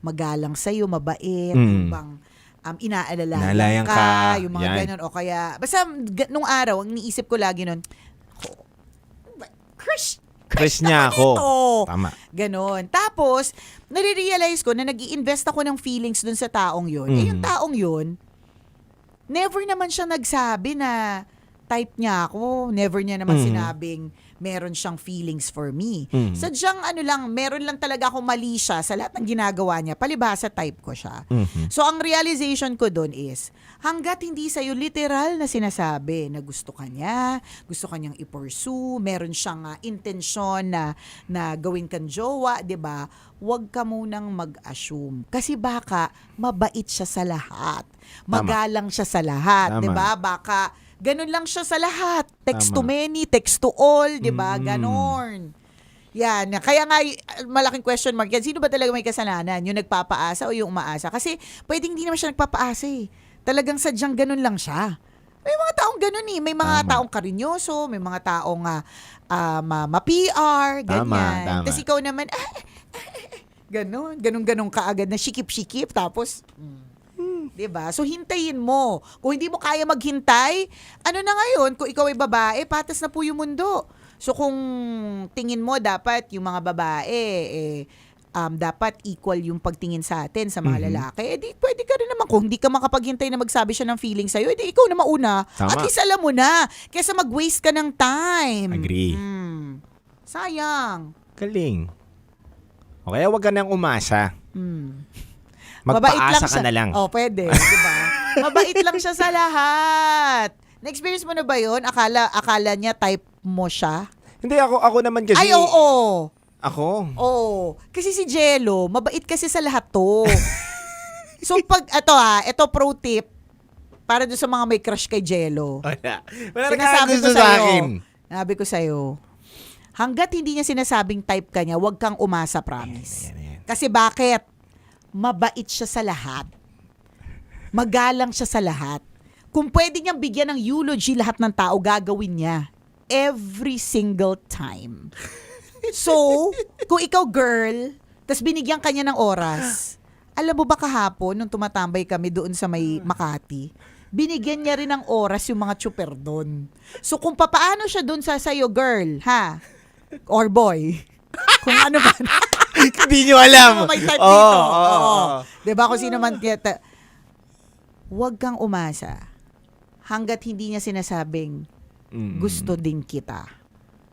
magalang sa'yo, mabait, bang inaalalayan ka, yung mga ganun. O kaya, basta nung araw, ang iniisip ko lagi nun, Chris niya ako. Tama. Ganon. Tapos, nare-realize ko na nag-i-invest ako ng feelings dun sa taong yun. Eh, yung taong yun, never naman siya nagsabi na type niya ako. Never niya naman sinabing meron siyang feelings for me. Sadyang meron lang talaga ako mali siya sa lahat ng ginagawa niya. Palibhasa type ko siya. So, ang realization ko dun is, hanggat hindi sa'yo literal na sinasabi na gusto ka niya, gusto ka niyang i-pursue, meron siyang intensyon na gawin kang jowa, 'di ba? Huwag ka munang mag-assume. Kasi baka mabait siya sa lahat. Magalang siya sa lahat, 'di ba? Baka ganun lang siya sa lahat. Text to many, text to all, 'di ba? Ganon. Yan. Kaya nga, malaking question mark yan. Sino ba talaga may kasalanan? Yung nagpapaasa o yung umaasa? Kasi pwedeng hindi naman siya nagpapaasa eh. Talagang sadyang ganun lang siya. May mga taong ganun eh. May mga taong karinyoso, may mga taong ma-PR, ganyan. Tapos ikaw naman, ganun kaagad na sikip-sikip. Tapos, diba? So, hintayin mo. Kung hindi mo kaya maghintay, ano na ngayon? Kung ikaw ay babae, patas na po yung mundo. So, kung tingin mo dapat yung mga babae, dapat equal yung pagtingin sa atin sa mga lalaki, di pwede ka rin naman. Kung hindi ka makapaghintay na magsabi siya ng feeling sa'yo, di ikaw na mauna. Tama. At least alam mo na. Kesa mag-waste ka ng time. Agree. Sayang. Galing. O kaya wag ka nang umasa. Mabait lang Magpaasa ka siya. na lang. Oh, pwede. Diba? Mabait lang siya sa lahat. Na-experience mo na ba yun? Akala niya type mo siya? Hindi, ako naman kasi. Ay, oo. Ako? Oo. Kasi si Jello, mabait kasi sa lahat to. So, ito pro tip. Para doon sa mga may crush kay Jello. Wala Sinasabi gusto ko sa sa'yo. akin. Sabi ko sa'yo, hanggat hindi niya sinasabing type ka niya, huwag kang umasa, promise. Kasi bakit? Mabait siya sa lahat. Magalang siya sa lahat. Kung pwede niyang bigyan ng eulogy lahat ng tao, gagawin niya. Every single time. So, kung ikaw girl, tas binigyan ka niya ng oras, alam mo ba kahapon, nung tumatambay kami doon sa may Makati, binigyan niya rin ng oras yung mga chuper doon. So, kung papaano siya doon sa sayo, girl, ha? Or boy. Kung ano ba. Hindi nyo alam. May type dito. Diba? Kung sino man. Huwag kang umasa hanggat hindi niya sinasabing gusto din kita.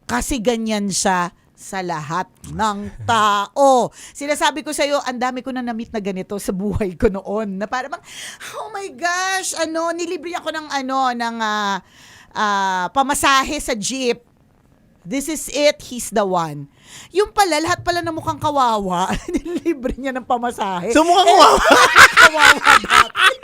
Kasi ganyan siya sa lahat ng tao. Sinasabi ko sa'yo, ang dami ko na na-meet na ganito sa buhay ko noon. Na parang, oh my gosh, nilibre ako ng pamasahe sa jeep. This is it, he's the one. Yung pala, lahat pala na mukhang kawawa, nililibre niya ng pamasahe. So mukhang kawawa? Kawawa dati.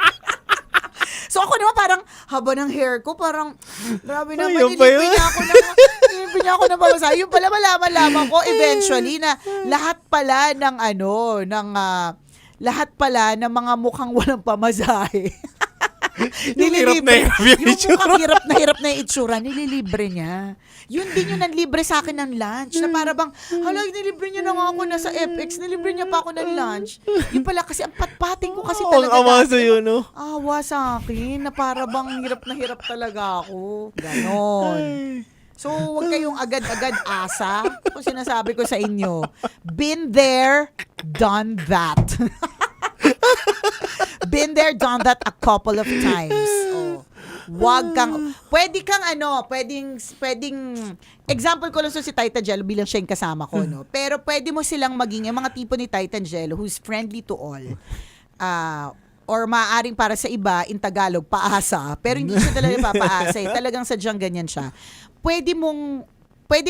So ako naman parang, haba ng hair ko, parang, grabe naman, Ayun pa yun. nililibre niya ako ng pamasahe. Yung pala, malaman ko eventually na lahat pala ng lahat pala ng mga mukhang walang pamasahe. Yung hirap na hirap yung itsura. Mukhang hirap na yung itsura, nililibre niya. Yun din yung nanlibre sa akin ng lunch. Na para bang, hala, nilibre niya na nga ako nasa FX, nilibre niya pa ako ng lunch. Yung pala kasi, ang patpating ko kasi talaga. Ang awa sa'yo, no? Awa sa akin, na para bang hirap na hirap talaga ako. Ganon. So, huwag kayong agad-agad asa. Kung sinasabi ko sa inyo, been there, done that. Been there, done that a couple of times. Oh. Wag kang, pwedeng, example ko lang so si Tita Jello bilang siya yung kasama ko, no? Pero pwede mo silang maging, yung mga tipo ni Tita Jello who's friendly to all. Or maaaring para sa iba, in Tagalog, paasa. Pero hindi siya talaga papaasa. Talagang sadyang ganyan siya. Pwede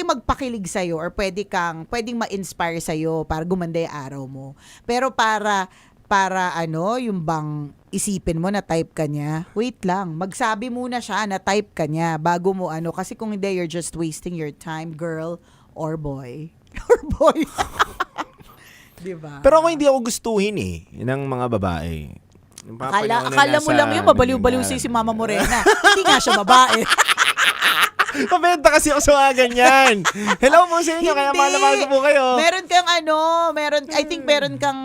magpakilig sa'yo or pwedeng ma-inspire sa'yo para gumanda yung araw mo. Pero para yung bang isipin mo na type ka niya, wait lang, magsabi muna siya na type ka niya bago mo kasi kung hindi, you're just wasting your time, girl or boy. Or boy. Diba? Pero ako hindi ako gustuhin ng mga babae. Akala mo lang yun, mabaliw-baliw si Mama Morena. Hindi nga siya babae. Pabenta kasi ako sa mga ganyan. Hello po sa inyo, kaya mahal ko po kayo. Meron kang I think meron kang,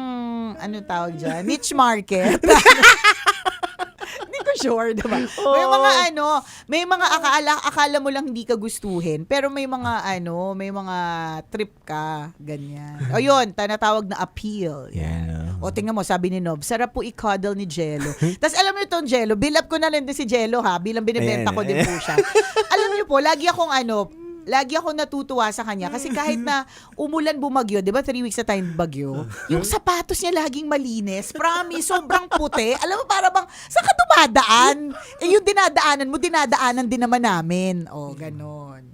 tawag dyan? Niche market. Hindi ko sure, diba? May mga akala mo lang hindi ka gustuhin, pero may mga trip ka, ganyan. O yun, tinatawag na appeal. Yeah. O tingnan mo, sabi ni Nob, sarap po i-cuddle ni Jello. Tapos alam mo itong Jello, build up ko na rin din si Jello bilang binibenta ko din po siya. Alam niyo po, lagi akong natutuwa sa kanya kasi kahit na umulan bumagyo, 'di ba 3 weeks na tayong bagyo, yung sapatos niya laging malinis. Promise, sobrang puti. Alam mo para bang saan ka dumadaan? Yung dinadaanan mo, dinadaanan din naman namin. O, ganon.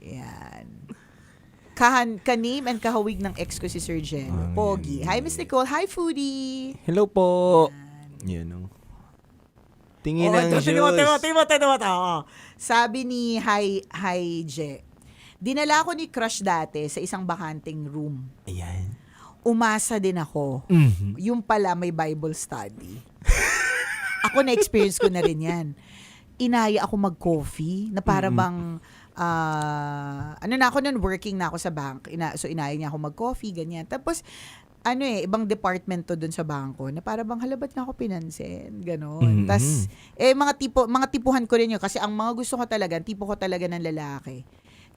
Yan. Kanim and kahawig ng ex ko si Sir Jello. Pogi. Hi, Miss Nicole. Hi, Foodie. Hello po. Yan. Tingin ng shoes. Timo. Sabi ni Hi Je, dinala ko ni crush dati sa isang bakanting room. Ayan. Umasa din ako. Yung pala may Bible study. Ako na-experience ko na rin yan. Inaya ako mag-coffee na para bang ako nun, working na ako sa bank. So inaya niya ako mag-coffee, ganyan. Tapos ibang department to dun sa bangko na para bang halabat nga ako pinansin, ganon. Tas mga tipuhan ko rin yun kasi ang mga gusto ko talaga, tipo ko talaga ng lalaki.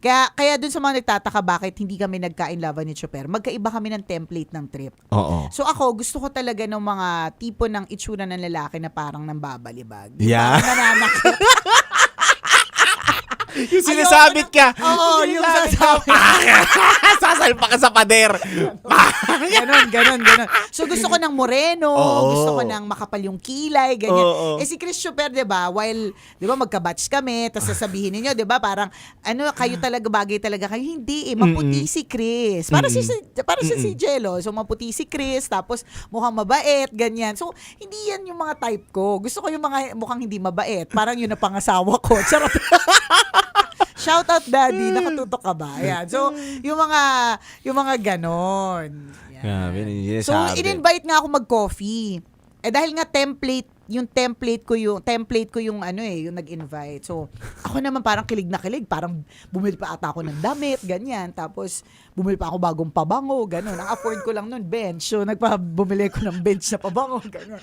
Kaya dun sa mga nagtataka bakit hindi kami nagka-inlove ni Chopper, magkaiba kami ng template ng trip. Oo. So ako, gusto ko talaga ng mga tipo ng itsura ng lalaki na parang nambabalibag. Yeah. Nananakit. Yung sinasabit ka. Oo, yung sinasabit. Sasalpa ka sa pader. Ganon. So gusto ko ng moreno, gusto ko ng makapal yung kilay, ganyan. Si Chris Chopper, 'di ba? While 'di ba magka-batch kami, tapos sasabihin niyo, 'di ba? Parang kayo talaga bagay talaga kayo. Hindi, maputi si Chris. Para si Jello. So maputi si Chris, tapos mukhang mabait, ganyan. So hindi yan yung mga type ko. Gusto ko yung mga mukhang hindi mabait. Parang yun na pangasawa ko. Charot. Shout out daddy, nakatutok ka ba? Ayan. So, yung mga ganon. Yan. So, in-invite nga ako mag-coffee. Dahil nga template ko yung yung nag-invite. So, ako naman parang kilig na kilig. Parang bumili pa ata ako ng damit, ganyan. Tapos, bumili pa ako bagong pabango, ganon. Ang afford ko lang nun, bench. So, bumili ko ng bench na pabango, ganon.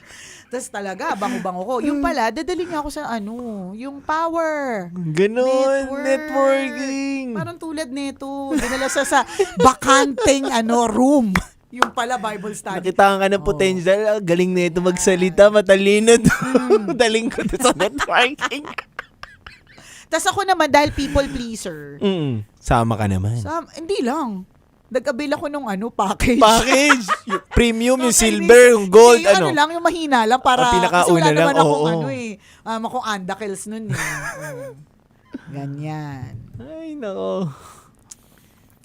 Tapos talaga, bango-bango ko. Yung pala, dadali niya ako sa yung power. Ganon, networking. Parang tulad nito. Dinala sa bakanting room. Yung pala, Bible study. Nakita ka ng potential. Galing na ito magsalita. Matalino. Daling ko sa networking. Tapos ako naman, dahil people pleaser. Sama ka naman. Hindi lang. Nag-avail ako nung package. Package? Yung premium, yung silver, yung gold, yung lang, yung mahina lang para, pinakauna kasi wala lang, naman akong kung andakels nun Ganyan. Ay, nako.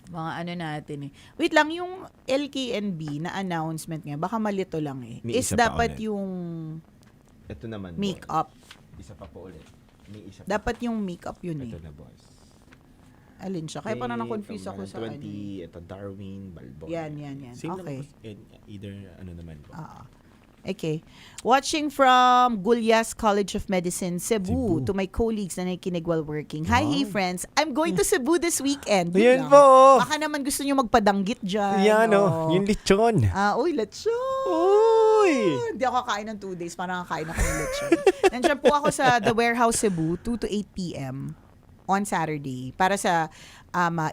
Mga ano natin eh. Wait lang, yung LKNB na announcement nga, baka malito lang eh. May Is isa pa dapat ulit. yung Ito naman, makeup. Isa pa po ulit. May isa Dapat yung makeup yun eh. Ito na, boss. Alin siya? Kaya parang na-confuse ako sa ano. 20, ito, Darwin, Balbon. Yan. Same Okay. naman, either, ano naman po. Okay. Watching from Gulyas College of Medicine, Cebu, to my colleagues na nakikinig while working. Hi, hey friends. I'm going to Cebu this weekend. Ayan lang. po. Baka naman gusto nyo magpadanggit dyan. Yan, oh. yung lechon. Uy, lechon. Uy. Hindi ako kakain ng 2 days. Parang kakain ako ng lechon. Nandiyan po ako sa The Warehouse Cebu, 2 to 8 p.m. on Saturday para sa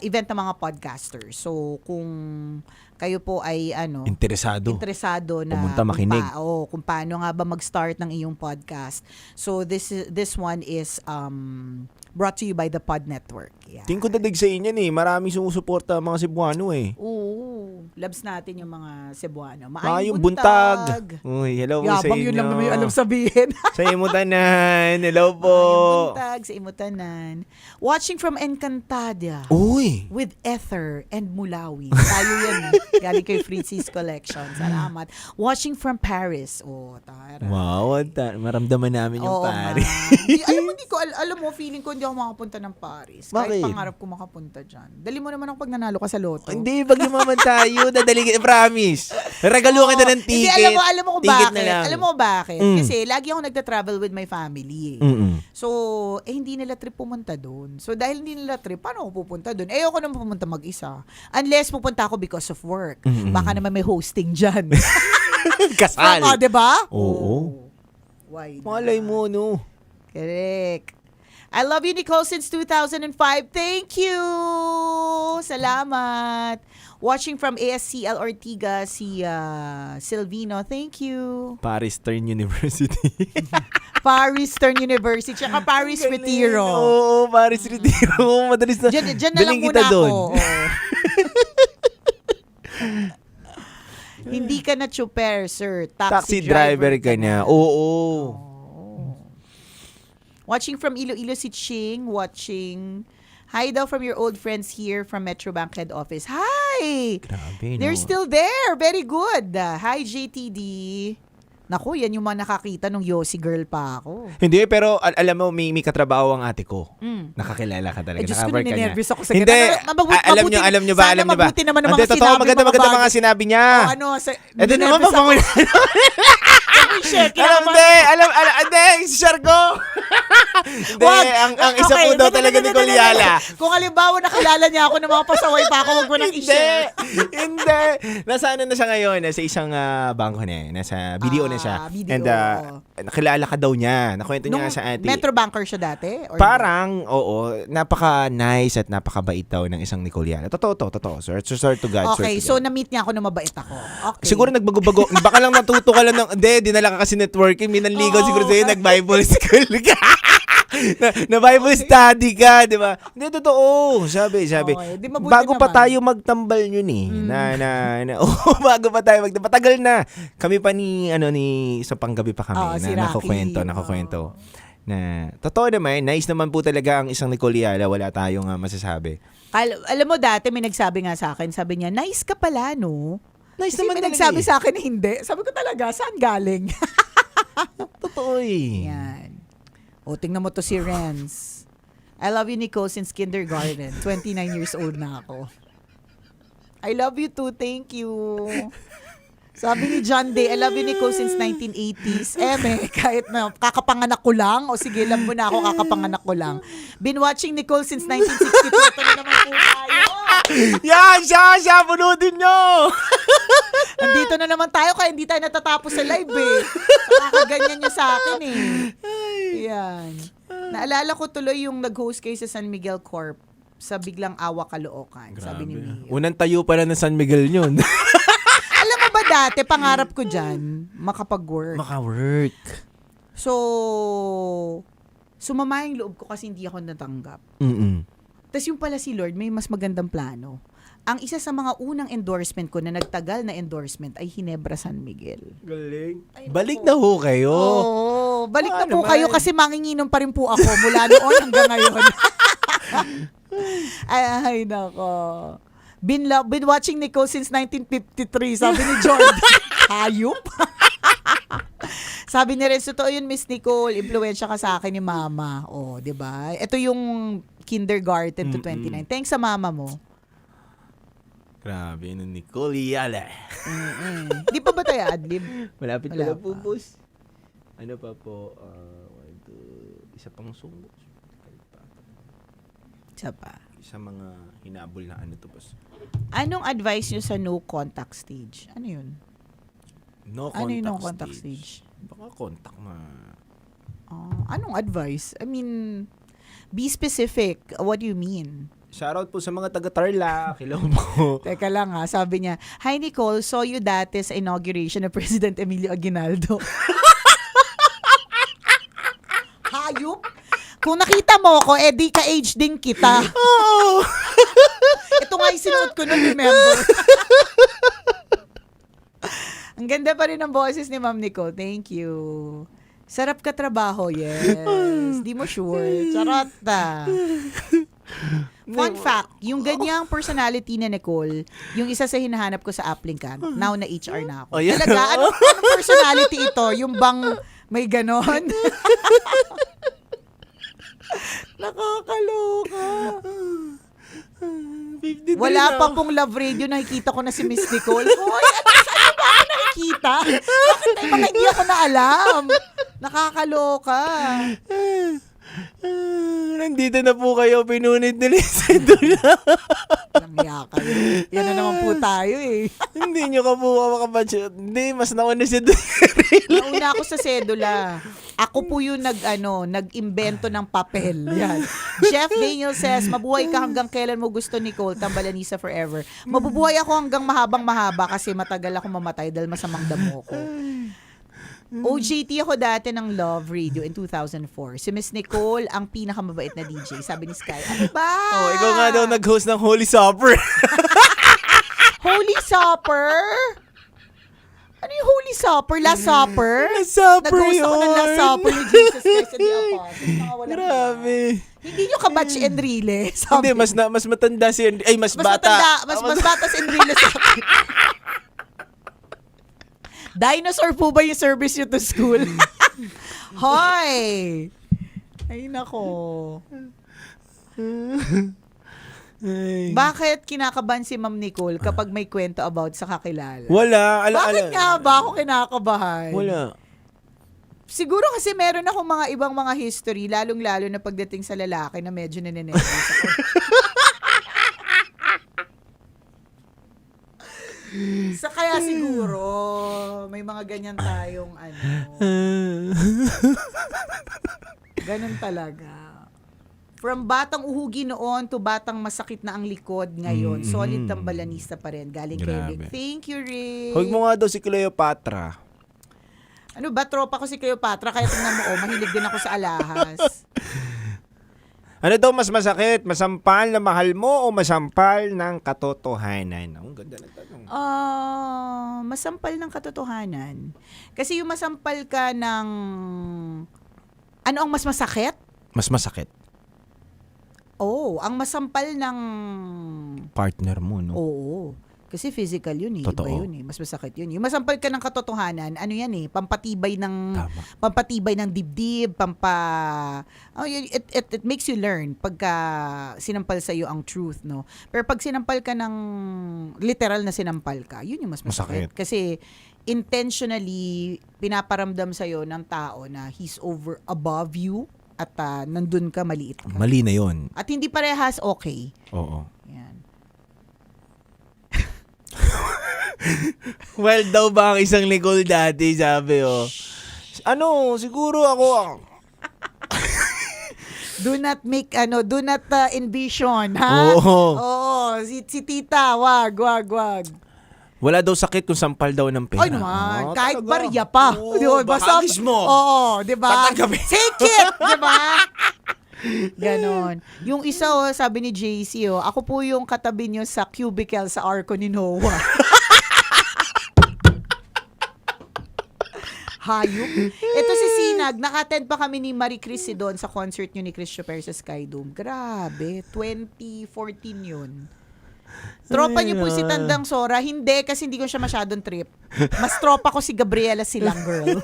event ng mga podcasters. So, kung kayo po ay interesado na pumunta makinig. kung paano nga ba mag-start ng iyong podcast. So, this one is brought to you by the Pod Network. Yeah. Tingin ko dadig sa inyo Maraming sumusuporta mga Cebuano eh. Oo. Loves natin yung mga Cebuano. Maayong buntag. Uy, hello po sa Yabang inyo. yun lang naman yung alam sabihin. Sa Imutanan. Hello po. Maayong buntag sa Imutanan. Watching from Encantada. Uy. With Ether and Mulawi. Tayo yan. Galing kay Fritzy's Collection. Salamat. Watching from Paris. Tara. Wow, maramdaman namin yung Paris. Alam mo, feeling ko hindi ako makapunta ng Paris. Bakit? Kahit pangarap ko makapunta dyan. Dali mo naman ako pag nanalo ka sa loto. Hindi, pag yumaman tayo, dadali kita, promise. Regalo kita ng ticket. Hindi, alam mo kung Ticket bakit. na lang. Alam mo bakit? Kasi lagi ako nagta-travel with my family. So, hindi nila trip pumunta doon. So, dahil hindi nila trip, paano ako pupunta doon? Ayoko naman pumunta mag-isa. Unless pupunta ako because of work. Baka naman may hosting dyan. Kasal. Diba? Oo. Why? Malay mo, no? Correct. I love you, Nicole, since 2005. Thank you! Salamat. Watching from ASCL Ortiga, si Silvino. Thank you. Paris Stern University. Paris Stern University. Tsaka Paris Retiro. Oo, Paris Retiro. Madalis na. Diyan na lang muna ako. Hindi ka na chuper, sir. Taxi driver ka na. Oo. Watching from Iloilo si Ching. Watching. Hi daw from your old friends here from Metrobank head office. Hi! Grabe, They're still there. Very good. Hi, JTD. Naku, yan yung mga nakakita nung Yossi girl pa ako. Hindi, pero alam mo, may katrabaho ang ate ko. Nakakilala ka talaga. Diyos ko, Nakawork ka niya. ninervous ako sa Hindi, alam nyo ba? Sana mabuti naman ang mga totoo, sinabi, maganda mga sinabi niya. Ito naman, mapangunan. Hindi, share ko. Hindi, ang isa po daw talaga ni Kuliala. Kung halimbawa nakilala niya ako ng mga pasaway pa ako, wag mo nang i-share. Hindi. Nasa ano na siya ngayon? Nasa isang bangko na nasa BDO na siya. BDO. And nakilala ka daw niya. Nakwento niya nga sa ate. Metrobanker siya dati? Or Parang, oo. Napaka-nice at napakabait daw ng isang Nicoliana. Totoo, sir. Swear to God. Okay, so na-meet niya ako na mabait ako. Okay. Siguro nagbago-bago. Baka lang natuto ka lang ng... Hindi, dinala ka kasi networking. Minanligaw siguro sa'yo. Nag-Bible school ka. na Bible study ka, di ba? Hindi, totoo. Sabi. Bago pa tayo magtambal yun bago pa tayo magtambal. Patagal na. Kami pa ni sa panggabi pa kami. Si nakukwento. Na, totoo naman, nice naman po talaga ang isang Nicoliala. Wala tayong masasabi. Alam mo dati, may nagsabi nga sa akin, sabi niya, nice ka pala, no? Nice Kasi naman may nagsabi sa akin, hindi. Sabi ko talaga, saan galing? Totoo Yan. Tingnan mo to si Renz. I love you, Nicole, since kindergarten. 29 years old na ako. I love you too. Thank you. Sabi ni John Day, I love you, Nicole, since 1980s. Kahit na kakapanganak ko lang. O sige, alam mo na ako, kakapanganak ko lang. Been watching Nicole since 1962. Ito na naman po tayo. Yan, siya, punutin nyo. Nandito na naman tayo, kaya hindi tayo natatapos sa live Kakaganyan niya sa akin Yan. Naalala ko tuloy yung nag-host kayo sa San Miguel Corp sa Biglang Awa Caloocan. Sabi ni Mia. Unang tayo pala ng San Miguel yun. Alam mo ba dati, pangarap ko dyan, makapag-work. Maka-work. So, sumama yung loob ko kasi hindi ako natanggap. Tapos yung pala si Lord, may mas magandang plano. Ang isa sa mga unang endorsement ko na nagtagal na endorsement ay Ginebra San Miguel. Galing. Balik na ho kayo. Oo, balik na po kayo kasi manginginom pa rin po ako mula noon hanggang ngayon. Ay, nako. Been watching Nicole since 1953, sabi ni Jordan. Hayop. Sabi ni Renz, totoo yun, Miss Nicole, impluwensya ka sa akin ni Mama. Oh, 'di ba? Ito yung kindergarten to 29. Thanks sa mama mo. Grabe, Nicole Yala. Di pa ba tayo adlib? Malapit Wala na po, pa. boss. Ano pa po? Isa pang sungo. Isa pa. Sa mga hinabol na ano to, boss. Anong advice nyo sa no contact stage? Ano yun? No Ano contact, yung no contact stage? Baka contact na. Anong advice? I mean, be specific. What do you mean? Shoutout po sa mga taga-Tarlac. Hello po. Teka lang ha, sabi niya, Hi Nicole, saw you dati sa inauguration of President Emilio Aguinaldo. Hayop? Kung nakita mo ko, di ka-age din kita. Oo. Ito nga yung sinuot ko nun, remember? Ang ganda pa rin ng boses ni Ma'am Nicole. Thank you. Sarap ka trabaho, yes. Di mo sure. Charot ta. Fun fact, yung ganyang personality ni Nicole, yung isa sa hinahanap ko sa applicant, now na HR na ako. Oh, yeah. Talaga, anong personality ito? Yung bang may ganon? Nakakaloka. Wala pa pong Love Radio, nakikita ko na si Miss Nicole. Hoy, saan ba ako nakikita? Bakit may mga hindi ako na alam? Nakakaloka. Nandito na po kayo, pinunit nila yung sedula. Nangyakan. Yan na naman po tayo eh. Hindi nyo ka po makapansin. Hindi, mas nauna si Nauna ako sa sedula. Ako po yung nag-imbento ng papel. Yan. Jeff Daniel says, mabuhay ka hanggang kailan mo gusto, Nicole. Tambalanisa forever. Mabubuhay ako hanggang mahabang-mahaba kasi matagal ako mamatay dahil masamang damo ko. OJT ako dati ng Love Radio in 2004. Si Miss Nicole, ang pinakamabait na DJ. Sabi ni Sky, ano ba? Oh, ikaw nga daw nag-host ng Holy Supper. Holy Supper? Ano yung Holy Supper? Last Supper? Last Supper Nag-host ako ng Last Supper ni Jesus Christ and the Apostles. Mga walang Grabe. Hindi nyo kabatch Enrile. Hindi, mas matanda si Enrile. Ay, mas bata. Mas bata si Enrile sa akin. Dinosaur po ba yung service nyo to school? Hoy! Ay, nako. Bakit kinakabahan si Ma'am Nicole kapag may kwento about sa kakilala? Wala. Bakit nga ba ako kinakabahan? Wala. Siguro kasi meron akong mga ibang mga history, lalong-lalo na pagdating sa lalaki na medyo nanenervous ako. Sa kaya siguro, may mga ganyan tayong ganun talaga. From batang uhugi noon to batang masakit na ang likod ngayon. Solid tambalanista pa rin. Galing kay Rick. Thank you, Rick. Huwag mo nga daw si Cleopatra. Ano ba, tropa ko si Cleopatra, kaya tingnan mo, mahilig din ako sa alahas. Ano daw mas masakit? Masampal na mahal mo o masampal ng katotohanan? Ang ganda ng tanong. Masampal ng katotohanan. Kasi yung masampal ka ng... Ano ang mas masakit? Mas masakit. Ang masampal ng... Partner mo, no? Oo. Kasi physical yun eh. Totoo. Iba yun eh. Mas masakit yun. Yung masampal ka ng katotohanan, ano yan eh, pampatibay ng dibdib, it makes you learn pagka sinampal sa iyo ang truth, no? Pero pag sinampal ka ng literal na sinampal ka, yun yung mas masakit. Kasi intentionally pinaparamdam sa iyo ng tao na he's above you at nandun ka, maliit ka. Mali na yun. At hindi parehas okay. Oo. Yan. Well daw ba ang isang Nicole dati, sabi siguro ako Do not envision, ha? Oo. Si tita, wag. Wala daw sakit kung sampal daw ng pera. Ay naman, kahit barya pa. Bahagis mo. Oo, di ba? Tatanggapin. Take it, di ba? Ganon. Yung isa, sabi ni JC, ako po yung katabi nyo sa cubicle sa arko ni Noah. Hayop. Ito si Sinag, naka-attend pa kami ni Marie Chris doon sa concert nyo ni Chris Choper sa Sky Dome. Grabe, 2014 yun. Tropa niyo po si Tandang Sora? Hindi, kasi hindi ko siya masyadong trip. Mas tropa ko si Gabriela Silang Girl.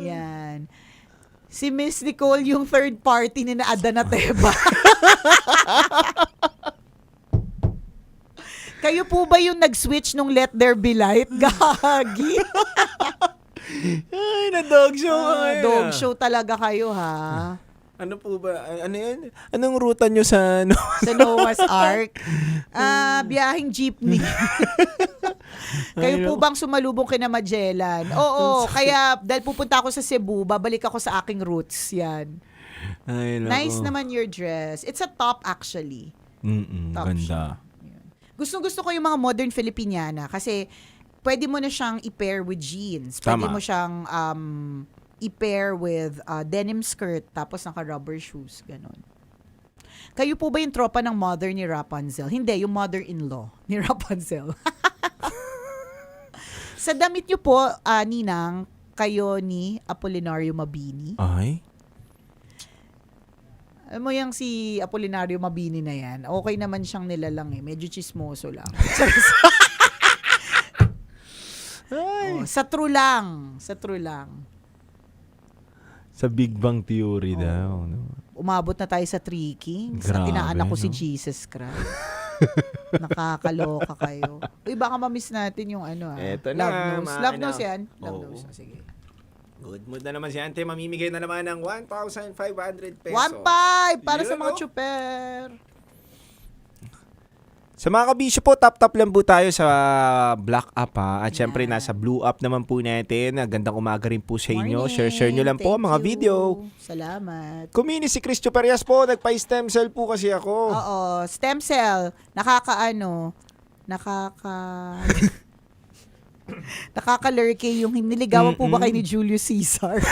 Yan. Si Miss Nicole, yung third party ni na Adan Ateba. Kayo po ba yung nag-switch nung Let There Be Light? Gagi. Ay, na-dog show ka ngayon. Dog show talaga kayo, ha? Ano po ba? Ano yan? Anong ruta nyo sa Sa Noah's Ark? Biyaheng jeepney. Kayo po bang sumalubong kina Magellan? Oo, kaya dahil pupunta ako sa Cebu, babalik ako sa aking roots. Yan. Ay, Nice naman your dress. It's a top actually. Top Ganda. Gustong-gusto ko yung mga modern Filipiniana kasi pwede mo na siyang i-pair with jeans. Pwede Tama. mo siyang i-pair with denim skirt tapos naka-rubber shoes. Ganon. Kayo po ba yung tropa ng mother ni Rapunzel? Hindi, yung mother-in-law ni Rapunzel. Sa damit niyo po, Ninang, kayo ni Apolinario Mabini. Ay? Alam mo yung si Apolinario Mabini na yan, okay naman siyang nilalang eh. Medyo chismoso lang. Sa true lang. Sa true lang. Sa Big Bang Theory daw. No? Umabot na tayo sa Three Kings. Grabe, At inaanak ko si no? Jesus Christ. Nakakaloka kayo. Uy, baka ma-miss natin yung ano Eto Love na, Nose. mga Love ano. Nose yan? Love Oo. Nose. Sige. Good mood na naman si Ante. Mamimigay na naman ng 1,500 pesos. 1.5 para sa Yun, mga no? chuper. Sa mga kabisyo po, tap-tap lang po tayo sa Black App ha. At syempre, nasa Blue App naman po natin. Gandang umaga rin po sa inyo. Morning. Share nyo lang po Thank mga you. video. Salamat. Kumini si Chris Chuperias po. Nagpa-stem cell po kasi ako. Oo, stem cell. Nakaka-lurky yung niligawan po ba kayo ni Julius Caesar?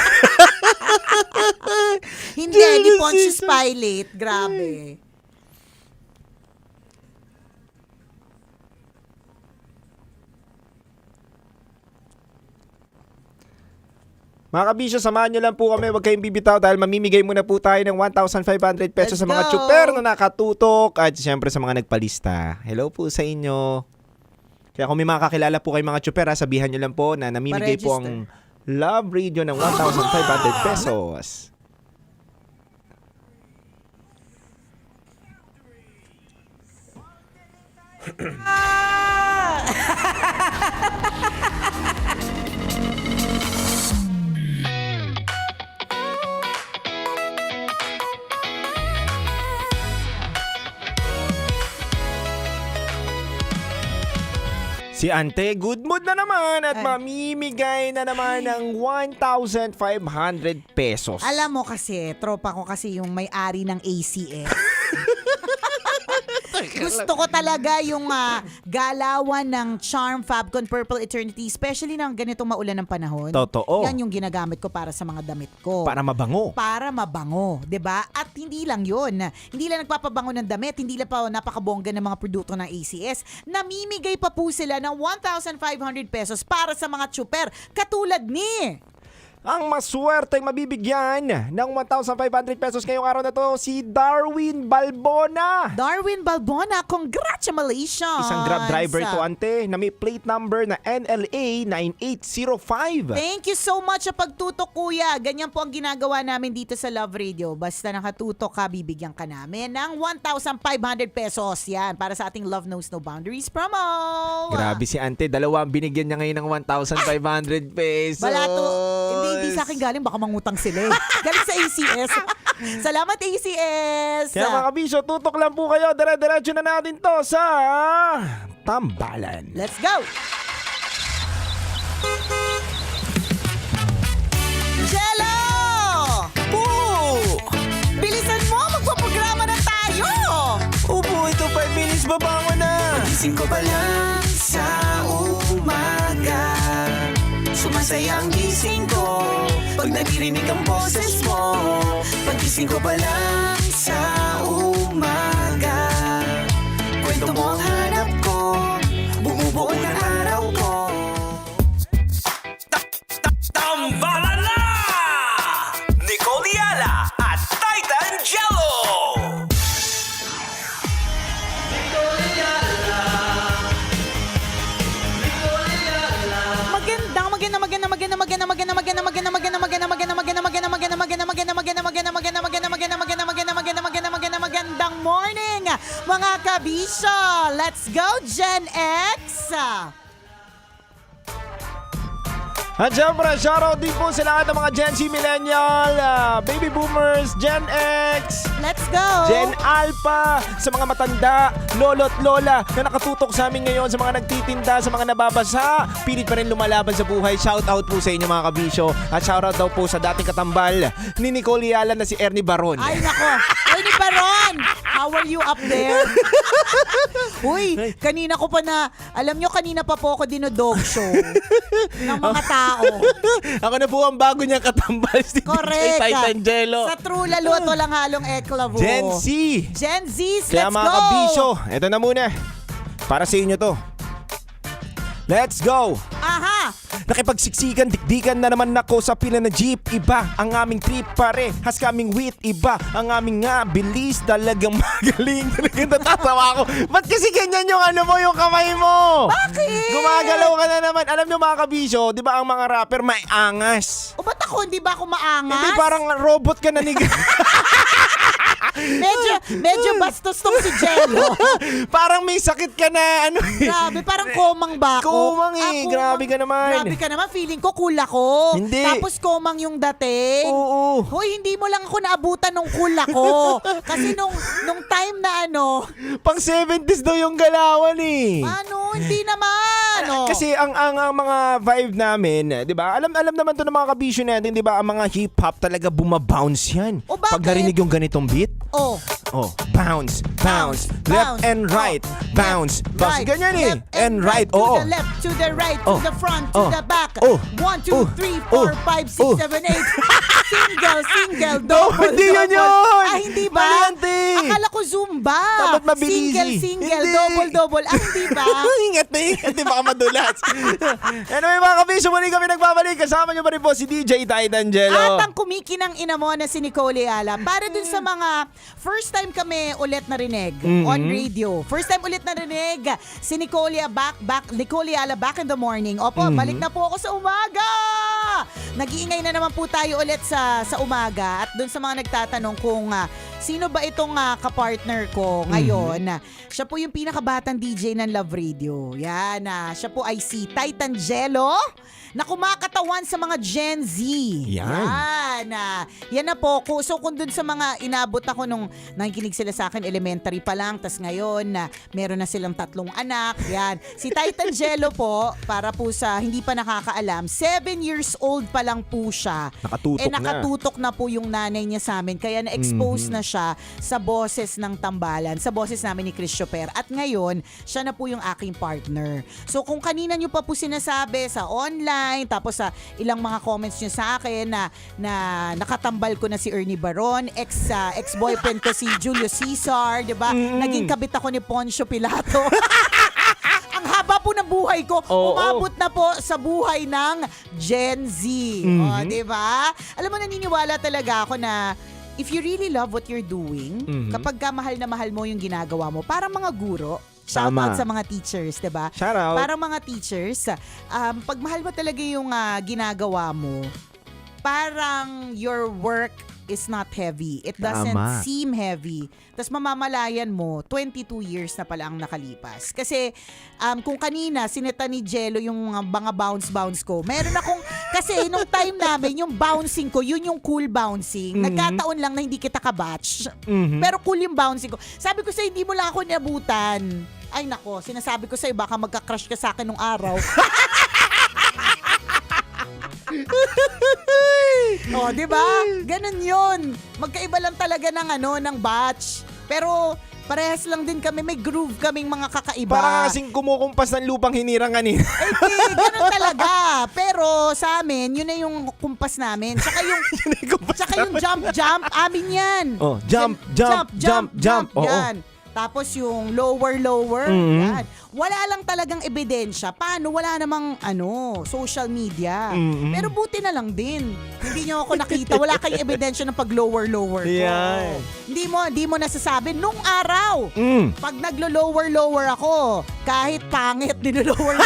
Hindi, ni Pontius Pilate. Grabe. Mga kabisyo, samahan nyo lang po kami. Huwag kayong bibitaw dahil mamimigay muna po tayo ng 1,500 pesos sa mga Let's go! chuper na nakatutok at syempre sa mga nagpalista. Hello po sa inyo. Kaya kung may mga kakilala po kayong mga chuper, sabihan nyo lang po na namimigay po ang Love Radio ng 1,500 pesos. Si Ante, good mood na naman at mamimigay na naman ng 1,500 pesos. Alam mo kasi, tropa ko kasi yung may-ari ng ACS. Gusto ko talaga yung galawan ng Charm Fabcon Purple Eternity, especially ng ganitong maulan ng panahon. Totoo. Yan yung ginagamit ko para sa mga damit ko. Para mabango. Para mabango, 'di ba? At hindi lang 'yon. Hindi lang nagpapabango ng damit, hindi lang pa napakabongga ng mga produkto ng ACS. Namimigay pa po sila ng 1,500 pesos para sa mga chuper katulad ni Ang maswerteng mabibigyan ng 1,500 pesos ngayong araw na to, si Darwin Balbona. Darwin Balbona, congratulations! Isang Grab driver to, Ante, na may plate number na NLA 9805. Thank you so much sa pagtutok, kuya. Ganyan po ang ginagawa namin dito sa Love Radio. Basta nakatutok ka, bibigyan ka namin ng 1,500 pesos. Yan, para sa ating Love Knows No Boundaries promo. Grabe si Ante, dalawa ang binigyan niya ngayon ng 1,500 pesos. Balato. Hindi sa akin galing, baka mangutang sila. Galing sa ACS. Salamat, ACS! Kaya mga kabisyo, tutok lang po kayo. Dire-diretso na natin to sa Tambalan. Let's go! Jello! Oo! Bilisan mo! Magpaprograma na tayo! Upo, ito 5 minutes, babango na! Gising ko pa lang sa umaga, sumasaya ang gising ko pag naririnig ang boses mo. Pagising ko pa lang sa umaga, kwento mo ang hanap ko, bumubuo ng araw ko. Mga kabisyo, let's go Gen X! At syempre, shoutout din po sa lahat ng mga Gen Z Millennial, Baby Boomers, Gen X, let's go! Gen Alpha, sa mga matanda, lolo at lola na nakatutok sa amin ngayon, sa mga nagtitinda, sa mga nababasa, pilit pa rin lumalaban sa buhay. Shoutout po sa inyo mga kabisyo. At shoutout daw po sa dating katambal ni Nicole Yala na si Ernie Baron. Ay nako, Ernie Baron! How are you up there? Uy, kanina ko pa na, alam nyo kanina pa po ako dinodog show ng mga tao. Ako na po ang bago niyang katambal si Correct. DJ Titangelo. Sa True Laluat walang halong eklavo. Gen Z. Gen Z, Kaya let's mga go! kabisyo, eto na muna. Para sa inyo to. Let's go! Aha! Nakipagsiksikan, dikdikan na naman ako sa pila na jeep. Iba ang aming trip pare, has kaming wit. Iba ang aming nga bilis, talagang magaling. Talagang natatawa ako. Ba't kasi ganyan yung ano mo, yung kamay mo? Bakit? Gumagalaw ka na naman. Alam nyo mga kabisyo, di ba ang mga rapper may angas? O ba't ako, hindi ba ako maangas? Hindi, parang robot ka na ni medyo bastos tong si Jello. Parang may sakit ka na ano. Grabe, parang komang ba ako? Komang eh, grabe ka naman. Grabe ka naman, feeling ko cool ako. Hindi. Tapos komang yung dating. Oo. Hoy, hindi mo lang ako naabutan nung cool ako. Kasi nung time na ano. Pang 70s daw yung galawan eh. Ano, hindi naman. Oh. Kasi ang mga vibe namin, 'di ba? Alam naman 'to ng mga kabisyo natin, 'di ba? Ang mga hip hop talaga bumabounce 'yan. O, bakit? Pag narinig yung ganitong beat, Oh. bounce, left and right, bounce, bounce. Right, Ganyan eh. left And right, To oo. the left, to the right, to Oh. the front, to Oh. the back. Oh. 1, 2, 3, 4, 5, 6, 7, 8. Single, No, double, hindi yun double. yun. Ah, hindi ba? Mali yan, te. Akala ko Zumba. Dapat mabilis. Single, Hindi. double. Ah, hindi ba? Ingat na ingat, di baka madulas. Anyway mga kabisyo, muli kami nagbabalik. Kasama nyo pa rin po si DJ Titangelo. At ang kumikinang ina mo na si Nicole Ayala. Para dun sa mga first time kami ulit narinig on radio. First time ulit narinig si Nicole Ayala back in the morning. Opo, balik na po ako sa umaga. Nag-iingay na naman po tayo ulit sa umaga. At dun sa mga nagtatanong kung sino ba itong kapartner ko ngayon. Siya po yung pinakabatang DJ ng Love Radio. Yan, siya po ay si Titangelo na kumakatawan sa mga Gen Z. Yan. Yan na po. So kung dun sa mga inabot ako nung nakikinig sila sa akin, elementary pa lang, tas ngayon meron na silang 3 anak. Yan. Si Titangelo po, para po sa hindi pa nakakaalam, 7 years old pa lang po siya. Nakatutok na. Nakatutok na po yung nanay niya sa amin. Kaya na-expose na siya sa boses ng tambalan, sa boses namin ni Chris Choper. At ngayon, siya na po yung aking partner. So kung kanina nyo pa po sinasabi sa online, tapos sa ilang mga comments nyo sa akin na nakatambal ko na si Ernie Baron, ex-boyfriend ko si Julio Cesar, 'di ba? Naging kabit ako ni Poncio Pilato. Ang haba po ng buhay ko, umabot na po sa buhay ng Gen Z. O, 'di ba? Alam mo, naniniwala talaga ako na if you really love what you're doing, kapag ka mahal na mahal mo yung ginagawa mo, parang mga guro, shout out sa mga teachers, 'di ba? Shout out. Parang mga teachers, pag mahal mo talaga yung ginagawa mo, parang your work is not heavy. It doesn't seem heavy. Tapos mamamalayan mo, 22 years na pala ang nakalipas. Kasi kung kanina, sineta ni Jello yung mga bounce ko. Meron akong, kasi nung time namin, yung bouncing ko, yun yung cool bouncing. Nagkataon lang na hindi kita kabatch. Pero cool yung bouncing ko. Sabi ko sa'yo, hindi mo lang ako niabutan. Ay nako, sinasabi ko sa'yo, baka magka-crush ka sa akin nung araw. Oh, 'di ba? Ganun 'yun. Magkaiba lang talaga ng batch. Pero parehas lang din kami, may groove kaming mga kakaiba. Parang kasing kumukumpas ng lupang hinirang kanina. Ganun talaga. Pero sa amin, yun na yung kumpas namin. Tsaka yung jump, amin yan. Oh, jump. Oo. Yan. Tapos yung lower, yan. Wala lang talagang ebidensya. Paano? Wala namang social media. Pero buti na lang din. Hindi nyo ako nakita. Wala kayong ebidensya ng pag-lower ko. Yan. Hindi mo nasasabi. Nung araw, pag naglo-lower ako, kahit pangit, nilo-lower.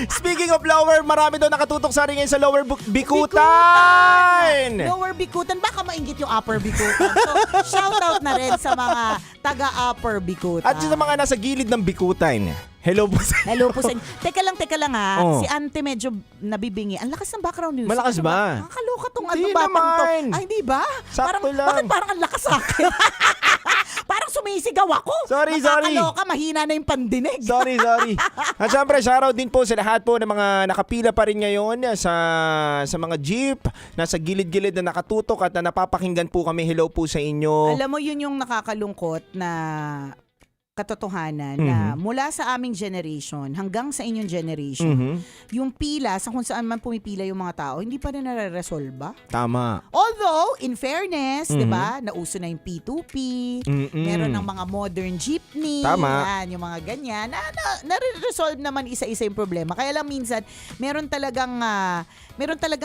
Speaking of lower, marami daw nakatutok sa atin ngayon sa lower Bikutan. Lower Bikutan, baka mainggit yung upper Bikutan. So, shout out na rin sa mga taga-upper Bikutan. At sa mga nasa gilid ng Bikutan. Hello po sa inyo. Hello po sa inyo. Teka lang ha. Oh. Si Ante medyo nabibingi. Ang lakas ng background music. Malakas ba? Nakakaloka tong Hindi batang to. naman. Ay, hindi ba? Sakto lang. Bakit parang ang lakas sa akin? Parang sumisigaw ako. Sorry. Nakakaloka, mahina na yung pandinig. Sorry. At syempre, shoutout din po sa lahat po ng mga nakapila pa rin ngayon sa mga jeep, nasa gilid-gilid na nakatutok at na napapakinggan po kami. Hello po sa inyo. Alam mo, yun yung nakakalungkot na katotohanan na mula sa aming generation hanggang sa inyong generation, yung pila sa kung saan man pumipila yung mga tao, hindi pa rin nare-resolba. Tama. Although, in fairness, di ba, nauso na yung P2P, meron ng mga modern jeepney, Tama. yan, yung mga ganyan, nare-resolve naman isa-isa yung problema. Kaya lang minsan, meron talagang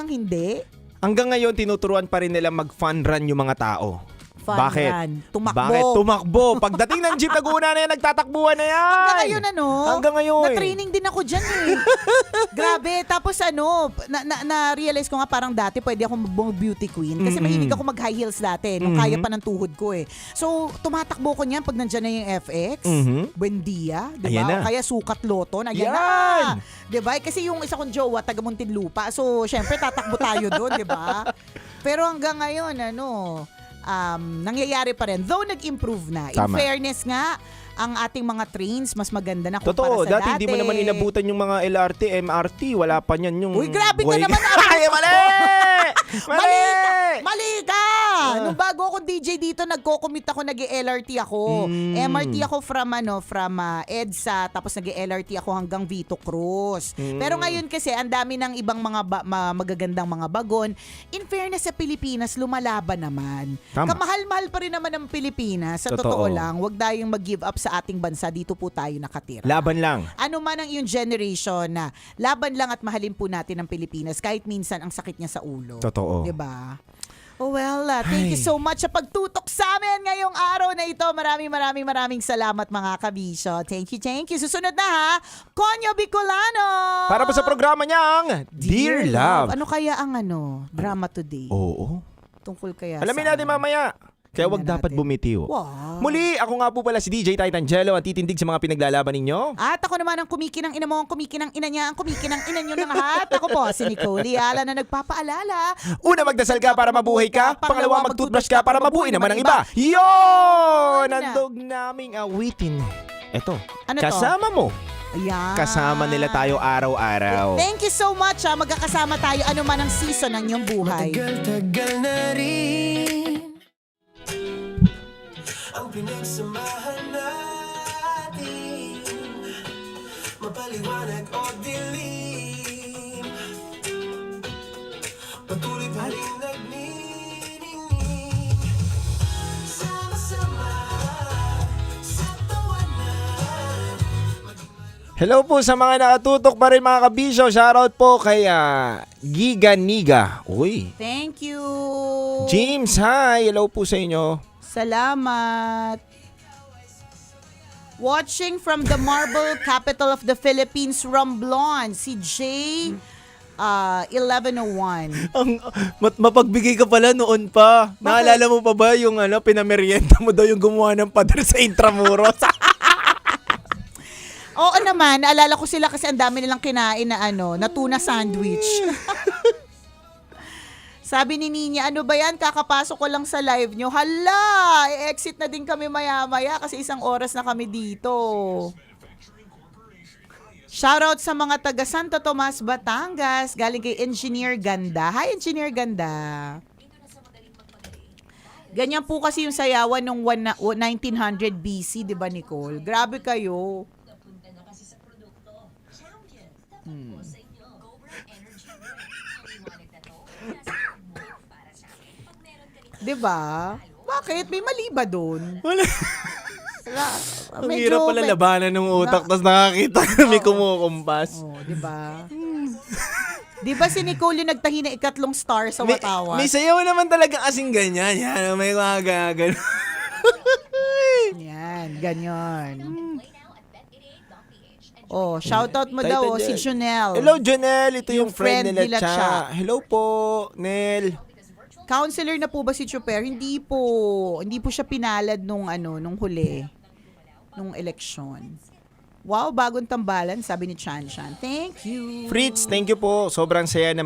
hindi. Hanggang ngayon, tinuturuan pa rin nila mag-fun run yung mga tao. Fun Bakit? run. Tumakbo. Bakit tumakbo? Pagdating ng jeep, naguna na yan, nagtatakbuhan na yan. Hanggang ngayon, Hanggang ngayon. Na-training din ako dyan eh. Grabe. Tapos na-realize ko nga parang dati pwede ako mag-beauty queen. Kasi mahilig ako mag-high heels dati. Nung kaya pa ng tuhod ko eh. So, tumatakbo ko niyan pag nandyan na yung FX. Buendia. Ayan Diba? na. O kaya Sukat Loton. Ayan Yan. na. Diba? Kasi yung isa kong jowa, taga Muntinlupa. So, syempre, tatakbo tayo doon. Diba? Pero hanggang ngayon, nangyayari pa rin. Though nag-improve na. In Tama. fairness nga, ang ating mga trains mas maganda na kumpara Totoo, sa dati hindi mo naman inabutan yung mga LRT, MRT, wala pa niyan yung... Uy, grabe ka naman. Ay, mali! Mali ka! Nung bago ako DJ dito, nagko-commute ako, nag-LRT ako. MRT ako from EDSA, tapos nag-LRT ako hanggang Vito Cruz. Pero ngayon kasi, ang dami ng ibang mga magagandang mga bagon. In fairness sa Pilipinas, lumalaban naman. Tama. Kamahal-mahal pa rin naman ang Pilipinas. Sa totoo lang, wag tayong mag-give up sa ating bansa. Dito po tayo nakatira. Laban lang. Ano man ang iyong generation na laban lang at mahalin po natin ang Pilipinas kahit minsan ang sakit niya sa ulo. Totoo. Diba? Oh well, thank you so much sa pagtutok sa amin ngayong araw na ito. Maraming salamat mga kabisyo. Thank you. Susunod na ha, Konyo Bicolano. Para po sa programa niyang Dear Love. Ano kaya ang drama today? Oo. Tungkol kaya Alamin sa... natin mamaya. Kaya wag dapat bumitiw. Wow. Muli, ako nga po pala si DJ Titangelo, ang titindig sa mga pinaglalaban ninyo. At ako naman ang kumikinang ina mo, ang kumikinang ina niya, ang kumikinang ina niyo ng lahat. Ako po, si Nicole Yala na nagpapaalala. Una, magdasal ka para mabuhay ka. Pangalawa, mag-toothbrush ka para mabuhay naman ang iba. Yon! Nandog naming awitin. Eto, Ano to? kasama mo. Ayan. Kasama nila tayo araw-araw. Thank you so much. Magkakasama tayo ano man ang season ng iyong buhay. Tagal na rin ang pinagsamahan natin, mapaliwanag o dilim, patuloy pa rin nagnining, sama-sama sa tawanan. Hello po sa mga nakatutok pa rin mga kabisyo. Shoutout po kay Giga Niga. Uy. Thank you. James, hi. Hello po sa inyo. Salamat. Watching from the marble capital of the Philippines, Romblon, si J. 1101. Ang mapagbigay ka pala noon pa. Naalala mo pa ba yung pinamerienda mo daw yung gumawa ng pader sa Intramuros? Oo naman, naalala ko sila kasi ang dami nilang kinain na na tuna sandwich. Sabi ni Ninya, ano ba yan? Kakapasok ko lang sa live nyo. Hala! I-exit na din kami maya-maya kasi 1 oras na kami dito. Shoutout sa mga taga Santo Tomas, Batangas. Galing kay Engineer Ganda. Hi, Engineer Ganda. Ganyan po kasi yung sayawan nung 1900 BC, di ba Nicole? Grabe kayo. Diba? Bakit? May mali ba doon? Wala. Ang Medyo hirap pala labanan ng utak tapos nakakita na may kumukumpas. Diba? Diba si Nicole yung nagtahi na 3 star sa Watawan? May sayaw naman talaga kasing ganyan. Yan, may mga gano'n. Yan, ganyan. Oh, shoutout mo Titan daw si Gel. Junel. Hello, Junel. Ito yung, Yung friend friend nila, nila, Cha. Cha. Hello po, Nel. Counselor na po ba si Chuper? Hindi po. Hindi po siya pinalad nung huli. Nung eleksyon. Wow, bagong tambalan, sabi ni Chan Chan. Thank you. Fritz, thank you po. Sobrang saya na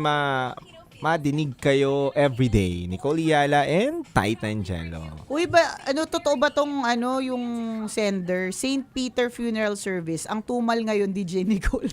madinig kayo everyday. Nicole Yala and Titan Jello. Uy, totoo ba tong yung sender? St. Peter Funeral Service. Ang tumal ngayon, DJ Nicole.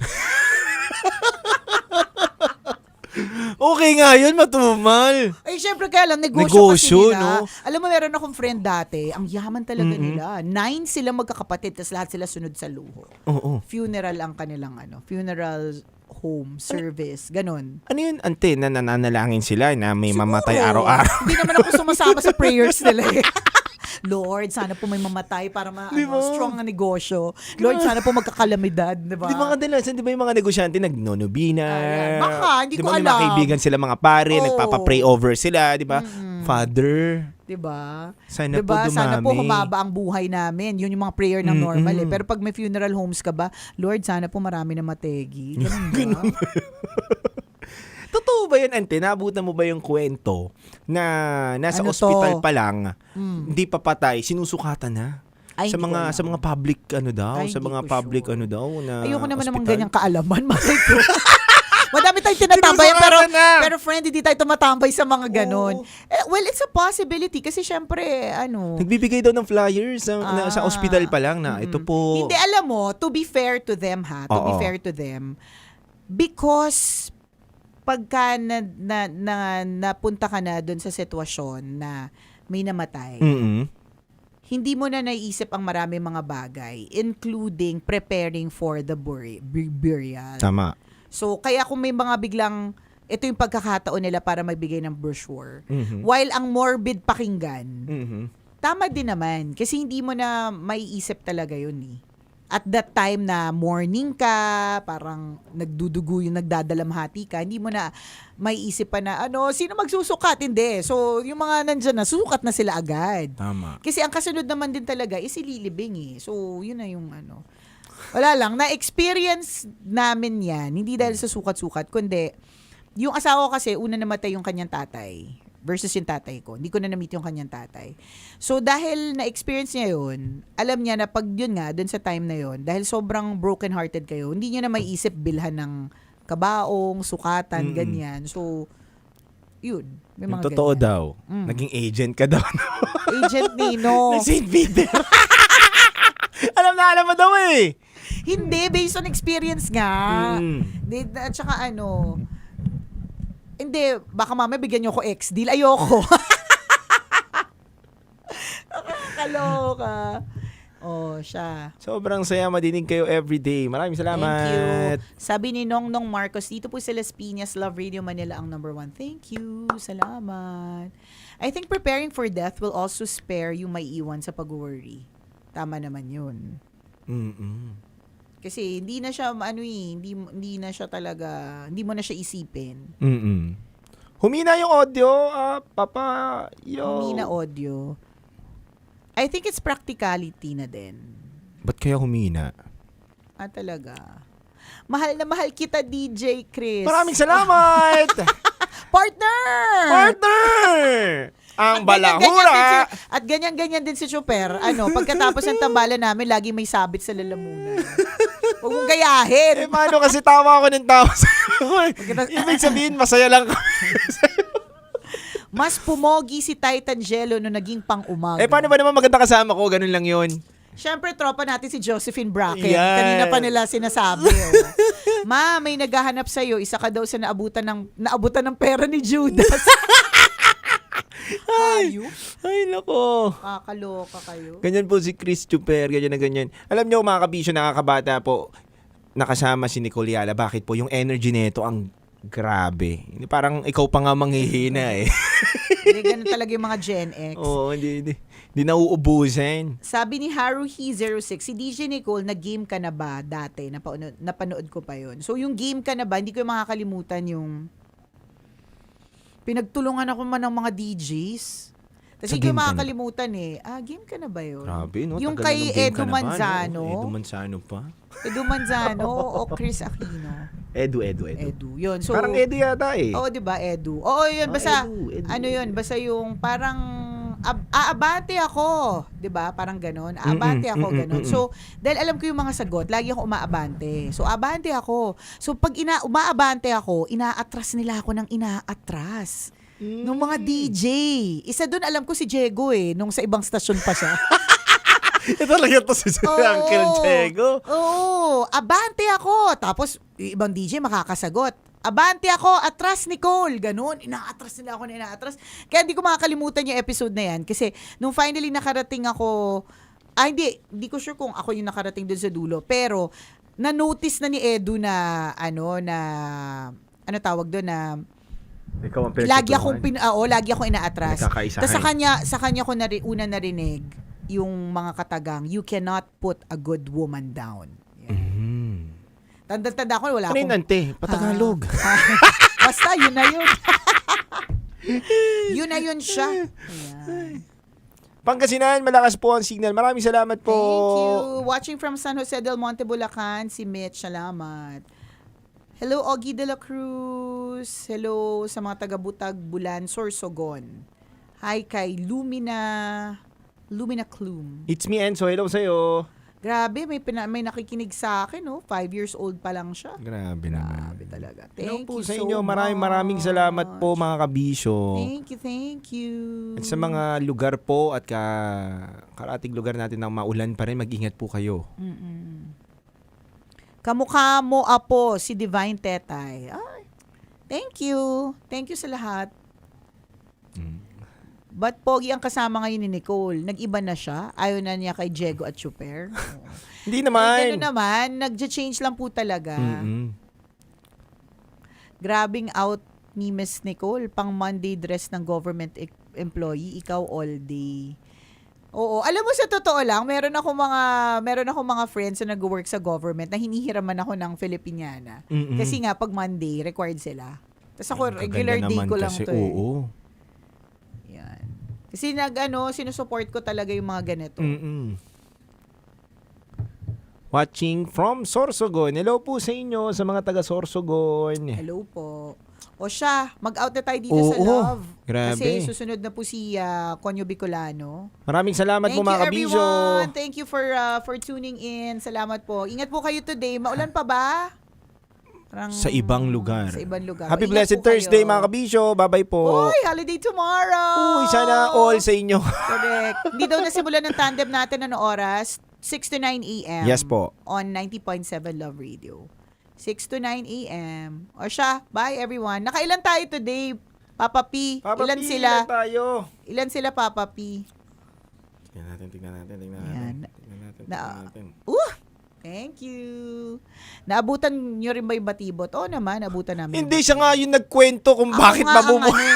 Okay nga yun, matumal. Ay, syempre kaya lang, negosyo kasi nila. no? Alam mo, meron akong friend dati, ang yaman talaga nila. 9 sila magkakapatid, tapos lahat sila sunod sa luho. Oo. Funeral ang kanilang funeral home service, ganon. Ano yun, ante, na nananalangin sila na may mamatay Siguro. araw-araw? Hindi naman ako sumasama sa prayers nila eh. Lord, sana po may mamatay para strong na negosyo. Lord, sana po magkakalamidad, di ba? Di ba kadalasan, di ba yung mga negosyante nagnonobina? Baka, hindi ko Di ba may alam. mga kaibigan sila, mga pare, Oo. nagpapa-pray over sila, di ba? Father, di ba? sana po dumami. Sana po humaba ang buhay namin. Yun yung mga prayer ng normal eh. Pero pag may funeral homes ka ba, Lord, sana po marami na mategi. Ganun ba? Totoo ba yun, ante? Naabutan mo ba yung kwento na nasa Ano ospital to? pa lang, hindi pa patay, sinusukatan na? Ay, sa hindi ko mga alam. sa mga public daw, Ay, sa hindi mga ko public sure. na Ayoko naman ospital. ganyang kaalaman. Malay ko. Madami tayong tinatambay Sinusukatan na! pero friend, hindi tayo tumatambay sa mga ganon. Well, it's a possibility kasi syempre, Nagbibigay daw ng flyers sa ospital pa lang na ito po. Hindi, alam mo, to be fair to them to be Oo. fair to them, because pagka napunta ka na doon sa sitwasyon na may namatay, hindi mo na naiisip ang marami mga bagay, including preparing for the burial. Tama. So, kaya kung may mga biglang, ito yung pagkakataon nila para magbigay ng brochure. While ang morbid pakinggan, tama din naman. Kasi hindi mo na maiisip talaga yun eh. At that time na morning ka, parang nagdudugo yung nagdadalamhati ka, hindi mo na maiisip pa na, sino magsusukat? Hindi. So, yung mga nandyan na, susukat na sila agad. Tama. Kasi ang kasunod naman din talaga is ililibing eh. So, yun na yung Wala lang, na-experience namin yan, hindi dahil sa sukat-sukat, kundi, yung asawa ko kasi, una namatay yung kanyang tatay versus yung tatay ko. Hindi ko na na-meet yung kanyang tatay. So, dahil na-experience niya yun, alam niya na pag yun nga, dun sa time na yun, dahil sobrang broken-hearted kayo, hindi niya na maiisip bilhan ng kabaong, sukatan, ganyan. So, yun. May Yung mga totoo ganyan. daw, naging agent ka daw. Agent Nino. Ng St. Peter. alam mo daw eh. Hindi, based on experience nga. At saka hindi, baka mamaya bigyan niyo ako ex-deal. Ayoko. Kaloka. Oh, siya. Sobrang saya madinig kayo everyday. Maraming salamat. Thank you. Sabi ni Nongnong Marcos, dito po sa Las Piñas, Love Radio Manila ang #1. Thank you. Salamat. I think preparing for death will also spare yung may iwan sa pag-worry. Tama naman yun. Kasi hindi na siya hindi na siya talaga, hindi mo na siya isipin. Humina yung audio, Papa. Humina audio. I think it's practicality na din. Ba't kaya humina? Talaga. Mahal na mahal kita, DJ Chris. Maraming salamat! Partner! Ang balahura! At ganyan-ganyan din si Chuper. Pagkatapos ng tambalan namin, lagi may sabit sa lalamunan. Huwag mong gayahin. Paano kasi tawa ako ng tawa sa'yo? Ibig sabihin, masaya lang kami. Mas pumogi si Titan Jello no naging pang-umaga. Paano ba naman maganda kasama ko? Ganun lang yun. Siyempre, tropa natin si Josephine Bracken. Yan. Kanina pa nila sinasabi. Ma, may naghahanap sa'yo. Isa ka daw sa naabutan ng pera ni Judas. Ay, nako. Kakaloka kayo. Ganyan po si Chris Chuper, ganyan na ganyan. Alam nyo, mga kabisyo, nakakabata po, nakasama si Nicole Yala. Bakit po? Yung energy nito ang grabe. Parang ikaw pa nga manghihina eh. Hindi, ganun talaga yung mga Gen X. Oo, hindi nauubusin. Sabi ni Haruhi06, si DJ Nicole, nag-game ka na ba dati? Napanood ko pa yun. So, yung game ka na ba, hindi ko makakalimutan yung pinagtulungan ako man ng mga DJs. Tapos Sa hindi ko game ka na? makakalimutan game ka na ba yun? Grabe, no? Yung Tagal na kay nung game ka Edu na ba, no? Manzano. Edu Manzano pa. Edu Manzano o Chris Aquino? Edu. Yun. So, Parang Edu yata eh. Oo, di ba? Edu. Oo, yun. Basta, Edu. ano yun? Basta yung parang, aabante ako. Di ba? Parang ganon. Aabante ako, ganon. So, dahil alam ko yung mga sagot, lagi ako umaabante. So, abante ako. So, pag umaabante ako, inaatras nila ako ng inaatras. Nung mga DJ. Isa doon, alam ko si Diego nung sa ibang stasyon pa siya. Ito talaga to si Uncle Diego. Oo. Abante ako. Tapos, yung ibang DJ makakasagot. Abante ako, atras Nicole. Ganun, inaatras nila ako na inaatras. Kaya hindi ko makakalimutan yung episode na yan. Kasi nung finally nakarating ako, hindi ko sure kung ako yung nakarating dun sa dulo. Pero, na-notice na ni Edu na, ano tawag doon na, Ikaw ang lagi akong inaatras. Nagkakaisahan. Tapos sa kanya ko una narinig yung mga katagang, you cannot put a good woman down. Tanda-tanda ko, wala Ano yun, ante? Patagalog. Basta, yun na yun. Yun na yun siya. Ayan. Pangasinan, malakas po ang signal. Maraming salamat po. Thank you. Watching from San Jose del Monte, Bulacan, si Mitch. Salamat. Hello, Ogie de la Cruz. Hello sa mga taga-Butag, Bulan, Sorsogon. Hi kay Lumina Clume. It's me, Enzo. Hello sa'yo. Grabe, may nakikinig sa akin, 5 years old pa lang siya. Grabe naman. Grabe talaga. Hello Thank po you sa so inyo. much. Maraming salamat po mga kabisyo. Thank you. At sa mga lugar po at karating lugar natin ng maulan pa rin, mag-ingat po kayo. Kamukha mo, Apo, si Divine Tetay. Ay, thank you. Thank you sa lahat. But pogi ang kasama ngayon ni Nicole. Nag-iba na siya. Ayaw na niya kay Diego at Chuper. Hindi naman. Gano'n naman. Nag-change lang po talaga. Grabing out ni Miss Nicole. Pang Monday dress ng government employee. Ikaw all day. Oo. Alam mo, sa totoo lang, meron ako mga friends na nag-work sa government na hinihiraman ako ng Filipiniana. Kasi nga, pag Monday, required sila. Tapos ako, regular day ko lang to. Oo. Yan. Kasi sinusupport ko talaga yung mga ganito. Watching from Sorsogon. Hello po sa inyo, sa mga taga Sorsogon. Hello po. O siya, mag-out na tayo dito sa Love. Grabe. Kasi susunod na po si Conyo Bicolano. Maraming salamat po mga kabisyo. Everyone. Thank you for tuning in. Salamat po. Ingat po kayo today. Maulan pa ba? Sa ibang lugar. Sa ibang lugar. Happy Ingat blessed po Thursday kayo. mga kabisyo. Bye-bye po. Uy, holiday tomorrow. Uy, sana all sa inyo. Correct. Hindi daw nasimulan ng tandem natin oras? 6 to 9 a.m. Yes po. On 90.7 Love Radio. 6 to 9 a.m. O siya, bye everyone. Nakailan tayo today, Papa P? Ilan sila? Ilan tayo? Ilan sila, Papa P? Tingnan natin. Thank you. Naabutan nyo rin ba yung batibot? Oo naman, naabutan namin. Hindi siya nga yung nagkwento kung bakit mabubuhay.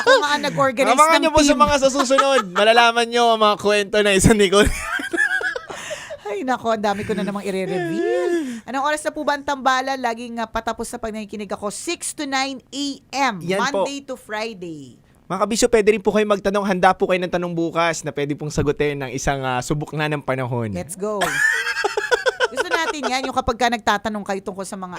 Ako nga ang nag-organize ng Abangan nyo po team. sa mga sa susunod. Malalaman nyo ang mga kwento na isa Nicole. Ay nako, ang dami ko na namang i-reveal. Anong oras na po ba ang tambalan? Laging patapos sa pagnakikinig ako, 6 to 9 a.m. Yan po. Monday to Friday. Mga kabisyo, pwede rin po kayo magtanong. Handa po kayo ng tanong bukas na pwede pong sagutin ng isang subok na ng panahon. Let's go. Gusto natin yan, yung kapag ka nagtatanong kayo tungkol sa mga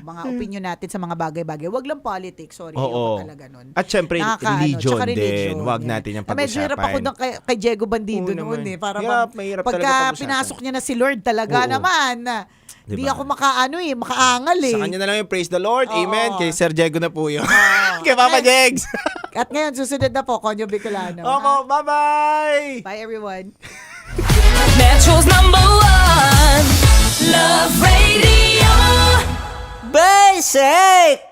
mga opinion natin sa mga bagay-bagay. Wag lang politics, sorry. Oo. Yung talaga nun. At syempre, religion din. Wag natin yung pag-usapan. Medyo hirap ako kay Diego Bandido noon Para mahirap pagka talaga pag-usapan. pinasok niya na si Lord talaga naman. Hindi ako makaangal Sa kanya na lang yung praise the Lord. Oo. Amen. Kay Sir Diego na po yun. Kay Papa Jegs. At ngayon, susunod na po, Conyo Bicolano. Opo, bye-bye! Bye everyone. Metro's #1 Love Radio Basic!